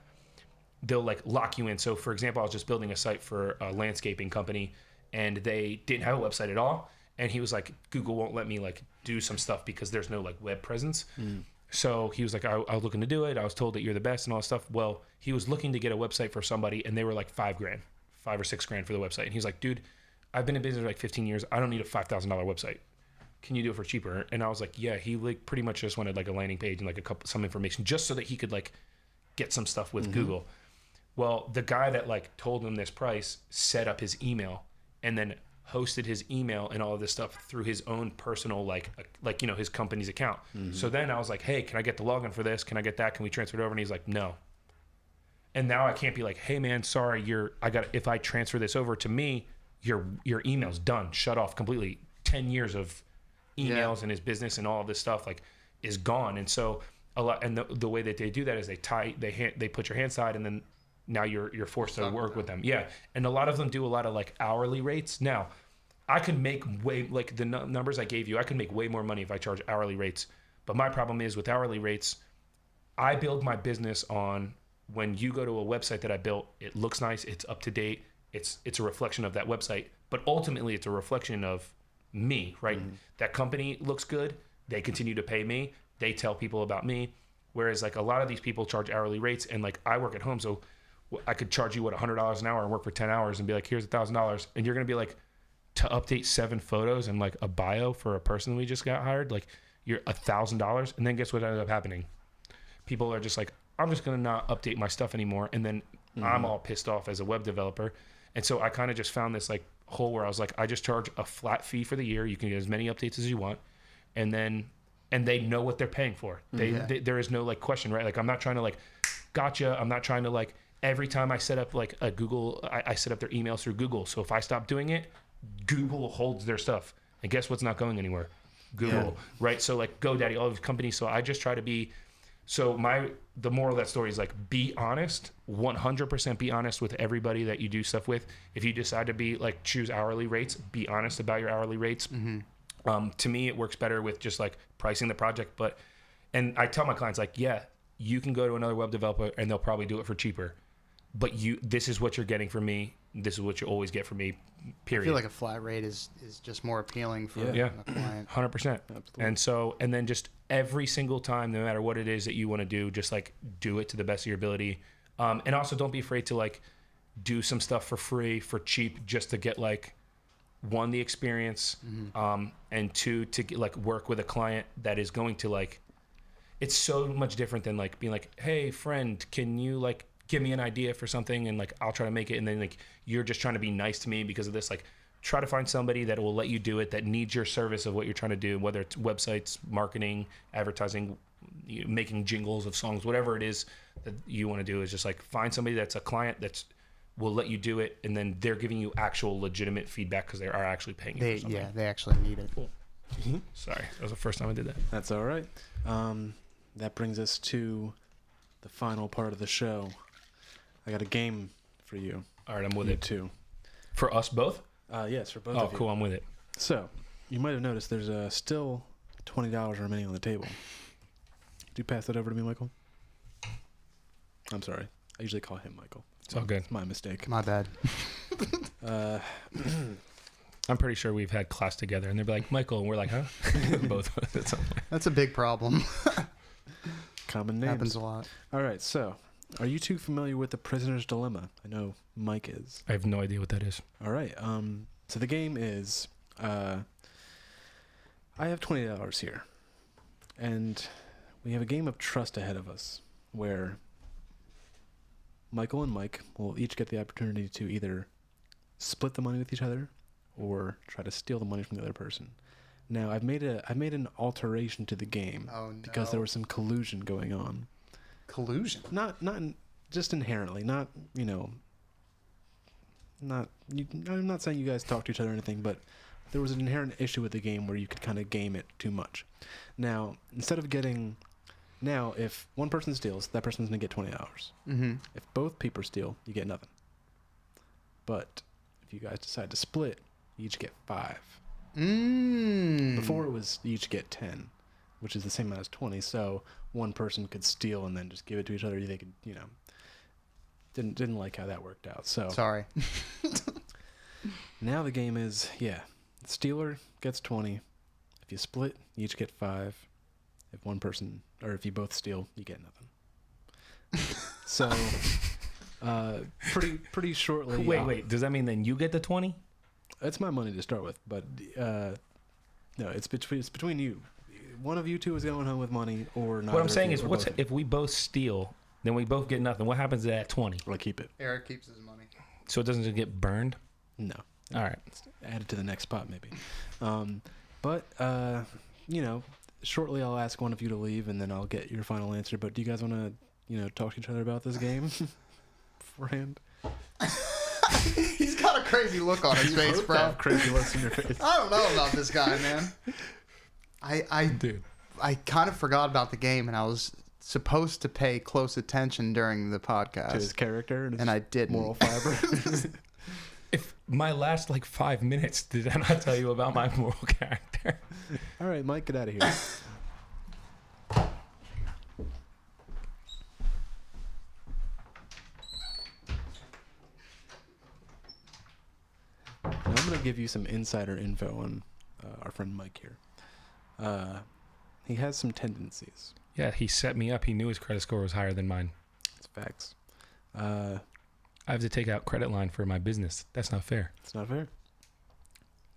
Speaker 3: they'll like lock you in. So for example, I was just building a site for a landscaping company and they didn't have a website at all. And he was like, Google won't let me like do some stuff because there's no like web presence. So he was like, I was looking to do it. I was told that you're the best and all that stuff. Well, he was looking to get a website for somebody and they were like $5 or $6 grand for the website. And he was like, dude, I've been in business for like 15 years. I don't need a $5,000 website. Can you do it for cheaper? And I was like, yeah. He like pretty much just wanted like a landing page and like some information just so that he could like get some stuff with Google. Well, the guy that like told him this price set up his email and then hosted his email and all of this stuff through his own personal like you know, his company's account. So then I was like, hey, can I get the login for this? Can I get that? Can we transfer it over? And he's like, no. And now I can't be like, hey man, sorry, if I transfer this over to me, your email's done, shut off completely. 10 years of emails in his business and all of this stuff like is gone. And so a lot, and the way that they do that is they put your hand side and then now you're forced to work with them. Yeah. And a lot of them do a lot of like hourly rates. Now I could make way, like the numbers I gave you, I could make way more money if I charge hourly rates. But my problem is with hourly rates, I build my business on when you go to a website that I built, it looks nice, it's up to date, it's a reflection of that website, but ultimately it's a reflection of me, right? That company looks good, they continue to pay me, they tell people about me. Whereas like a lot of these people charge hourly rates and like I work at home, so I could charge you $100 an hour and work for 10 hours and be like, here's $1,000. And you're going to be like, to update 7 photos and like a bio for a person we just got hired, like you're $1,000. And then guess what ended up happening? People are just like, I'm just going to not update my stuff anymore. And then I'm all pissed off as a web developer. And so I kind of just found this like hole where I was like, I just charge a flat fee for the year. You can get as many updates as you want. And they know what they're paying for. There is no like question, right? Like I'm not trying to like, gotcha. I'm not trying to like, every time I set up like a Google, I set up their emails through Google. So if I stop doing it, Google holds their stuff. And guess what's not going anywhere? Google, right? So like GoDaddy, all these companies. So I just try to be, the moral of that story is like, be honest, 100% be honest with everybody that you do stuff with. If you decide to be like, choose hourly rates, be honest about your hourly rates. To me, it works better with just like pricing the project. And I tell my clients like, yeah, you can go to another web developer and they'll probably do it for cheaper. But this is what you're getting from me. This is what you always get from me, period.
Speaker 2: I feel like a flat rate is just more appealing for a client.
Speaker 3: 100%.
Speaker 1: Absolutely.
Speaker 3: And then just every single time, no matter what it is that you want to do, just like do it to the best of your ability. And also don't be afraid to like do some stuff for free, for cheap, just to get like, 1, the experience, and 2, to get, like work with a client that is going to like, it's so much different than like being like, hey friend, can you like give me an idea for something and like I'll try to make it, and then like you're just trying to be nice to me because of this. Like try to find somebody that will let you do it, that needs your service of what you're trying to do, whether it's websites, marketing, advertising, making jingles of songs, whatever it is that you want to do. Is just like find somebody that's a client that's will let you do it, and then they're giving you actual legitimate feedback because they are actually paying you for something.
Speaker 2: Yeah, they actually need it.
Speaker 3: Cool. Sorry, that was the first time I did that.
Speaker 1: That's all right. That brings us to the final part of the show. I got a game for you.
Speaker 3: All right, I'm with it
Speaker 1: too.
Speaker 3: For us both?
Speaker 1: Yes, for both
Speaker 3: of you.
Speaker 1: Oh,
Speaker 3: cool, I'm with it.
Speaker 1: So, you might have noticed there's still $20 remaining on the table. Do you pass that over to me, Michael? I'm sorry. I usually call him Michael.
Speaker 3: It's all good.
Speaker 1: It's my mistake.
Speaker 2: My bad.
Speaker 3: I'm pretty sure we've had class together, and they'd be like, Michael, and we're like, huh? Both of us at some point.
Speaker 2: That's a big problem.
Speaker 1: Common names.
Speaker 2: Happens a lot.
Speaker 1: All right, so are you two familiar with the prisoner's dilemma? I know Mike is.
Speaker 3: I have no idea what that is.
Speaker 1: All right. So the game is, I have $20 here, and we have a game of trust ahead of us, where Michael and Mike will each get the opportunity to either split the money with each other or try to steal the money from the other person. Now, I've made an alteration to the game because there was some collusion going on.
Speaker 2: Collusion?
Speaker 1: Not just inherently, not, I'm not saying you guys talk to each other or anything, but there was an inherent issue with the game where you could kind of game it too much. Now, instead of getting... Now, if one person steals, that person's going to get $20.
Speaker 2: Mm-hmm.
Speaker 1: If both people steal, you get nothing. But if you guys decide to split, you each get 5. Before it was you each get 10, which is the same amount as 20. So one person could steal and then just give it to each other. They could, didn't like how that worked out. So
Speaker 2: Sorry.
Speaker 1: now the game is, the stealer gets 20. If you split, you each get 5. If one person, or if you both steal, you get nothing. So, pretty shortly.
Speaker 3: Wait. Does that mean then you get the 20?
Speaker 1: It's my money to start with, but no, it's between you. One of you two is going home with money, or not.
Speaker 3: What I'm saying is, if we both steal, then we both get nothing. What happens to that 20?
Speaker 1: Well, I keep it.
Speaker 2: Eric keeps his money.
Speaker 3: So it doesn't just get burned?
Speaker 1: No.
Speaker 3: All right.
Speaker 1: Add it to the next pot, maybe. But shortly I'll ask one of you to leave, and then I'll get your final answer. But do you guys want to, talk to each other about this game beforehand?
Speaker 2: He's got a crazy look on his face, bro.
Speaker 1: Crazy looks in your face.
Speaker 2: I don't know about this guy, man.
Speaker 3: Dude.
Speaker 2: I kind of forgot about the game, and I was supposed to pay close attention during the podcast.
Speaker 1: To his character
Speaker 2: and I didn't.
Speaker 1: Moral fiber.
Speaker 3: If my last 5 minutes, did I not tell you about my moral character?
Speaker 1: All right, Mike, get out of here. Now I'm going to give you some insider info on our friend Mike here. He has some tendencies.
Speaker 3: Yeah, he set me up. He knew his credit score was higher than mine.
Speaker 1: It's facts.
Speaker 3: I have to take out credit line for my business. That's not fair.
Speaker 1: It's not fair.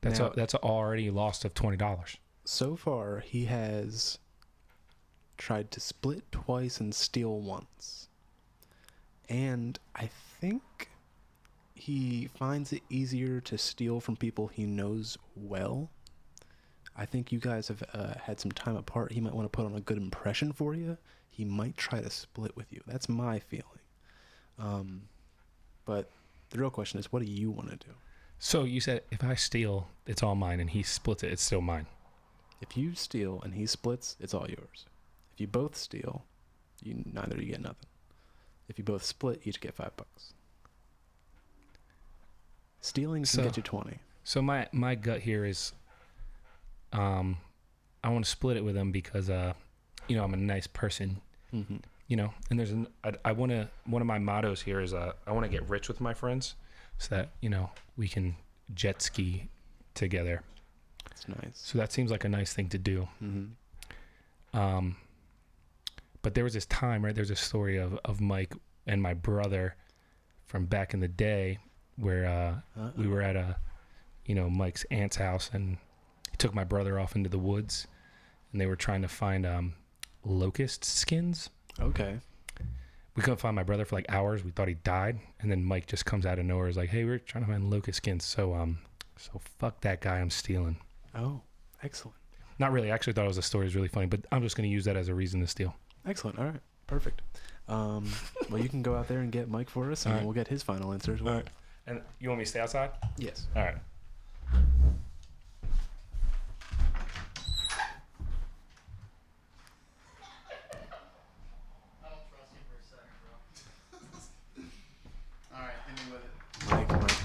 Speaker 3: That's already lost of $20.
Speaker 1: So far, he has tried to split twice and steal once. And I think he finds it easier to steal from people he knows well. I think you guys have had some time apart. He might want to put on a good impression for you. He might try to split with you. That's my feeling. But the real question is, what do you want to do?
Speaker 3: So you said if I steal, it's all mine, and he splits it, it's still mine.
Speaker 1: If you steal and he splits, it's all yours. If you both steal, neither of you get nothing. If you both split, each get $5. Stealing can get you 20.
Speaker 3: So my gut here is, I want to split it with him because, I'm a nice person.
Speaker 1: Mm-hmm.
Speaker 3: And there's one of my mottos here is I want to get rich with my friends, so that we can jet ski together.
Speaker 1: That's nice.
Speaker 3: So that seems like a nice thing to do.
Speaker 1: Mm-hmm.
Speaker 3: But there was this time, right? There's a story of Mike and my brother from back in the day where we were at Mike's aunt's house, and he took my brother off into the woods, and they were trying to find locust skins.
Speaker 1: Okay.
Speaker 3: We couldn't find my brother for hours. We thought he died, and then Mike just comes out of nowhere. Is like, "Hey, we're trying to find locust skins." So fuck that guy. I'm stealing.
Speaker 1: Oh, excellent.
Speaker 3: Not really. I actually thought the story was really funny, but I'm just going to use that as a reason to steal.
Speaker 1: Excellent. All right. Perfect. Well, you can go out there and get Mike for us, and
Speaker 3: right.
Speaker 1: we'll get his final answer as well.
Speaker 3: All right. And you want me to stay outside?
Speaker 1: Yes.
Speaker 3: All right.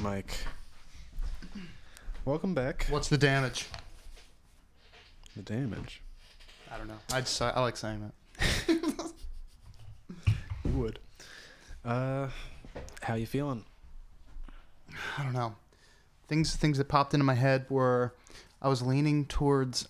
Speaker 1: Mike. Welcome back.
Speaker 2: What's the damage?
Speaker 1: The damage.
Speaker 2: I don't know. I like saying that.
Speaker 1: You would. How you feeling?
Speaker 2: I don't know. Things that popped into my head were I was leaning towards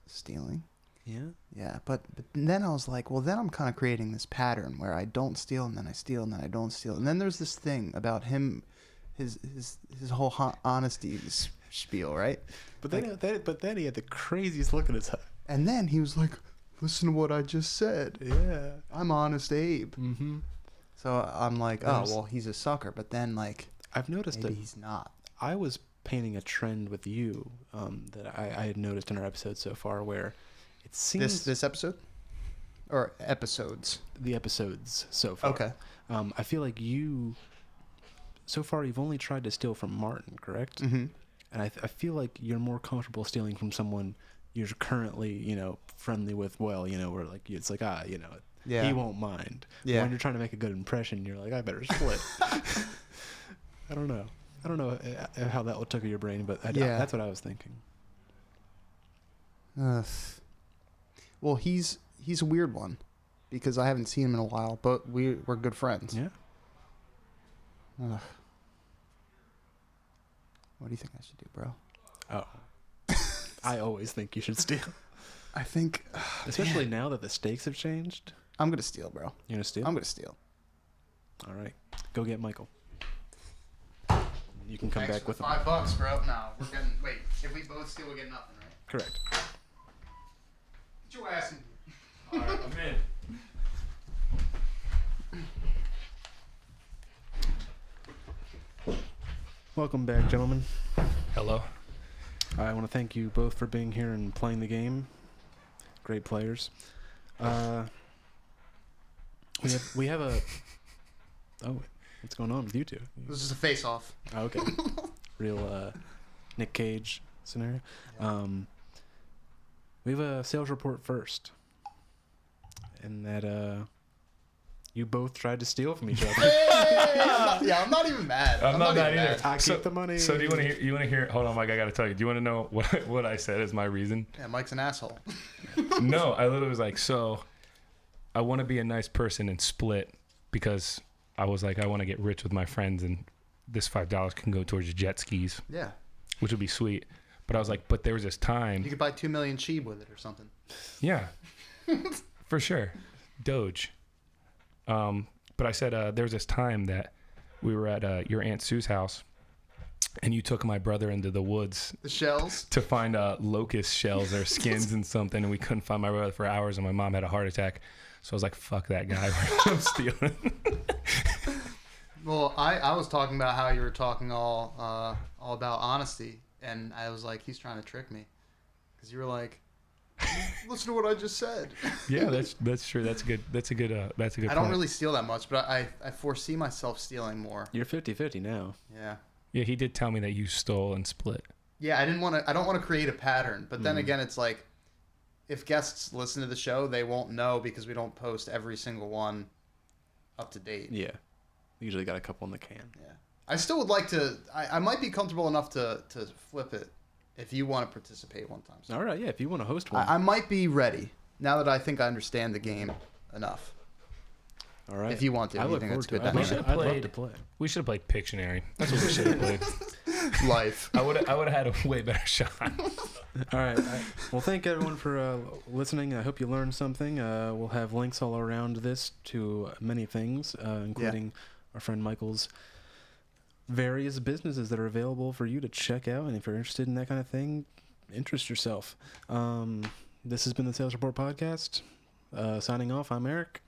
Speaker 2: stealing.
Speaker 1: Yeah.
Speaker 2: Yeah, but then I was like, well, then I'm kind of creating this pattern where I don't steal and then I steal and then I don't steal. And then there's this thing about him, his whole honesty spiel, right?
Speaker 1: But then he had the craziest look in his eye.
Speaker 2: And then he was like, listen to what I just said.
Speaker 1: Yeah.
Speaker 2: I'm Honest Abe.
Speaker 1: Mm-hmm.
Speaker 2: So I'm like, oh, well, he's a sucker. But then,
Speaker 1: I've noticed
Speaker 2: maybe he's not.
Speaker 1: I was painting a trend with you that I had noticed in our episodes so far where it seems...
Speaker 2: This episode? Or episodes?
Speaker 1: The episodes so far.
Speaker 2: Okay.
Speaker 1: I feel like you so far you've only tried to steal from Martin, correct?
Speaker 2: Mm-hmm.
Speaker 1: And I feel like you're more comfortable stealing from someone you're currently, friendly with. Well, where like it's like
Speaker 2: Yeah.
Speaker 1: he won't mind.
Speaker 2: Yeah.
Speaker 1: When you're trying to make a good impression, you're like, I better split. I don't know how that will tickle your brain, but that's what I was thinking.
Speaker 2: Well, he's a weird one because I haven't seen him in a while, but we're good friends.
Speaker 1: Yeah.
Speaker 2: What do you think I should do, bro?
Speaker 1: Oh. I always think you should steal.
Speaker 2: I think...
Speaker 1: Especially now that the stakes have changed.
Speaker 2: I'm going to steal, bro.
Speaker 1: You're going to steal?
Speaker 2: I'm going to steal.
Speaker 1: All right. Go get Michael. You can come back with him.
Speaker 2: $5, bro. No, we're getting... Wait, if we both steal, we get nothing, right?
Speaker 1: Correct.
Speaker 2: Get your ass in here.
Speaker 3: All right, I'm in.
Speaker 1: Welcome back, gentlemen.
Speaker 3: Hello.
Speaker 1: I want to thank you both for being here and playing the game. Great players. We have a... Oh, what's going on with you two?
Speaker 2: This is a face-off.
Speaker 1: Oh, okay. Real Nick Cage scenario.
Speaker 2: Yeah.
Speaker 1: We have a sales report first. And that you both tried to steal from each other.
Speaker 2: Yeah, I'm not even mad.
Speaker 3: I'm not mad either.
Speaker 1: I keep the money.
Speaker 3: So do you want to hear? You want to hear? Hold on, Mike. I got to tell you. Do you want to know what I said as my reason?
Speaker 2: Yeah, Mike's an asshole.
Speaker 3: No, I literally was like, so I want to be a nice person and split because I was like, I want to get rich with my friends and this $5 can go towards jet skis,
Speaker 2: Yeah.
Speaker 3: which would be sweet. But I was like, but there was this time.
Speaker 2: You could buy 2 million sheep with it or something.
Speaker 3: Yeah, for sure. Doge. But I said there was this time that we were at your Aunt Sue's house, and you took my brother into the woods
Speaker 2: The shells.
Speaker 3: to find locust shells or skins and something, and we couldn't find my brother for hours, and my mom had a heart attack. So I was like, "Fuck that guy, I'm stealing."
Speaker 2: Well, I was talking about how you were talking all about honesty, and I was like, he's trying to trick me, because you were like, listen to what I just said.
Speaker 3: Yeah, that's true. That's a good.
Speaker 2: I don't really steal that much, but I foresee myself stealing more.
Speaker 1: You're 50-50 now.
Speaker 2: Yeah.
Speaker 3: Yeah, he did tell me that you stole and split.
Speaker 2: Yeah, I don't want to create a pattern, but then again, it's like, if guests listen to the show, they won't know because we don't post every single one up to date.
Speaker 1: Yeah. Usually got a couple in the can.
Speaker 2: Yeah. I still would like to. I might be comfortable enough to flip it if you want to participate one time. So
Speaker 1: All right, yeah, if you want to host one.
Speaker 2: I might be ready now that I think I understand the game enough.
Speaker 1: All right.
Speaker 2: If you want to,
Speaker 1: I
Speaker 2: you
Speaker 1: look
Speaker 2: think that's
Speaker 1: forward
Speaker 2: good.
Speaker 1: to it.
Speaker 3: We should've
Speaker 1: I'd love
Speaker 3: played-
Speaker 1: to play.
Speaker 3: We should have played Pictionary. That's what we should have played.
Speaker 2: Life.
Speaker 3: I would have had a way better shot.
Speaker 1: All right. Well, thank everyone for listening. I hope you learned something. We'll have links all around this to many things, including our friend Michael's various businesses that are available for you to check out. And if you're interested in that kind of thing, interest yourself. This has been the Sales Report Podcast. Signing off, I'm Eric.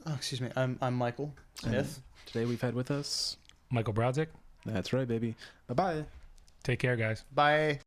Speaker 2: Oh, excuse me. I'm Michael Smith.
Speaker 1: And today we've had with us...
Speaker 3: Michael Brodzik.
Speaker 1: That's right, baby. Bye-bye.
Speaker 3: Take care, guys.
Speaker 2: Bye.